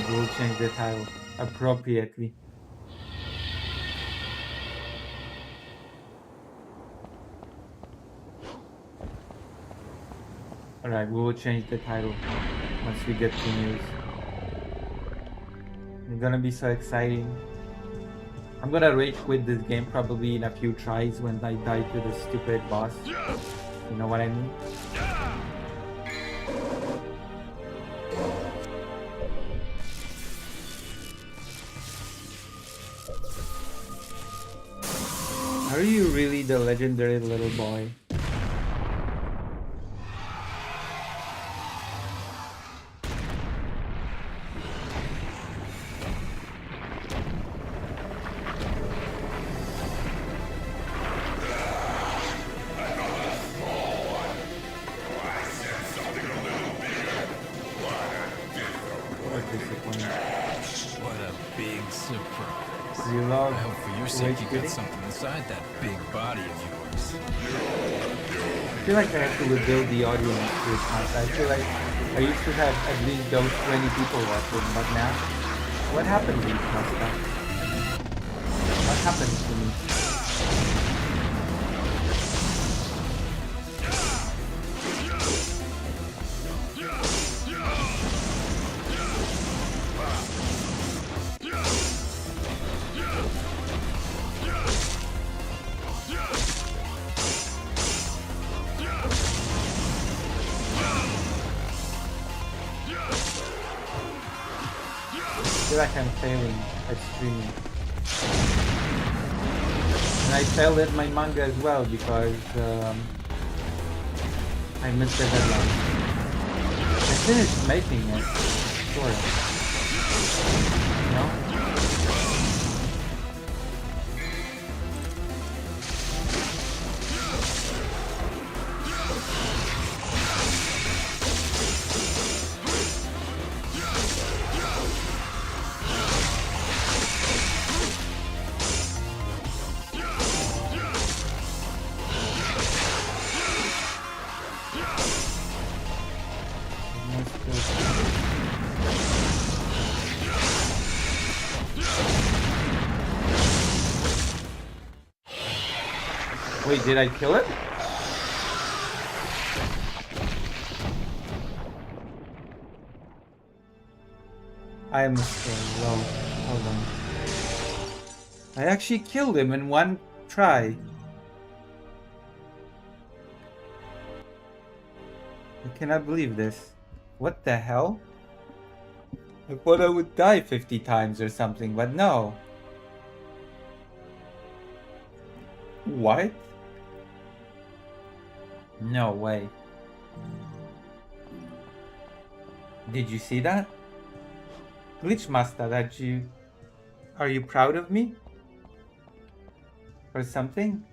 We'll change the title appropriately. Alright, we will change the title once we get the news. It's gonna be so exciting. I'm gonna rage quit this game probably in a few tries when I die to the stupid boss. You know what I mean? Are you really the legendary little boy? What a big surprise. You love I hope for your sake you got quitting? something inside that big body of yours. I feel like I have to rebuild the audience this month. I feel like I used to have at least those 20 people watching, but now, what happened to these Master? What happened to me? I feel like I'm failing at streaming. And I failed at my manga as well because I missed the deadline. I finished making it, sort of. No? Wait, did I kill it? I'm so low. Hold on. I actually killed him in one try. I cannot believe this. What the hell? I thought I would die 50 times or something, but no. What? No way. Did you see that? Glitch Master, are you proud of me? Or something?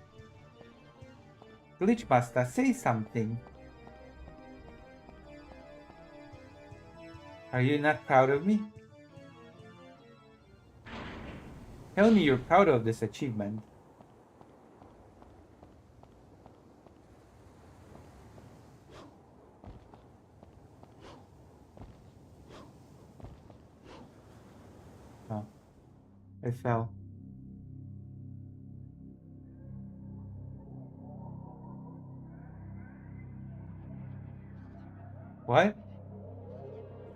Glitch Master, say something. Are you not proud of me? Tell me you're proud of this achievement. Oh, I fell. What?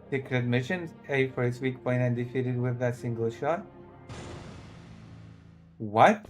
Secret missions? A for its weak point and defeated with that single shot? What?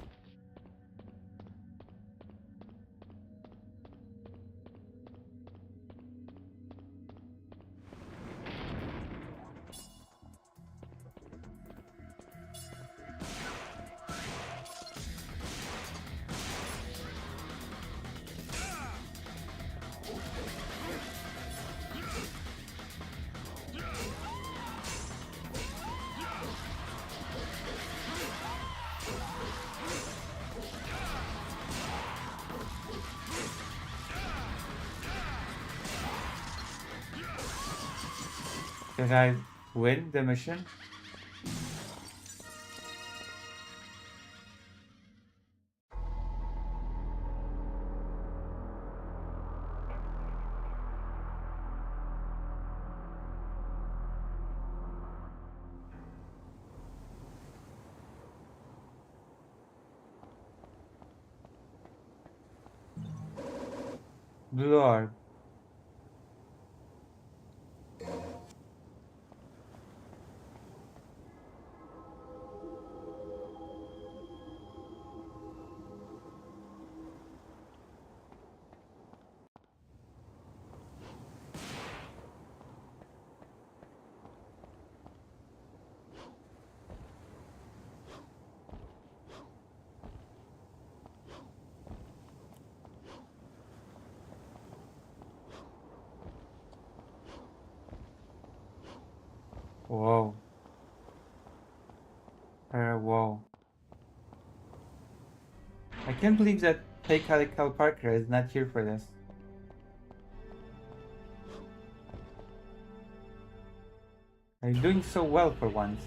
Did I win the mission? Blue orb. Whoa. Whoa. I can't believe that Calical Parker is not here for this. I'm doing so well for once.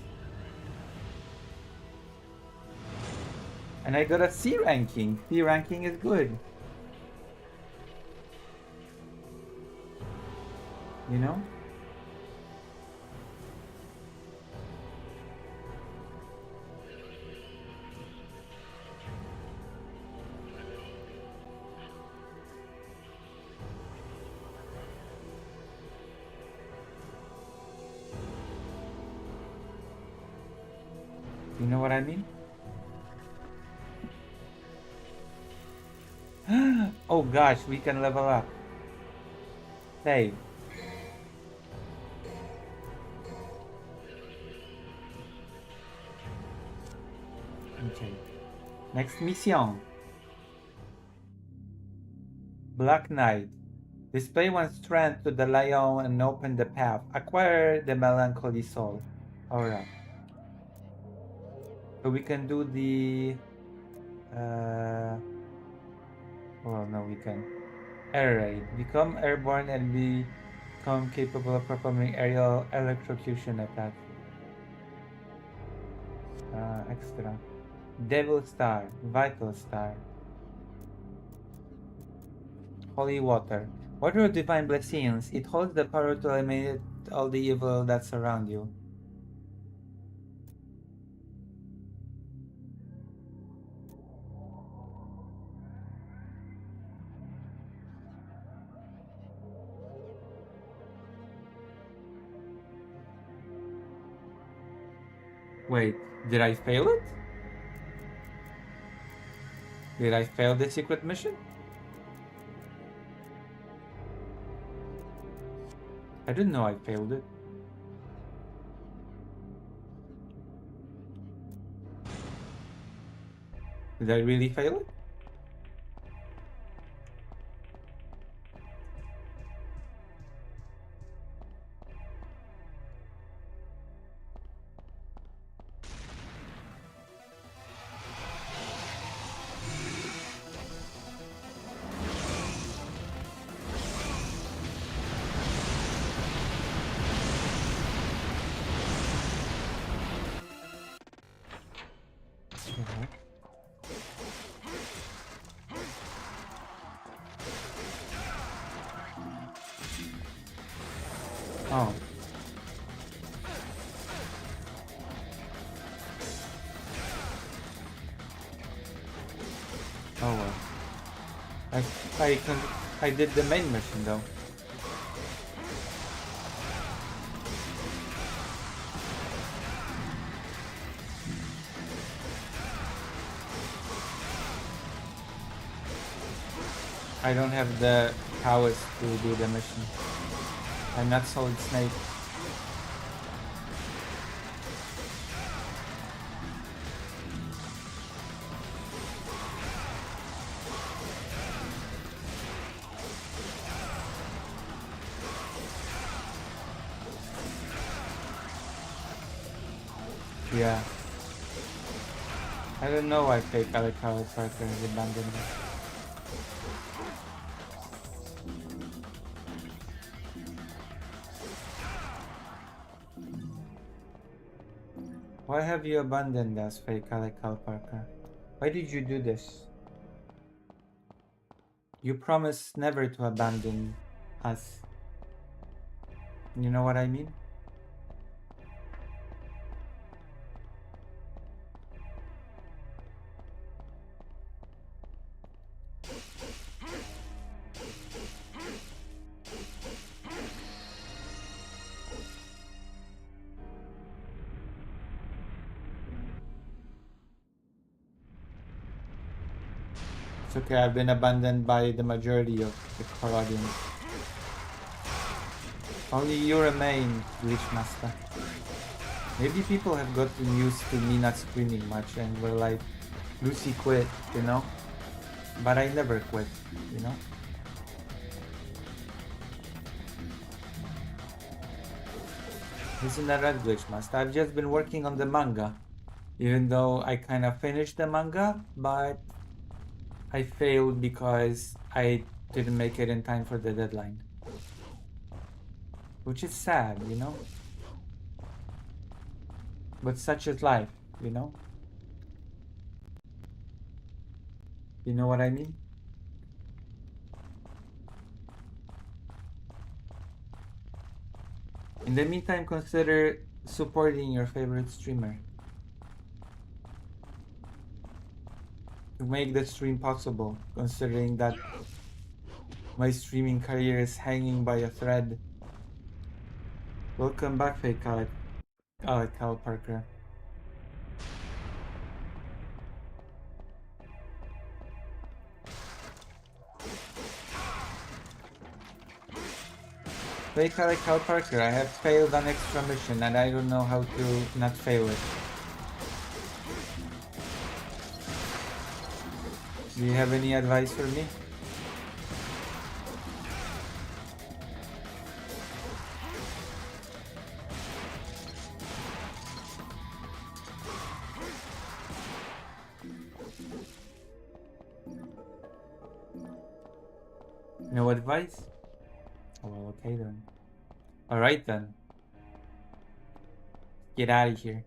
And I got a C ranking. C ranking is good. You know? You know what I mean? Oh gosh, we can level up. Save. Okay. Next mission. Black Knight. Display one strength to the lion and open the path. Acquire the melancholy soul. Alright. So we can do the well, no, we can. Air raid. Become airborne and become capable of performing aerial electrocution attacks. Extra. Devil Star. Vital Star. Holy Water. Water of Divine Blessings. It holds the power to eliminate all the evil that surround you. Wait, did I fail it? Did I fail the secret mission? I didn't know I failed it. Did I really fail it? Oh. Oh well. I did the main mission though. I don't have the powers to do the mission. I'm not Solid Snake. Yeah. I don't know why fake Alec Howard Parker has abandoned it. Why have you abandoned us, fake Alec Howard Parker? Why did you do this? You promised never to abandon us. You know what I mean? It's okay, I've been abandoned by the majority of the core audience. Only you remain, Glitch Master. Maybe people have gotten used to me not screaming much and were like, Lucy quit, you know? But I never quit, you know? Isn't that right, Glitch Master? I've just been working on the manga. Even though I kind of finished the manga, but I failed because I didn't make it in time for the deadline. Which is sad, you know? But such is life, you know? You know what I mean? In the meantime, consider supporting your favorite streamer. To make the stream possible, considering that my streaming career is hanging by a thread. Welcome back, fake Alec Cal Parker. Fake Alec Cal Parker, I have failed an extra mission and I don't know how to not fail it. Do you have any advice for me? No advice? Oh, well, okay then. Alright then. Get out of here.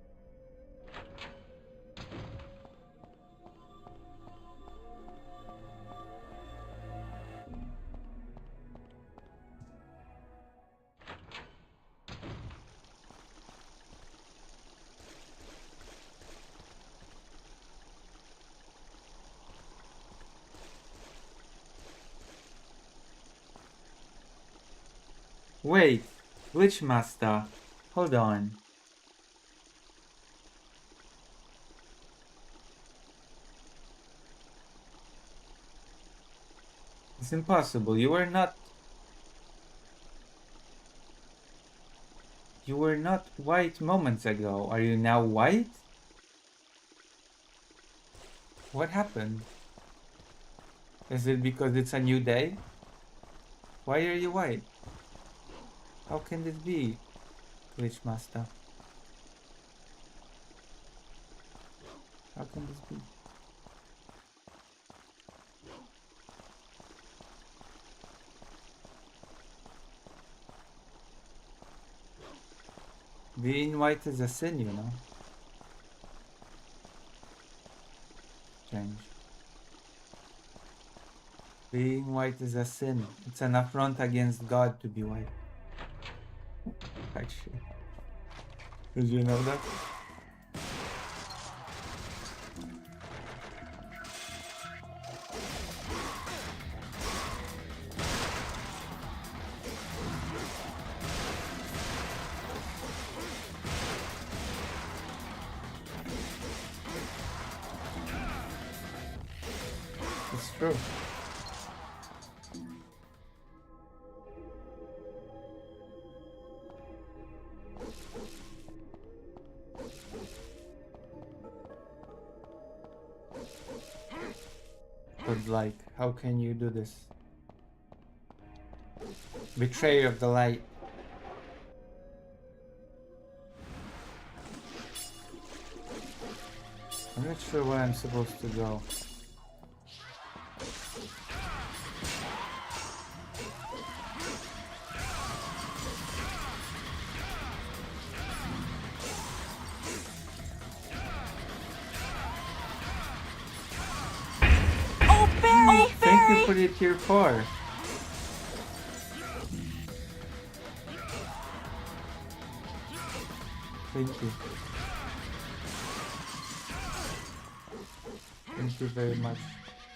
Wait, Glitch Master, hold on. It's impossible. You were not white moments ago. Are you now white? What happened? Is it because it's a new day? Why are you white? How can this be, Glitch Master? How can this be? Being white is a sin, you know. Strange. Being white is a sin. It's an affront against God to be white. Actually. Did you know that? It's true. But like, how can you do this? Betrayer of the light. I'm not sure where I'm supposed to go. Thank you for the tier 4. Thank you. Thank you very much.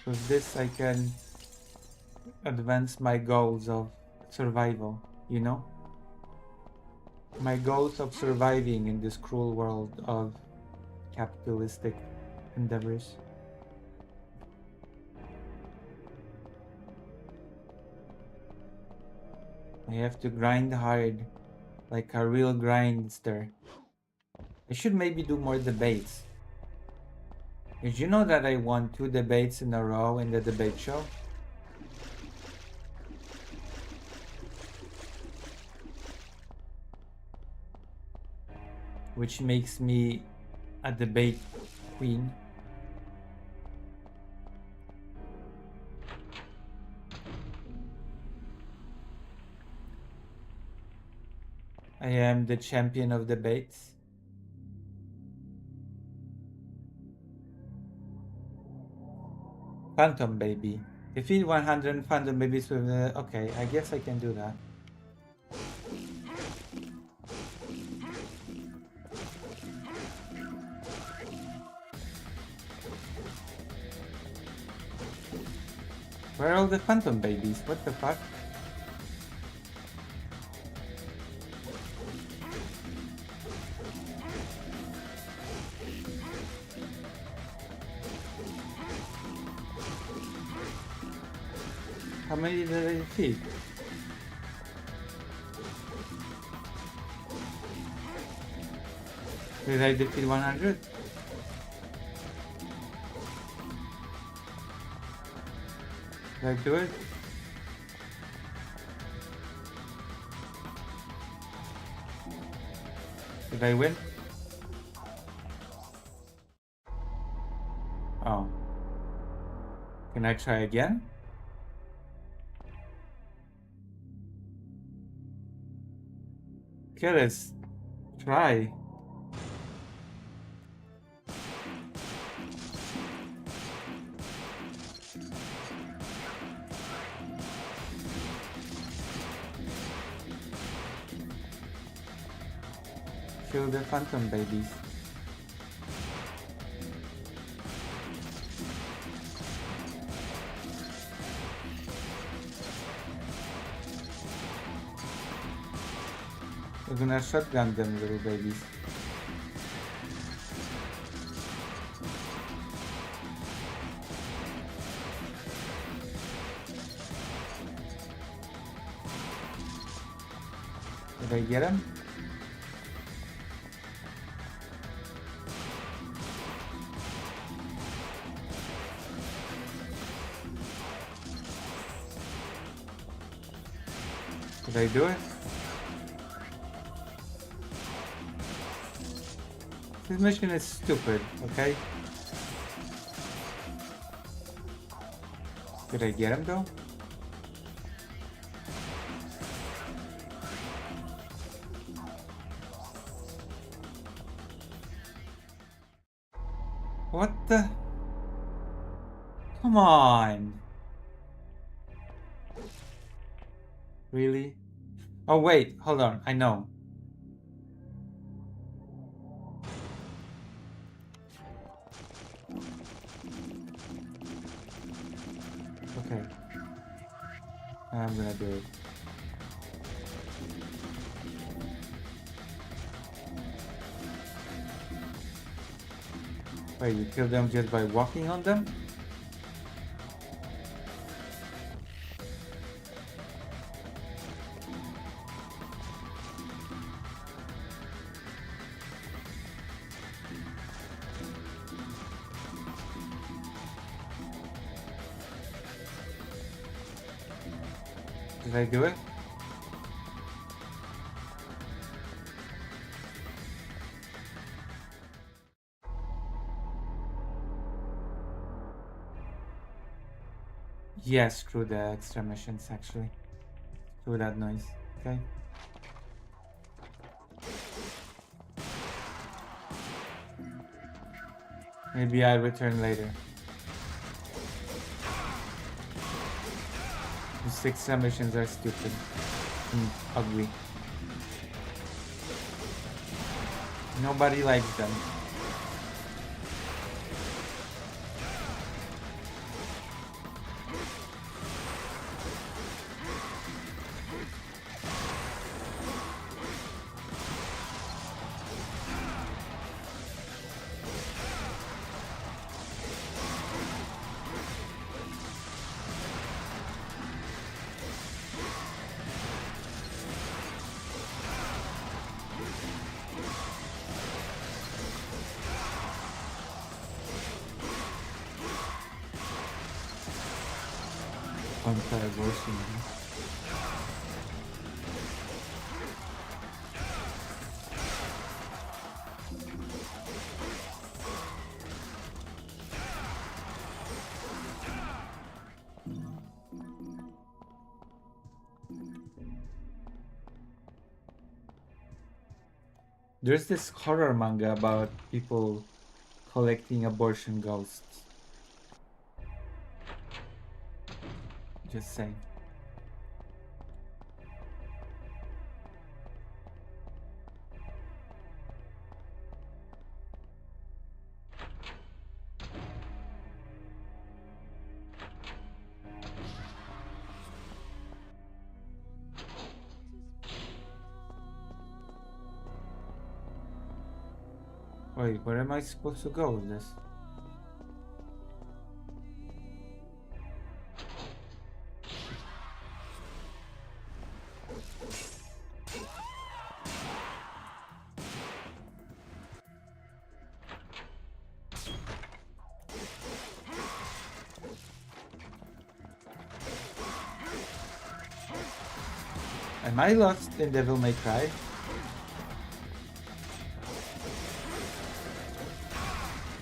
With this I can advance my goals of survival, you know? My goals of surviving in this cruel world of capitalistic endeavors. I have to grind hard, like a real grindster. I should maybe do more debates. Did you know that I won 2 debates in a row in the debate show? Which makes me a debate queen. I am the champion of debates. Phantom baby. Defeat 100 phantom babies with okay, I guess I can do that. Where are all the phantom babies? What the fuck? How many did I defeat? Did I defeat 100? Did I do it? Did I win? Oh. Can I try again? Okay, let's try. Kill the phantom babies. We're gonna shotgun them, little babies. Did I get him? Did I do it? This mission is stupid, okay? Did I get him though? What the? Come on. Really? Oh wait, hold on, I know. Okay. I'm gonna do it. Wait, you kill them just by walking on them? Did I do it? Yes, through the extra missions actually. Through that noise. Okay. Maybe I'll return later. The 6 missions are stupid and ugly. Nobody likes them. Anti-abortion. There's this horror manga about people collecting abortion ghosts. Just saying. Wait, where am I supposed to go with this? Am I lost in Devil May Cry?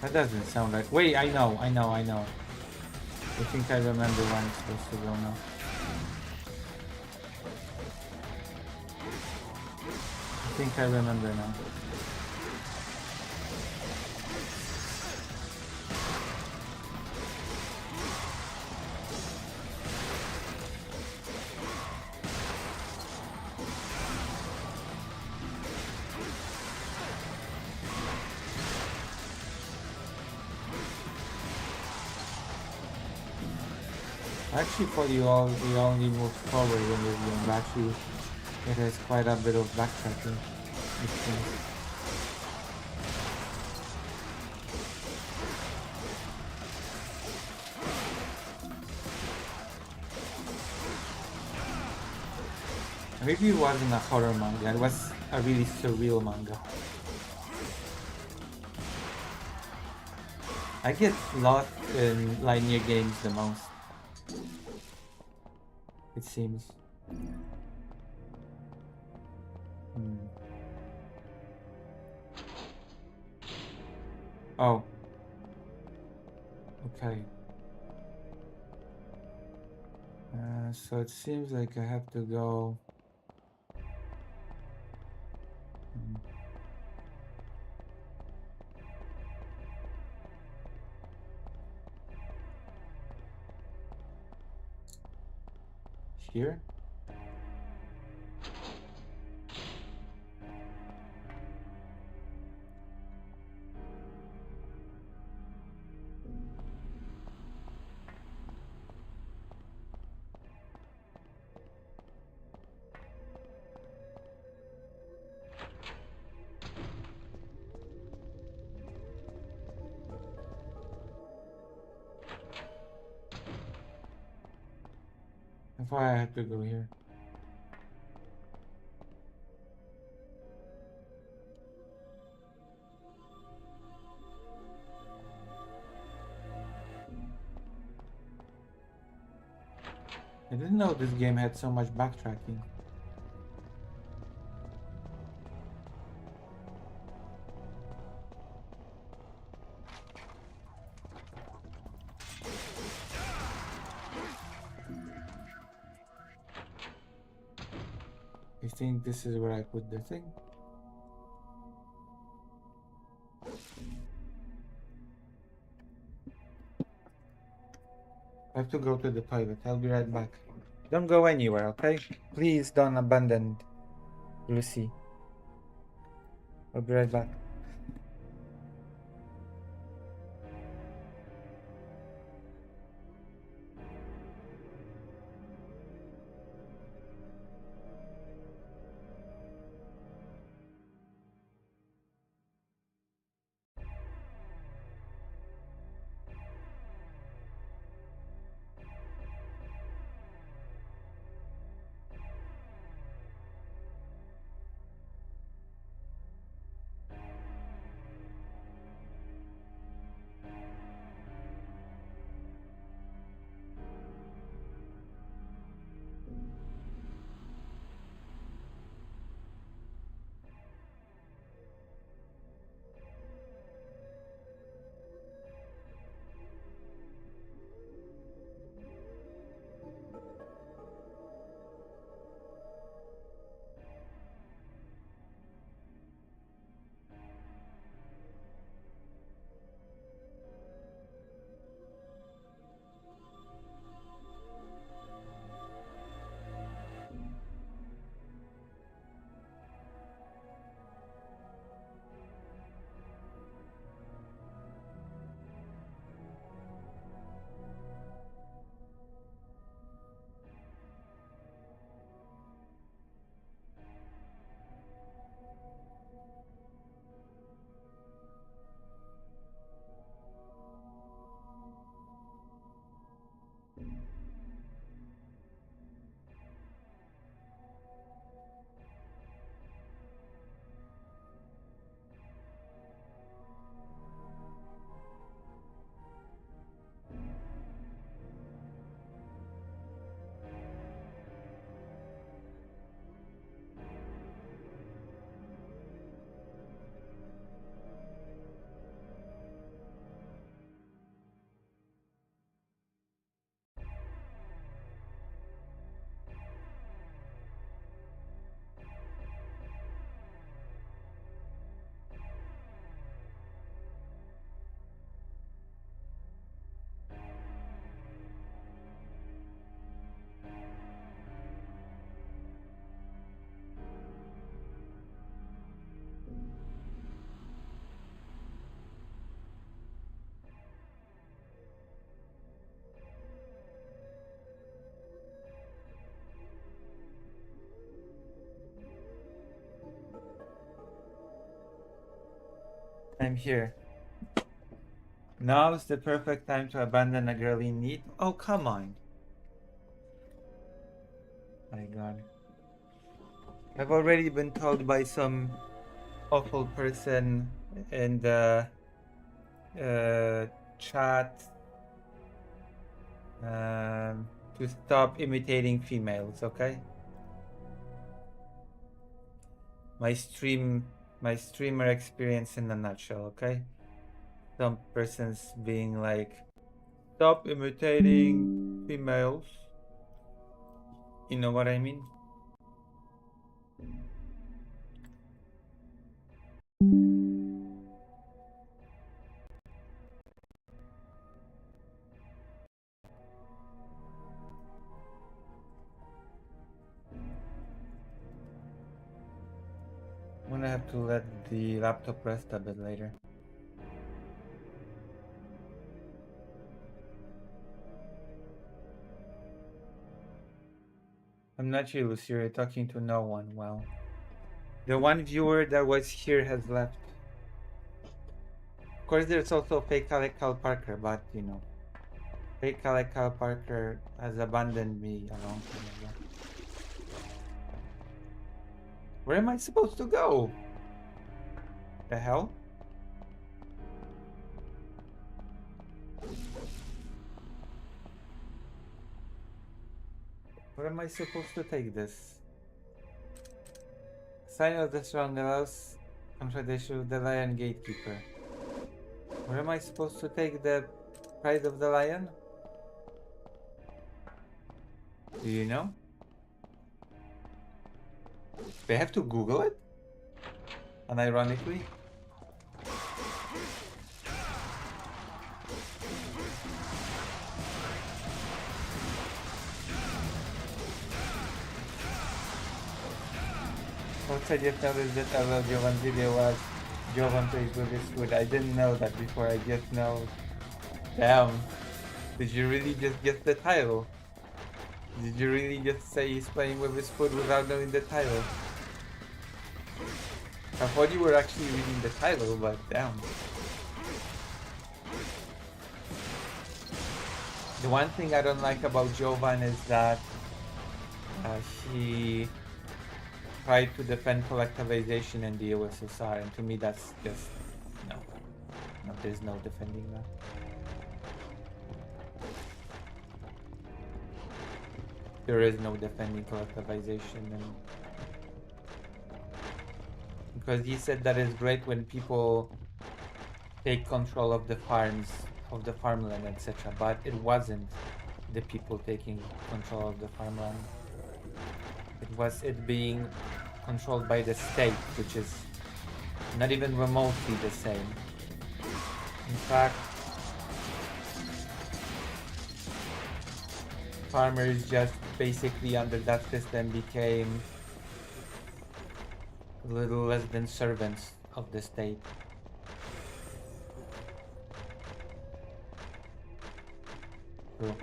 That doesn't sound like... Wait, I know. I think I remember where I'm supposed to go now. I think I remember now. I actually thought we only moved forward in this game, but actually it has quite a bit of backtracking. It seems. Maybe it wasn't a horror manga, it was a really surreal manga. I get lost in linear games the most, it seems. Oh. Okay. So it seems like I have to go. Here? That's why I have to go here. I didn't know this game had so much backtracking. I think this is where I put the thing. I have to go to the toilet. I'll be right back. Don't go anywhere, okay? Please don't abandon Lucy. I'll be right back. I'm here. Now is the perfect time to abandon a girl in need. Oh, come on. My God. I've already been told by some awful person in the chat to stop imitating females, okay? My streamer experience in a nutshell, okay? Some persons being like, stop imitating females. You know what I mean? I'm gonna have to let the laptop rest a bit later. I'm not you, Lucy. You're talking to no one. Well, the one viewer that was here has left. Of course, there's also fake Alec Cal Parker, but you know, fake Alec Cal Parker has abandoned me a long time ago. Where am I supposed to go? The hell? Where am I supposed to take this? Sign of the strong allows contradiction of the lion gatekeeper. Where am I supposed to take the pride of the lion? Do you know? Do I have to Google it? Unironically? Also, I just noticed that I love Jovan video was Jovan plays with his food. I didn't know that before. I just know. Damn. Did you really just get the title? Did you really just say he's playing with his food without knowing the title? I thought you were actually reading the title, but damn. The one thing I don't like about Jovan is that he tried to defend collectivization in the USSR, and to me that's just no, there's no defending that. There is no defending collectivization, and because he said that it's great when people take control of the farms, of the farmland, etc. But it wasn't the people taking control of the farmland. It was it being controlled by the state, which is not even remotely the same. In fact, farmers just basically under that system became a little less than servants of the state. True.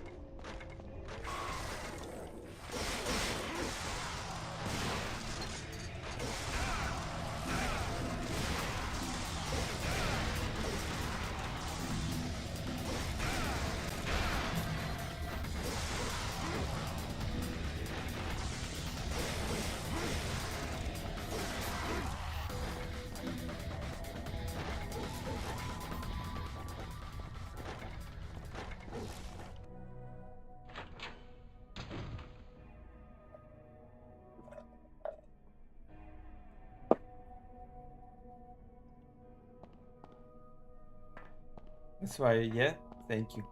That's why, yeah, thank you.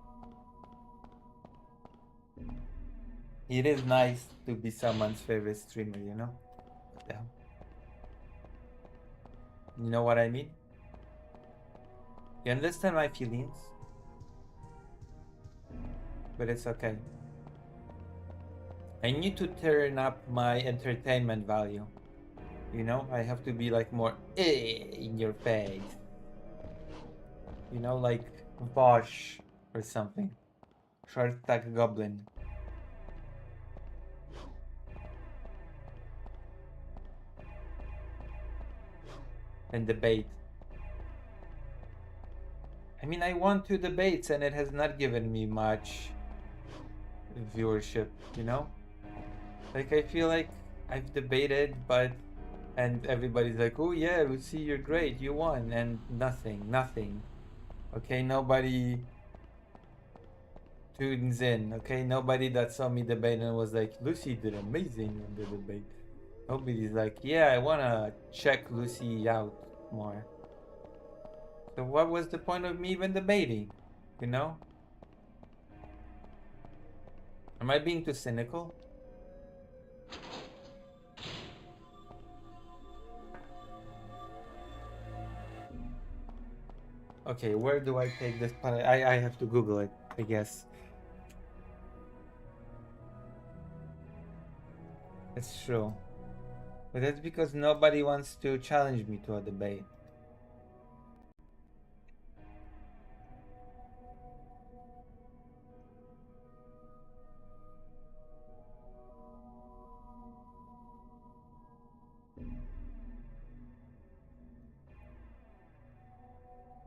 It is nice to be someone's favorite streamer, you know? Damn. You know what I mean? You understand my feelings? But it's okay. I need to turn up my entertainment value. You know, I have to be like more in your face. You know, like Bosch or something. Short stack goblin. And debate. I mean, I won 2 debates and it has not given me much viewership, you know? Like, I feel like I've debated, and everybody's like, oh yeah, Lucy, you're great, you won, and nothing. Okay, nobody tunes in. Okay, nobody that saw me debate and was like, Lucy did amazing in the debate. Nobody's like, yeah, I wanna check Lucy out more. So what was the point of me even debating? You know? Am I being too cynical? Okay, where do I take this part? I have to Google it, I guess. It's true. But that's because nobody wants to challenge me to a debate.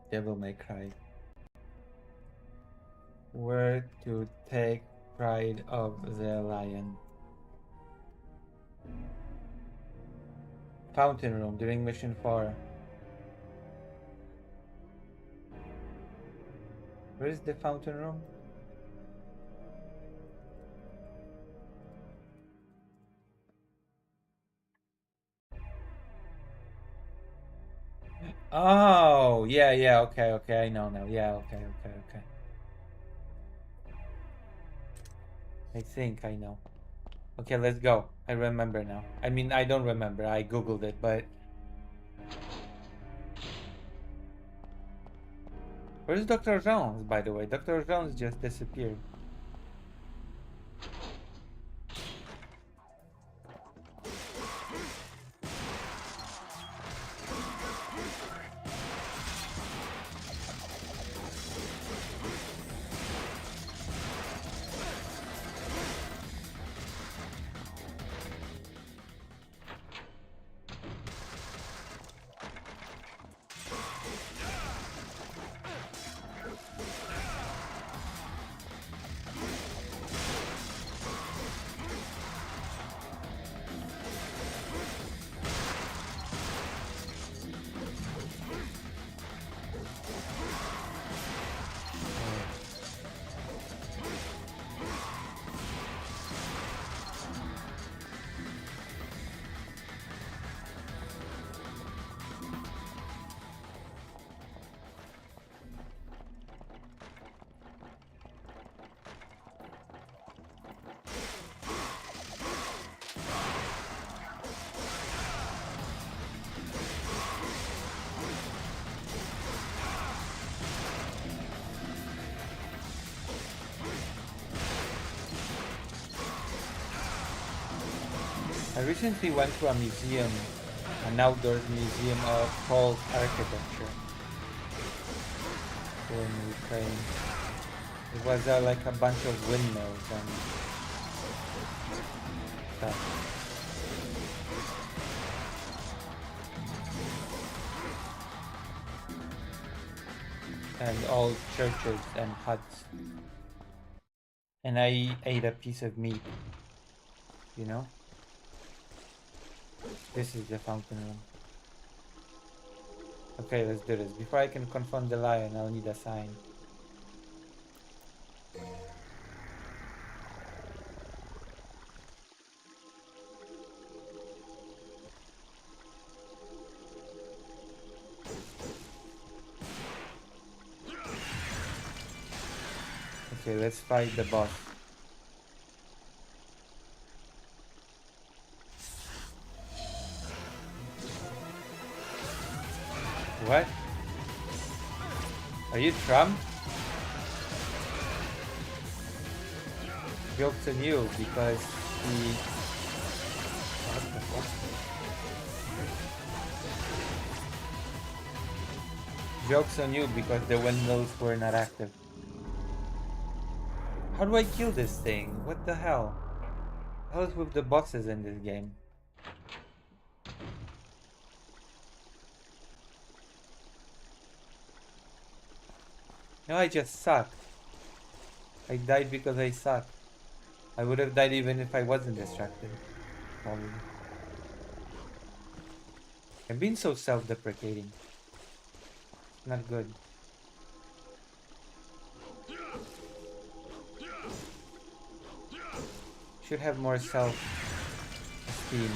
Devil May Cry. Where to take Pride of the Lion. Fountain Room during Mission 4. Where is the Fountain Room? Oh, yeah, okay, I know now. Yeah, okay. I think I know. Okay, let's go. I remember now. I mean, I don't remember. I googled it, but where's Dr. Jones, by the way? Dr. Jones just disappeared. I recently went to a museum, an outdoors museum of called architecture in Ukraine. It was like a bunch of windmills and stuff. And all churches and huts. And I ate a piece of meat, you know? This is the fountain room. Okay, let's do this. Before I can confront the lion, I'll need a sign. Okay, let's fight the boss. What? Are you Trump? Joke's on you because he... What the fuck? Joke's on you because the windmills were not active. How do I kill this thing? What the hell? How's with the bosses in this game? No, I just suck. I died because I suck. I would have died even if I wasn't distracted. Probably. I've been so self-deprecating. Not good. Should have more self-esteem.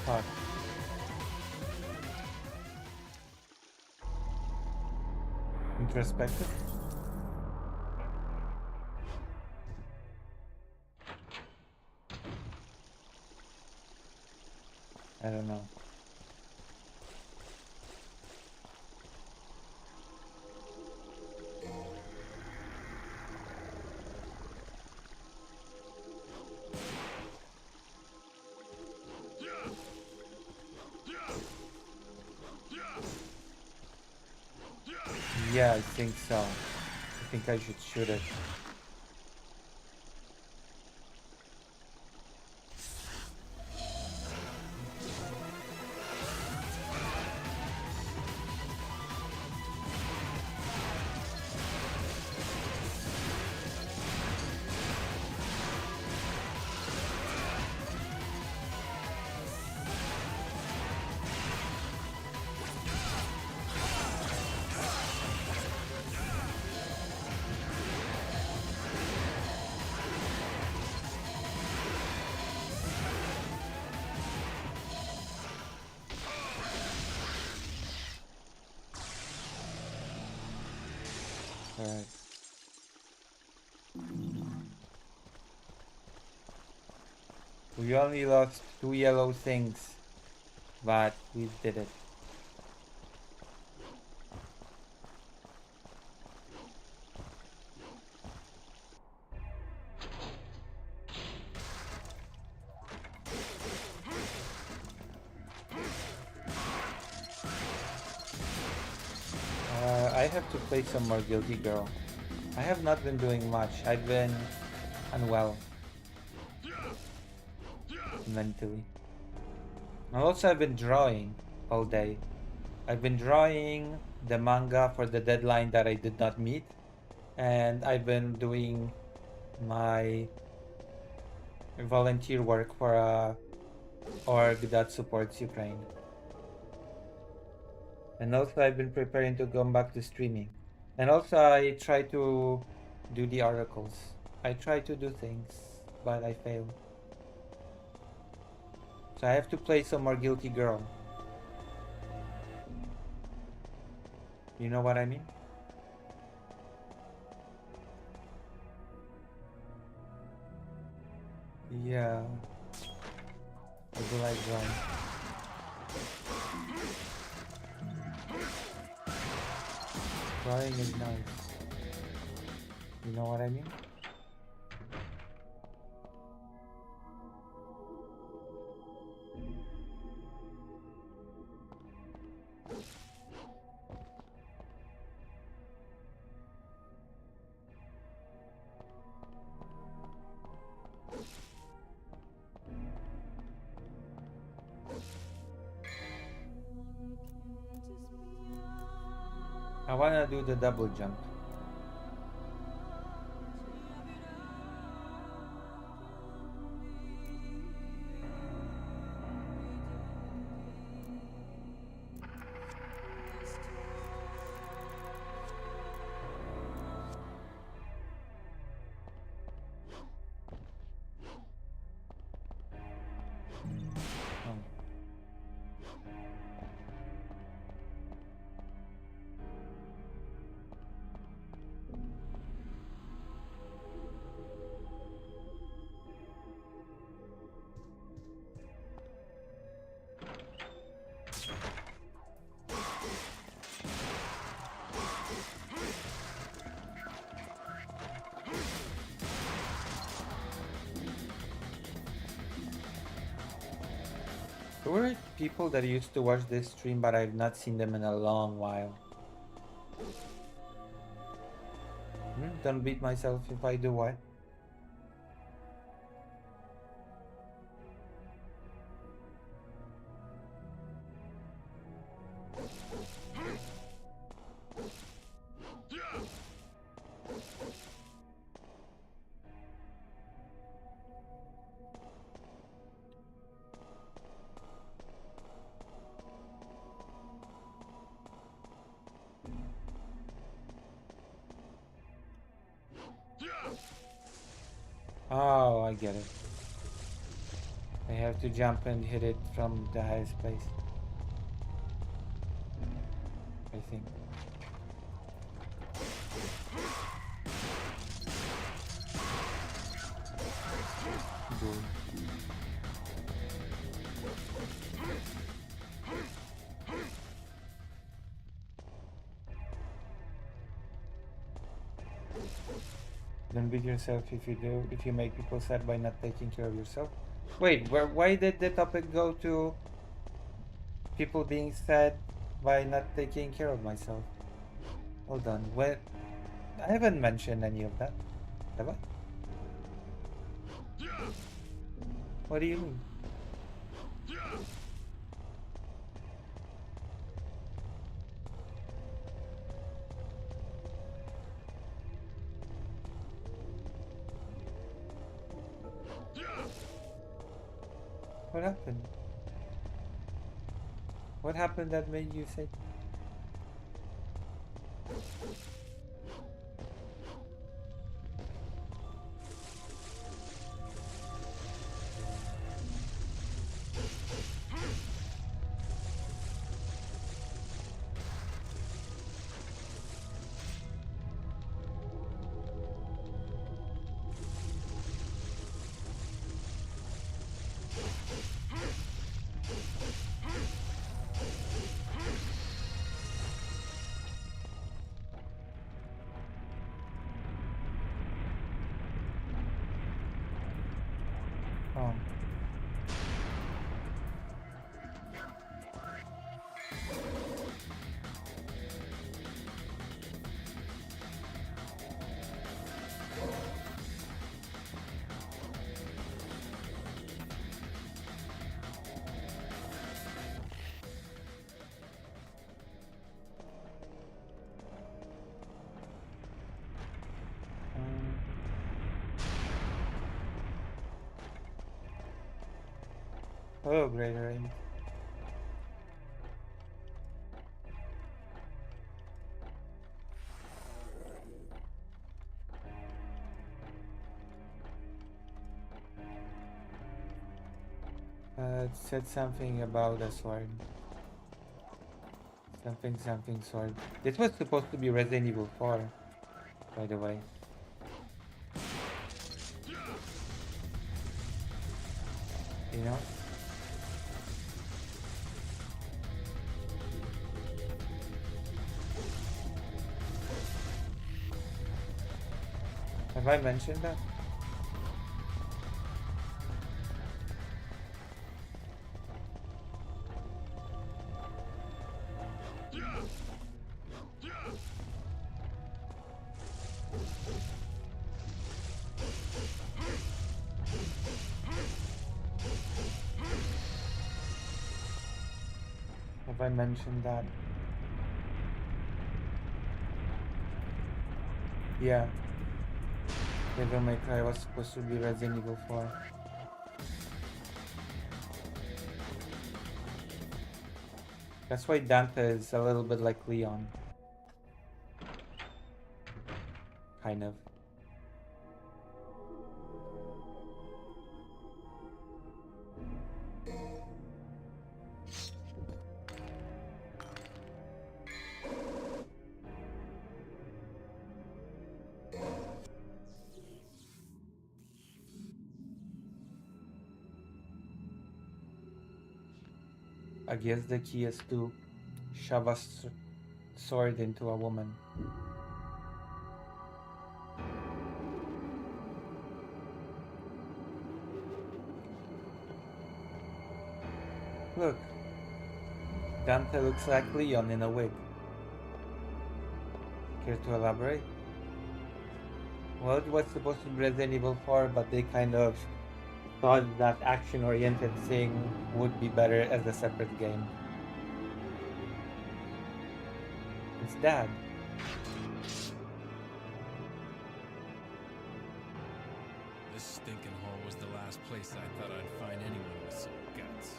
Fuck. Introspective? I don't know. Yeah, I think so. I think I should shoot it. Alright. We only lost 2 yellow things, but we did it. I have to play some more Guilty Girl. I have not been doing much. I've been unwell mentally. And also I've been drawing all day. I've been drawing the manga for the deadline that I did not meet. And I've been doing my volunteer work for a org that supports Ukraine. And also I've been preparing to come back to streaming. And also I try to do the oracles. I try to do things, but I fail. So I have to play some more Guilty Girl. You know what I mean? Yeah. I do like drawing. Drawing is nice. You know what I mean? I wanna do the double jump. Oh. There were people that used to watch this stream, but I've not seen them in a long while. Don't beat myself if I do what? Oh, I get it. I have to jump and hit it from the highest place. I think. Boom. Don't beat yourself if you make people sad by not taking care of yourself. Wait, why did the topic go to people being sad by not taking care of myself? Hold on, I haven't mentioned any of that, have I? What do you mean? What happened? What happened that made you say? Oh. Hello, Greater Aim. It said something about a sword. Something sword. This was supposed to be Resident Evil 4, by the way. You know? Have I mentioned that? Have I mentioned that? Yeah. Devil May Cry was supposed to be Resident Evil 4. That's why Dante is a little bit like Leon. Kind of. I guess the key is to shove a sword into a woman. Look. Dante looks like Leon in a wig. Care to elaborate? Well, it was supposed to be Resident Evil 4, but they kind of thought that action-oriented thing would be better as a separate game. It's Dad. This stinking hole was the last place I thought I'd find anyone with some guts.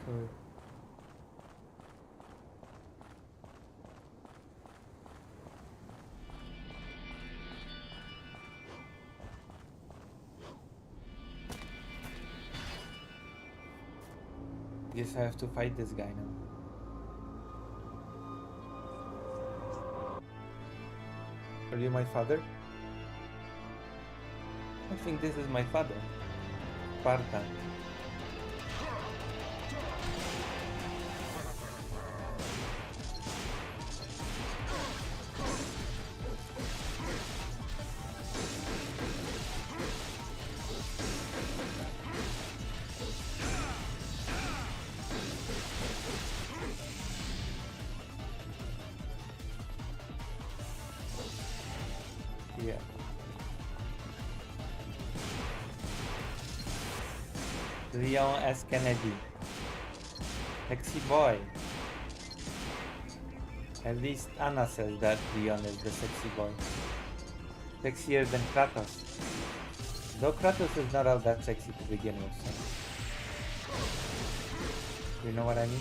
Sorry. Guess I have to fight this guy now. Are you my father? I think this is my father. Sparta. Yeah. Leon S. Kennedy. Sexy boy. At least Anna says that Leon is the sexy boy. Sexier than Kratos. Though Kratos is not all that sexy to begin with, so. You know what I mean?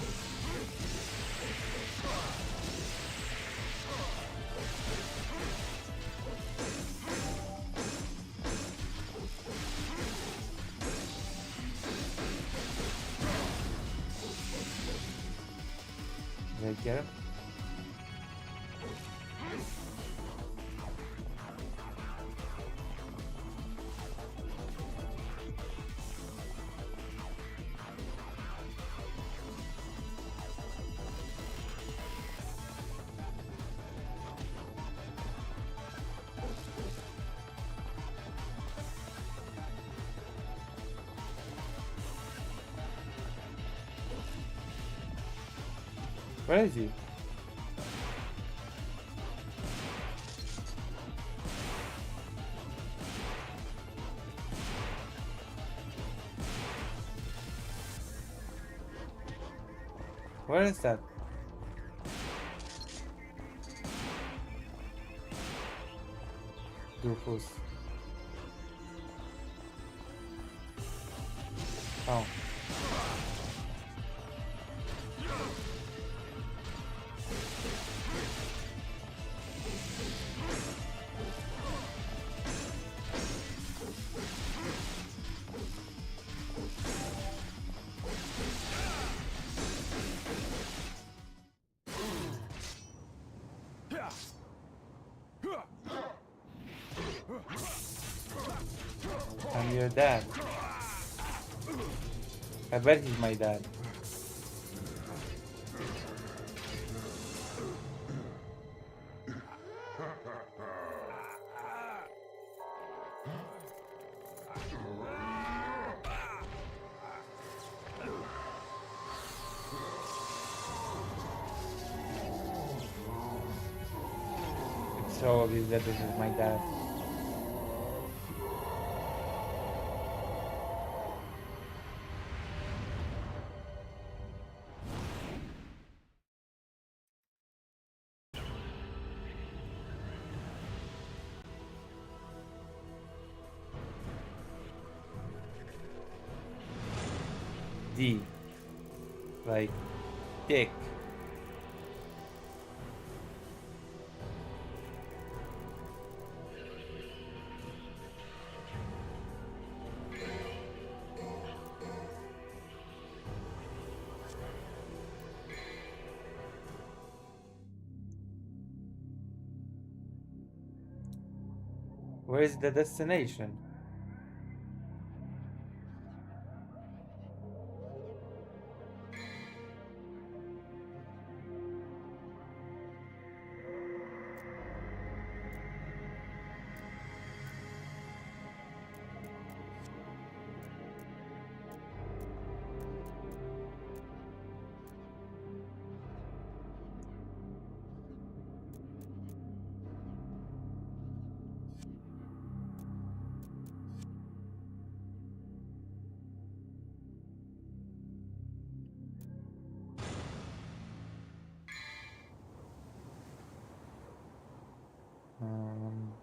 Did I get him? Where is he? Where is that? Rufus. Oh. I'm your dad. I bet he's my dad. It's so obvious that this is my dad. D. Like dick. Where is the destination? Um,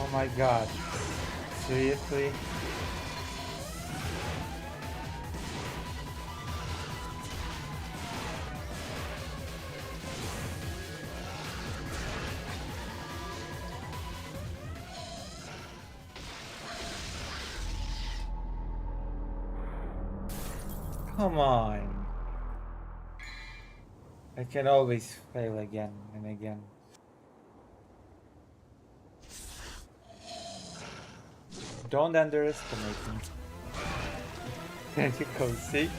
oh my god. Seriously? Come on. I can always fail again and again. Don't underestimate me. Can you go see?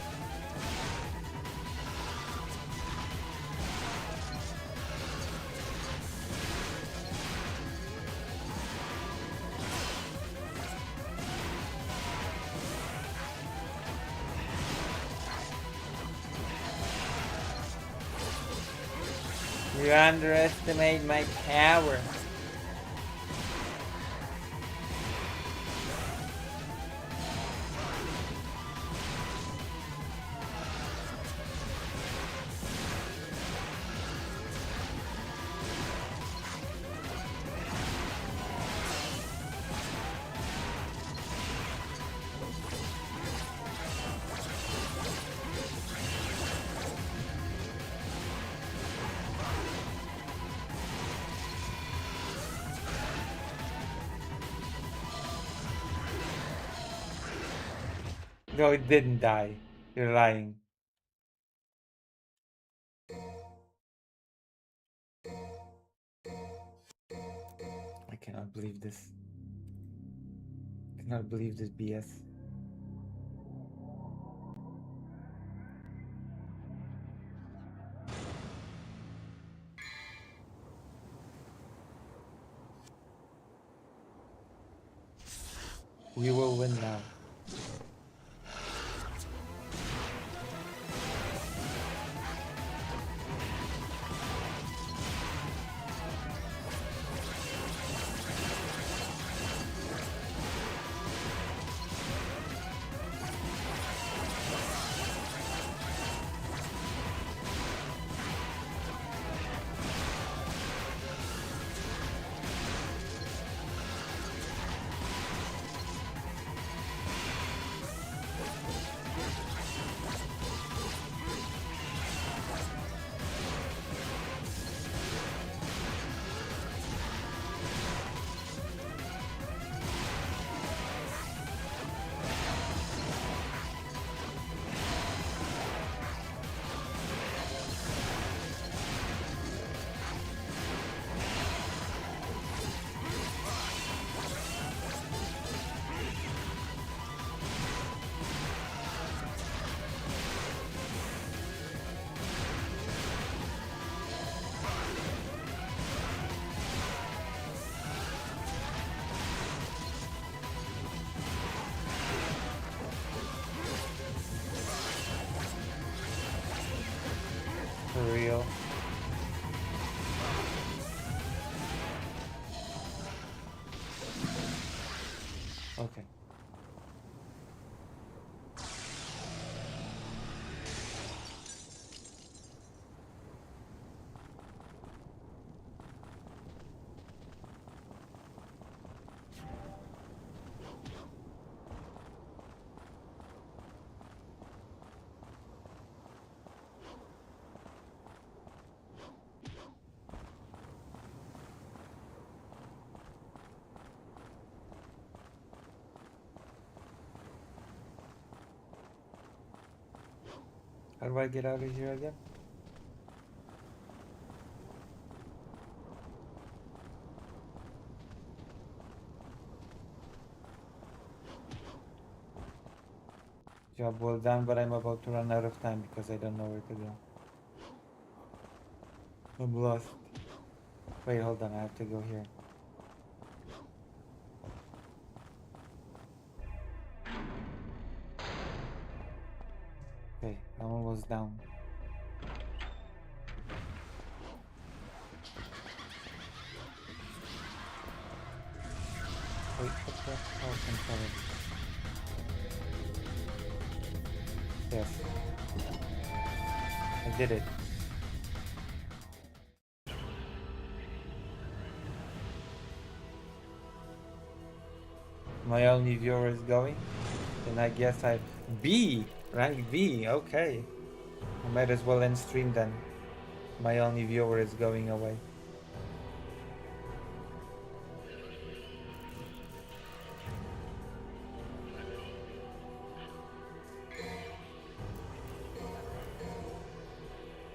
You underestimate my power. No, it didn't die. You're lying. I cannot believe this. I cannot believe this BS. We will win now. real. Okay. How do I get out of here again? Job well done, but I'm about to run out of time because I don't know where to go. I'm lost. Wait, hold on, I have to go here. Okay, I'm almost down. Wait, what the hell? I'm sorry. Yes. I did it. My only viewer is going. Then I guess I... B! Rank B, okay. I might as well end stream then. My only viewer is going away.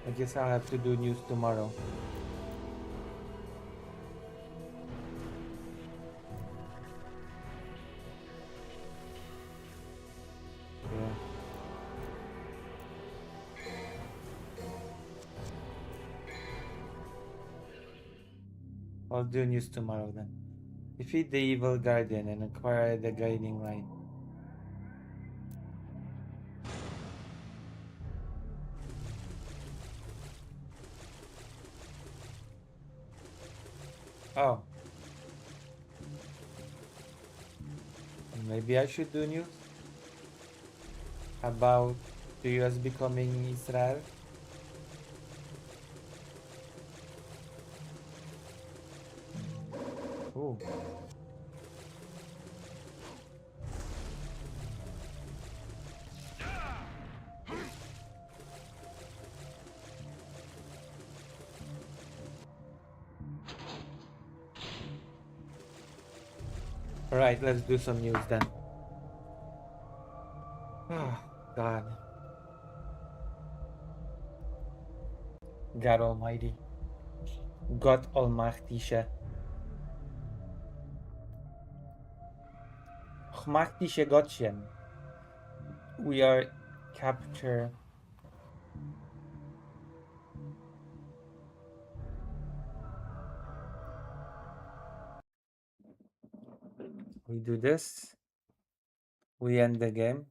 I guess I'll have to do news tomorrow. Yeah. I'll do news tomorrow then. Defeat the evil guardian and acquire the guiding light. Oh. Maybe I should do news about the US becoming Israel. Ooh. Alright, let's do some news then. Oh, God. God Almighty. Gott Allmächtige. Allmächtige Gottchen. We are capture. We do this. We end the game.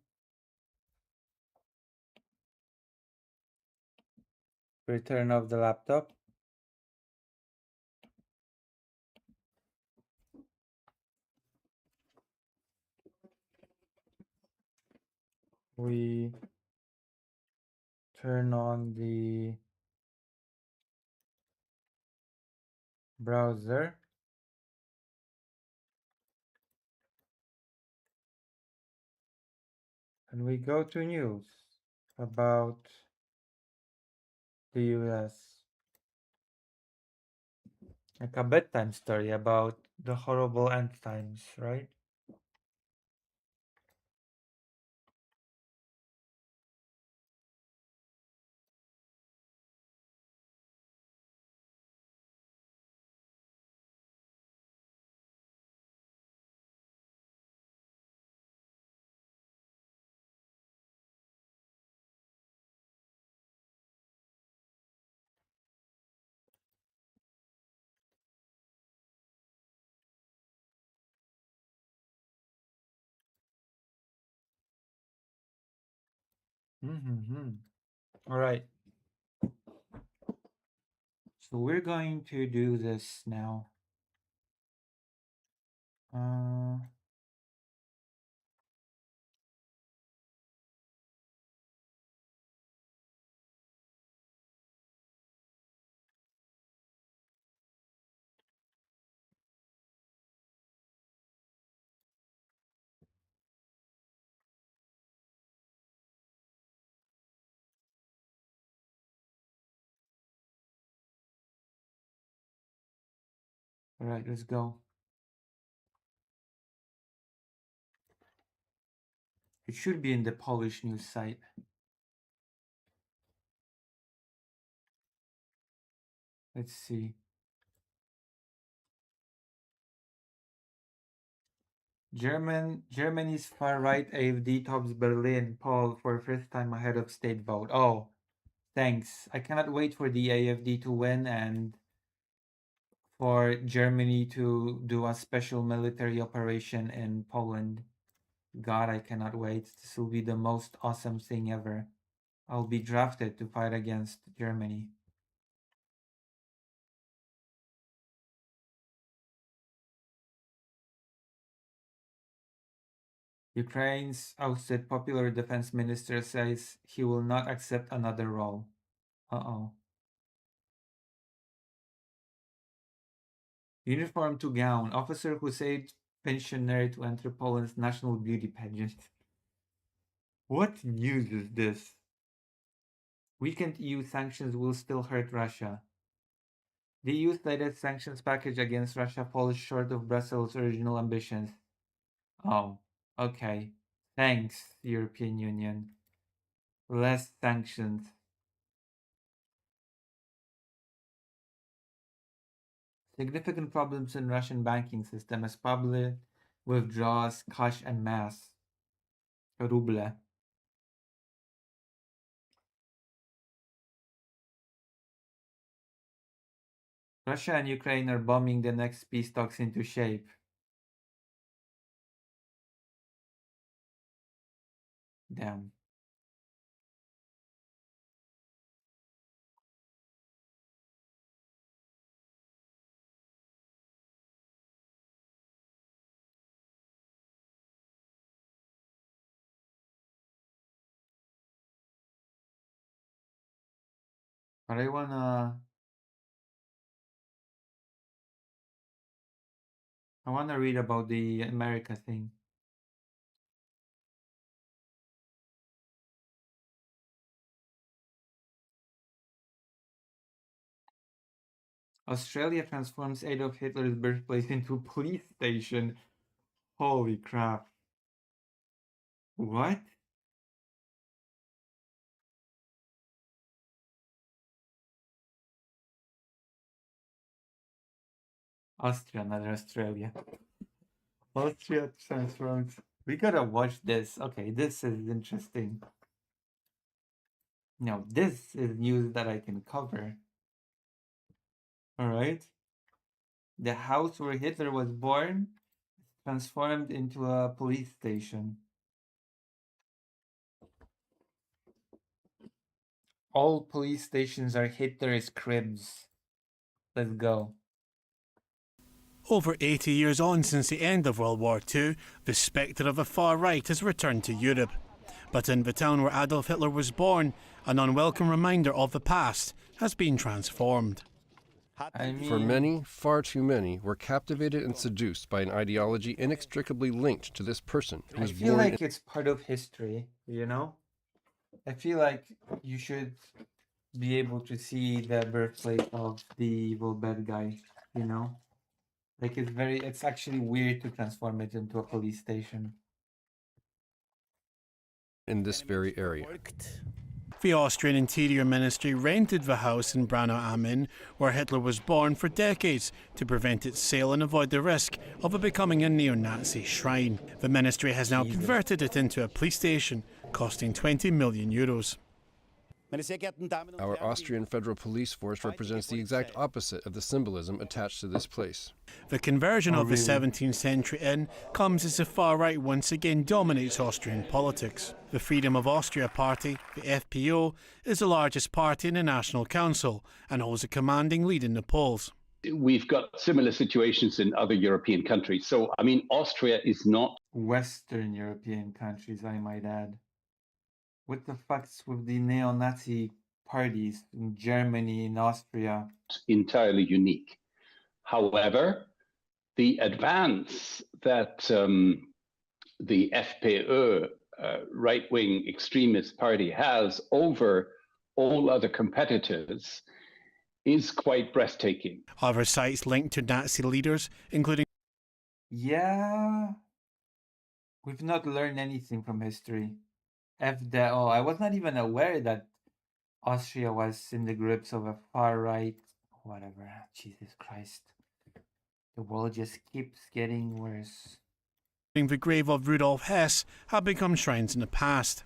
Return of the laptop. We turn on the browser. And we go to news about the US. Like a bedtime story about the horrible end times, right? Mm-hmm. All right. So we're going to do this now. All right, let's go. It should be in the Polish news site. Let's see. Germany's far-right AfD tops Berlin poll for first time ahead of state vote. Oh, thanks. I cannot wait for the AfD to win and for Germany to do a special military operation in Poland. God, I cannot wait. This will be the most awesome thing ever. I'll be drafted to fight against Germany. Ukraine's ousted popular defense minister says he will not accept another role. Uh-oh. Uniform to gown. Officer who saved pensioner to enter Poland's national beauty pageant. What news is this? Weakened EU sanctions will still hurt Russia. The EU's latest sanctions package against Russia falls short of Brussels' original ambitions. Oh, okay. Thanks, European Union. Less sanctions. Significant problems in Russian banking system as public withdraws cash en masse. Ruble. Russia and Ukraine are bombing the next peace talks into shape. Damn. But I wanna read about the America thing. Australia transforms Adolf Hitler's birthplace into a police station. Holy crap. What? Austria, not Australia. Austria transforms. We gotta watch this. Okay, this is interesting. Now, this is news that I can cover. Alright. The house where Hitler was born is transformed into a police station. All police stations are Hitler's cribs. Let's go. Over 80 years on since the end of World War II, the spectre of the far right has returned to Europe. But in the town where Adolf Hitler was born, an unwelcome reminder of the past has been transformed. For many, far too many, were captivated and seduced by an ideology inextricably linked to this person who was I feel born like it's part of history, you know? I feel like you should be able to see the birthplace of the evil bad guy, you know? Like it's actually weird to transform it into a police station. in this very area. The Austrian Interior Ministry rented the house in Braunau am Inn, where Hitler was born, for decades to prevent its sale and avoid the risk of it becoming a neo-Nazi shrine. The ministry has now converted it into a police station, costing €20 million. Our Austrian Federal Police Force represents the exact opposite of the symbolism attached to this place. The conversion Oh, of the really? 17th century in comes as the far right once again dominates Austrian politics. The Freedom of Austria party, the FPO, is the largest party in the National Council and holds a commanding lead in the polls. We've got similar situations in other European countries. So, I mean, Austria is not Western European countries, I might add. What the fuck's with the neo-Nazi parties in Germany and Austria? entirely unique. However, the advance that the FPÖ, right-wing extremist party, has over all other competitors is quite breathtaking. Other sites linked to Nazi leaders, including Yeah, we've not learned anything from history. FDO. I was not even aware that Austria was in the grips of a far right. Whatever. Jesus Christ. The world just keeps getting worse. the grave of Rudolf Hess, have become shrines in the past.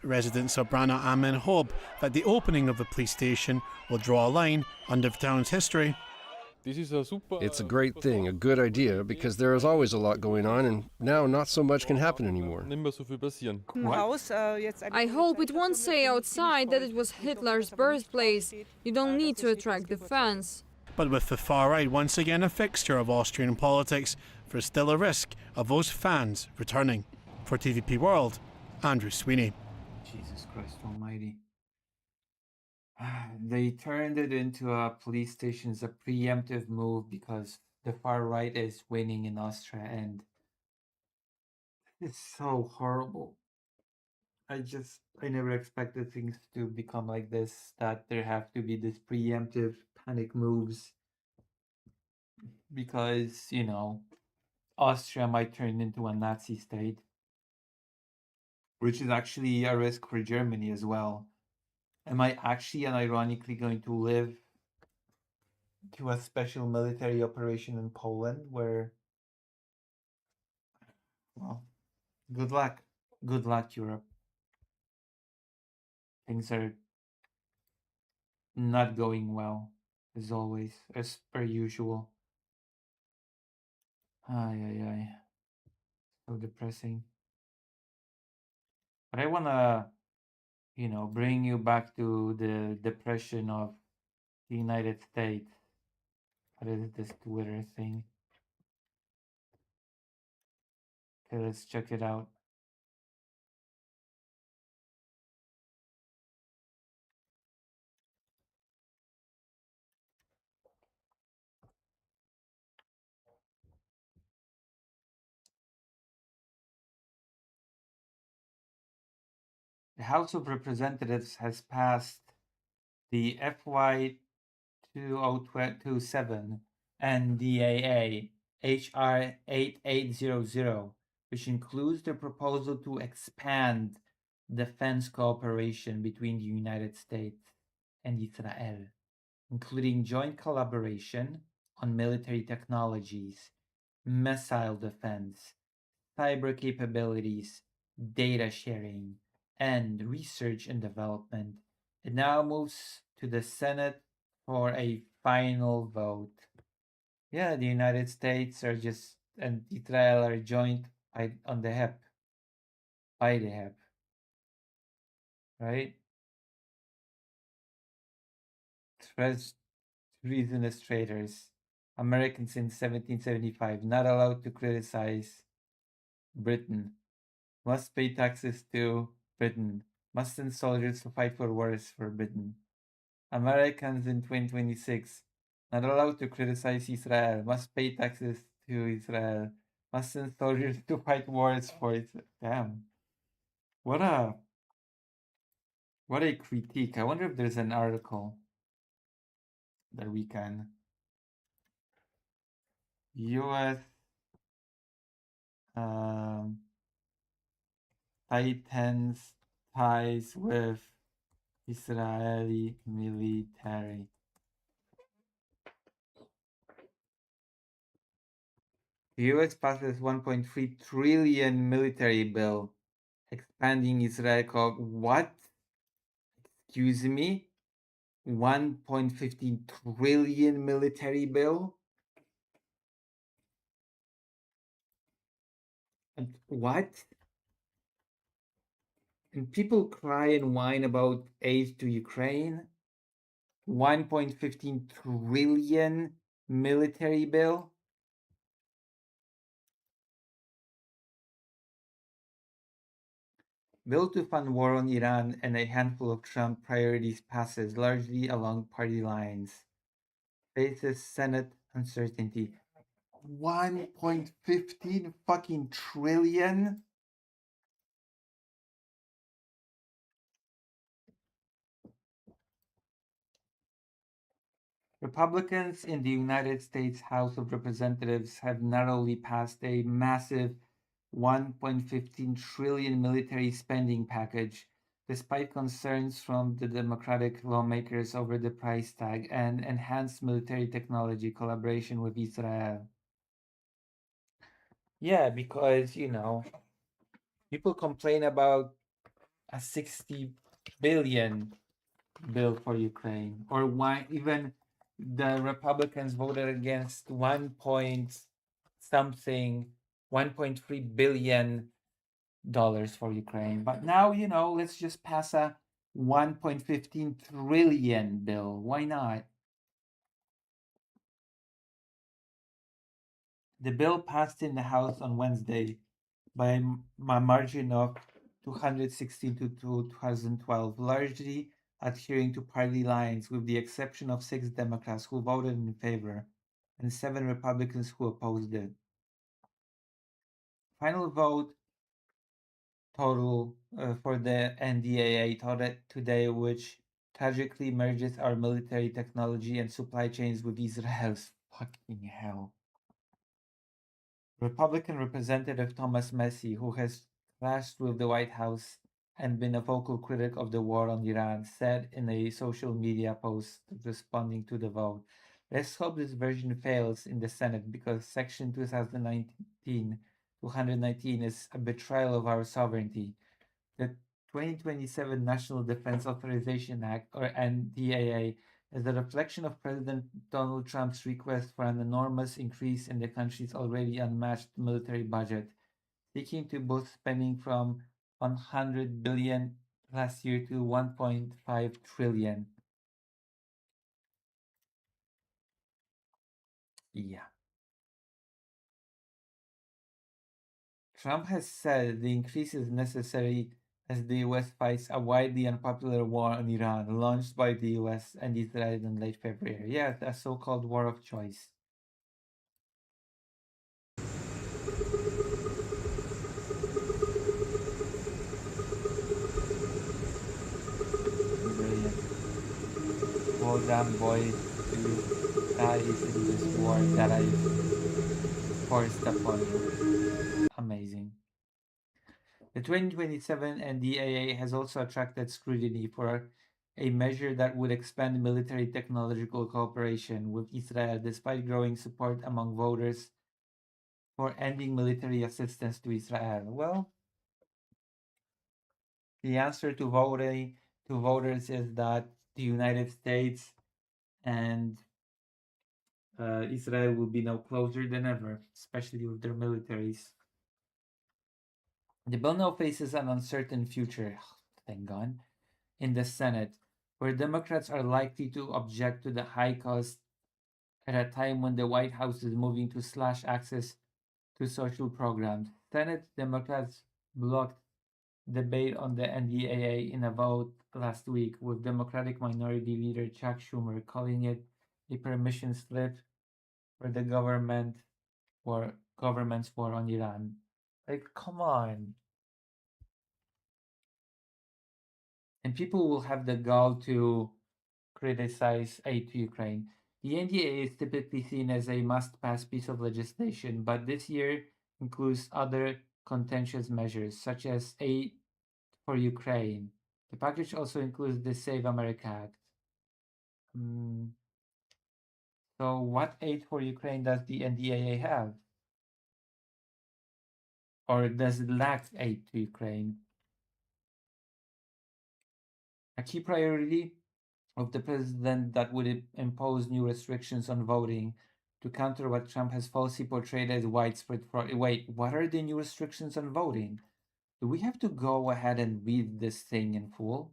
Residents of Brana Amen hope that the opening of the police station will draw a line under the town's history. It's a great thing, a good idea, because there is always a lot going on, and now not so much can happen anymore. I hope it won't say outside that it was Hitler's birthplace. You don't need to attract the fans. But with the far right once again a fixture of Austrian politics, there's still a risk of those fans returning. For TVP World, Andrew Sweeney. Jesus Christ almighty. They turned it into a police station as a preemptive move because the far right is winning in Austria, and it's so horrible. I never expected things to become like this, that there have to be this preemptive panic moves because, Austria might turn into a Nazi state, which is actually a risk for Germany as well. Am I actually and ironically going to live to a special military operation in Poland where, well, good luck. Good luck, Europe. Things are not going well, as always, as per usual. Ay, ay, ay. So depressing. But I wanna, bring you back to the depression of the United States. What is this Twitter thing? Okay, let's check it out. The House of Representatives has passed the FY 2027 NDAA HR 8800, which includes the proposal to expand defense cooperation between the United States and Israel, including joint collaboration on military technologies, missile defense, cyber capabilities, data sharing, and research and development. It now moves to the Senate for a final vote. Yeah, the United States and Israel are joined on the hip. By the hip. Right? Treasonous traitors. Americans in 1775, not allowed to criticize Britain. Must pay taxes to Britain. Must send soldiers to fight for wars for Britain. Americans in 2026, not allowed to criticize Israel. Must pay taxes to Israel. Must send soldiers to fight wars for Israel. Damn. What a critique. I wonder if there's an article that we can. U.S. Tightens ties with Israeli military. The US passes 1.3 trillion military bill expanding Israel. What? Excuse me? 1.15 trillion military bill? And what? And people cry and whine about aid to Ukraine? 1.15 trillion military bill? Bill to fund war on Iran and a handful of Trump priorities passes largely along party lines. Faces Senate uncertainty. 1.15 fucking trillion? Republicans in the United States House of Representatives have narrowly passed a massive 1.15 trillion military spending package, despite concerns from the Democratic lawmakers over the price tag and enhanced military technology collaboration with Israel. Yeah, because, people complain about a 60 billion bill for Ukraine, or why even the Republicans voted against 1.3 billion dollars for Ukraine. But now, let's just pass a 1.15 trillion bill. Why not? The bill passed in the House on Wednesday by a margin of 216 to 2012, largely adhering to party lines, with the exception of 6 Democrats who voted in favor and 7 Republicans who opposed it. Final vote total for the NDAA today, which tragically merges our military technology and supply chains with Israel's. Fucking hell. Republican Representative Thomas Massey, who has clashed with the White House and been a vocal critic of the war on Iran, said in a social media post responding to the vote, "Let's hope this version fails in the Senate because Section 219 is a betrayal of our sovereignty. The 2027 National Defense Authorization Act, or NDAA, is a reflection of President Donald Trump's request for an enormous increase in the country's already unmatched military budget, seeking to boost spending from 100 billion last year to 1.5 trillion. Yeah. Trump has said the increase is necessary as the US fights a widely unpopular war on Iran launched by the US and Israel in late February. Yeah, a so-called war of choice. Brilliant. Well done, boys, to die in this war that I forced upon you. Amazing. The 2027 NDAA has also attracted scrutiny for a measure that would expand military technological cooperation with Israel despite growing support among voters for ending military assistance to Israel. Well, the answer to voters is that the United States and Israel will be now closer than ever, especially with their militaries. The bill now faces an uncertain future, thank God, in the Senate, where Democrats are likely to object to the high cost at a time when the White House is moving to slash access to social programs. Senate Democrats blocked debate on the NDAA in a vote last week, with Democratic Minority Leader Chuck Schumer calling it a permission slip for the government's war on Iran. Like, come on. And people will have the gall to criticize aid to Ukraine. The NDA is typically seen as a must-pass piece of legislation, but this year includes other contentious measures, such as aid for Ukraine. The package also includes the Save America Act. So what aid for Ukraine does the NDAA have? Or does it lack aid to Ukraine? A key priority of the president that would impose new restrictions on voting to counter what Trump has falsely portrayed as widespread fraud. Wait, what are the new restrictions on voting? Do we have to go ahead and read this thing in full?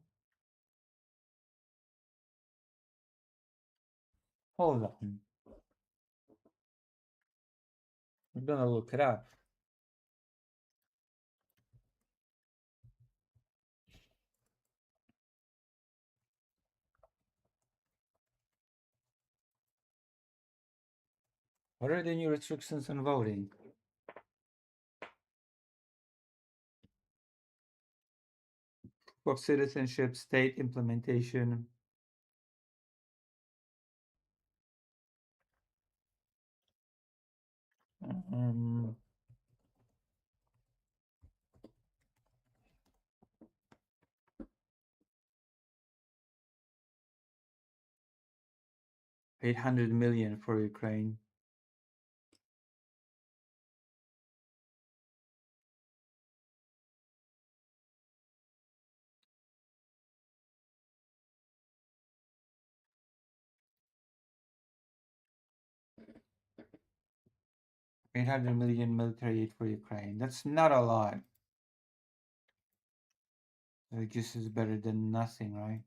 Hold on. I'm gonna look it up. What are the new restrictions on voting? Of citizenship, state implementation. Um, $800 million for Ukraine. $800 million military aid for Ukraine. That's not a lot. I guess it's better than nothing, right?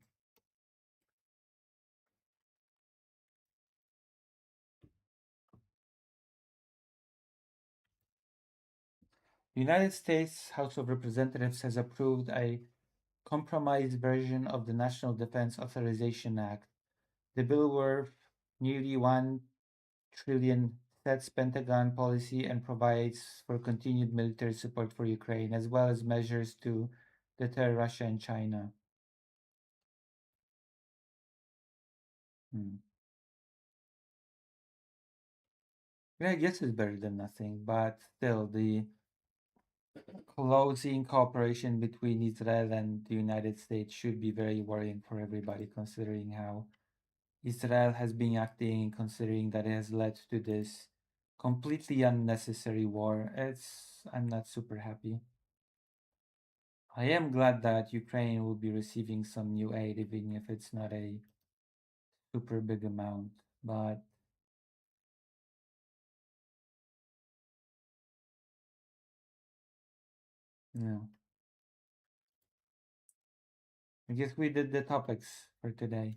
The United States House of Representatives has approved a compromised version of the National Defense Authorization Act. The bill worth nearly $1 trillion sets Pentagon policy and provides for continued military support for Ukraine, as well as measures to deter Russia and China. Yeah, I guess it's better than nothing, but still, the closing cooperation between Israel and the United States should be very worrying for everybody, considering how Israel has been acting, considering that it has led to this completely unnecessary war. I'm not super happy. I am glad that Ukraine will be receiving some new aid, even if it's not a super big amount, but yeah. I guess we did the topics for today.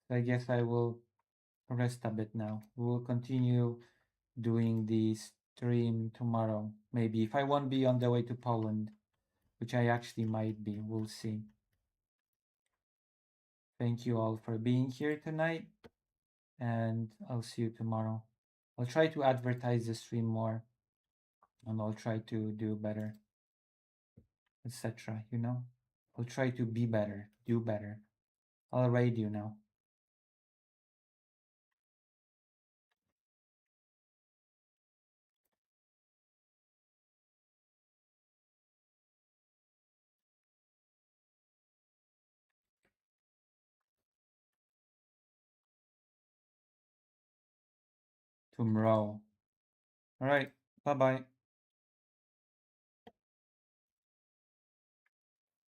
So I guess I will rest a bit now. We will continue doing the stream tomorrow. Maybe if I won't be on the way to Poland, which I actually might be. We'll see. Thank you all for being here tonight, and I'll see you tomorrow. I'll try to advertise the stream more, and I'll try to do better, etc. I'll try to be better, do better. I'll raid you now. Tomorrow. All right. Bye bye.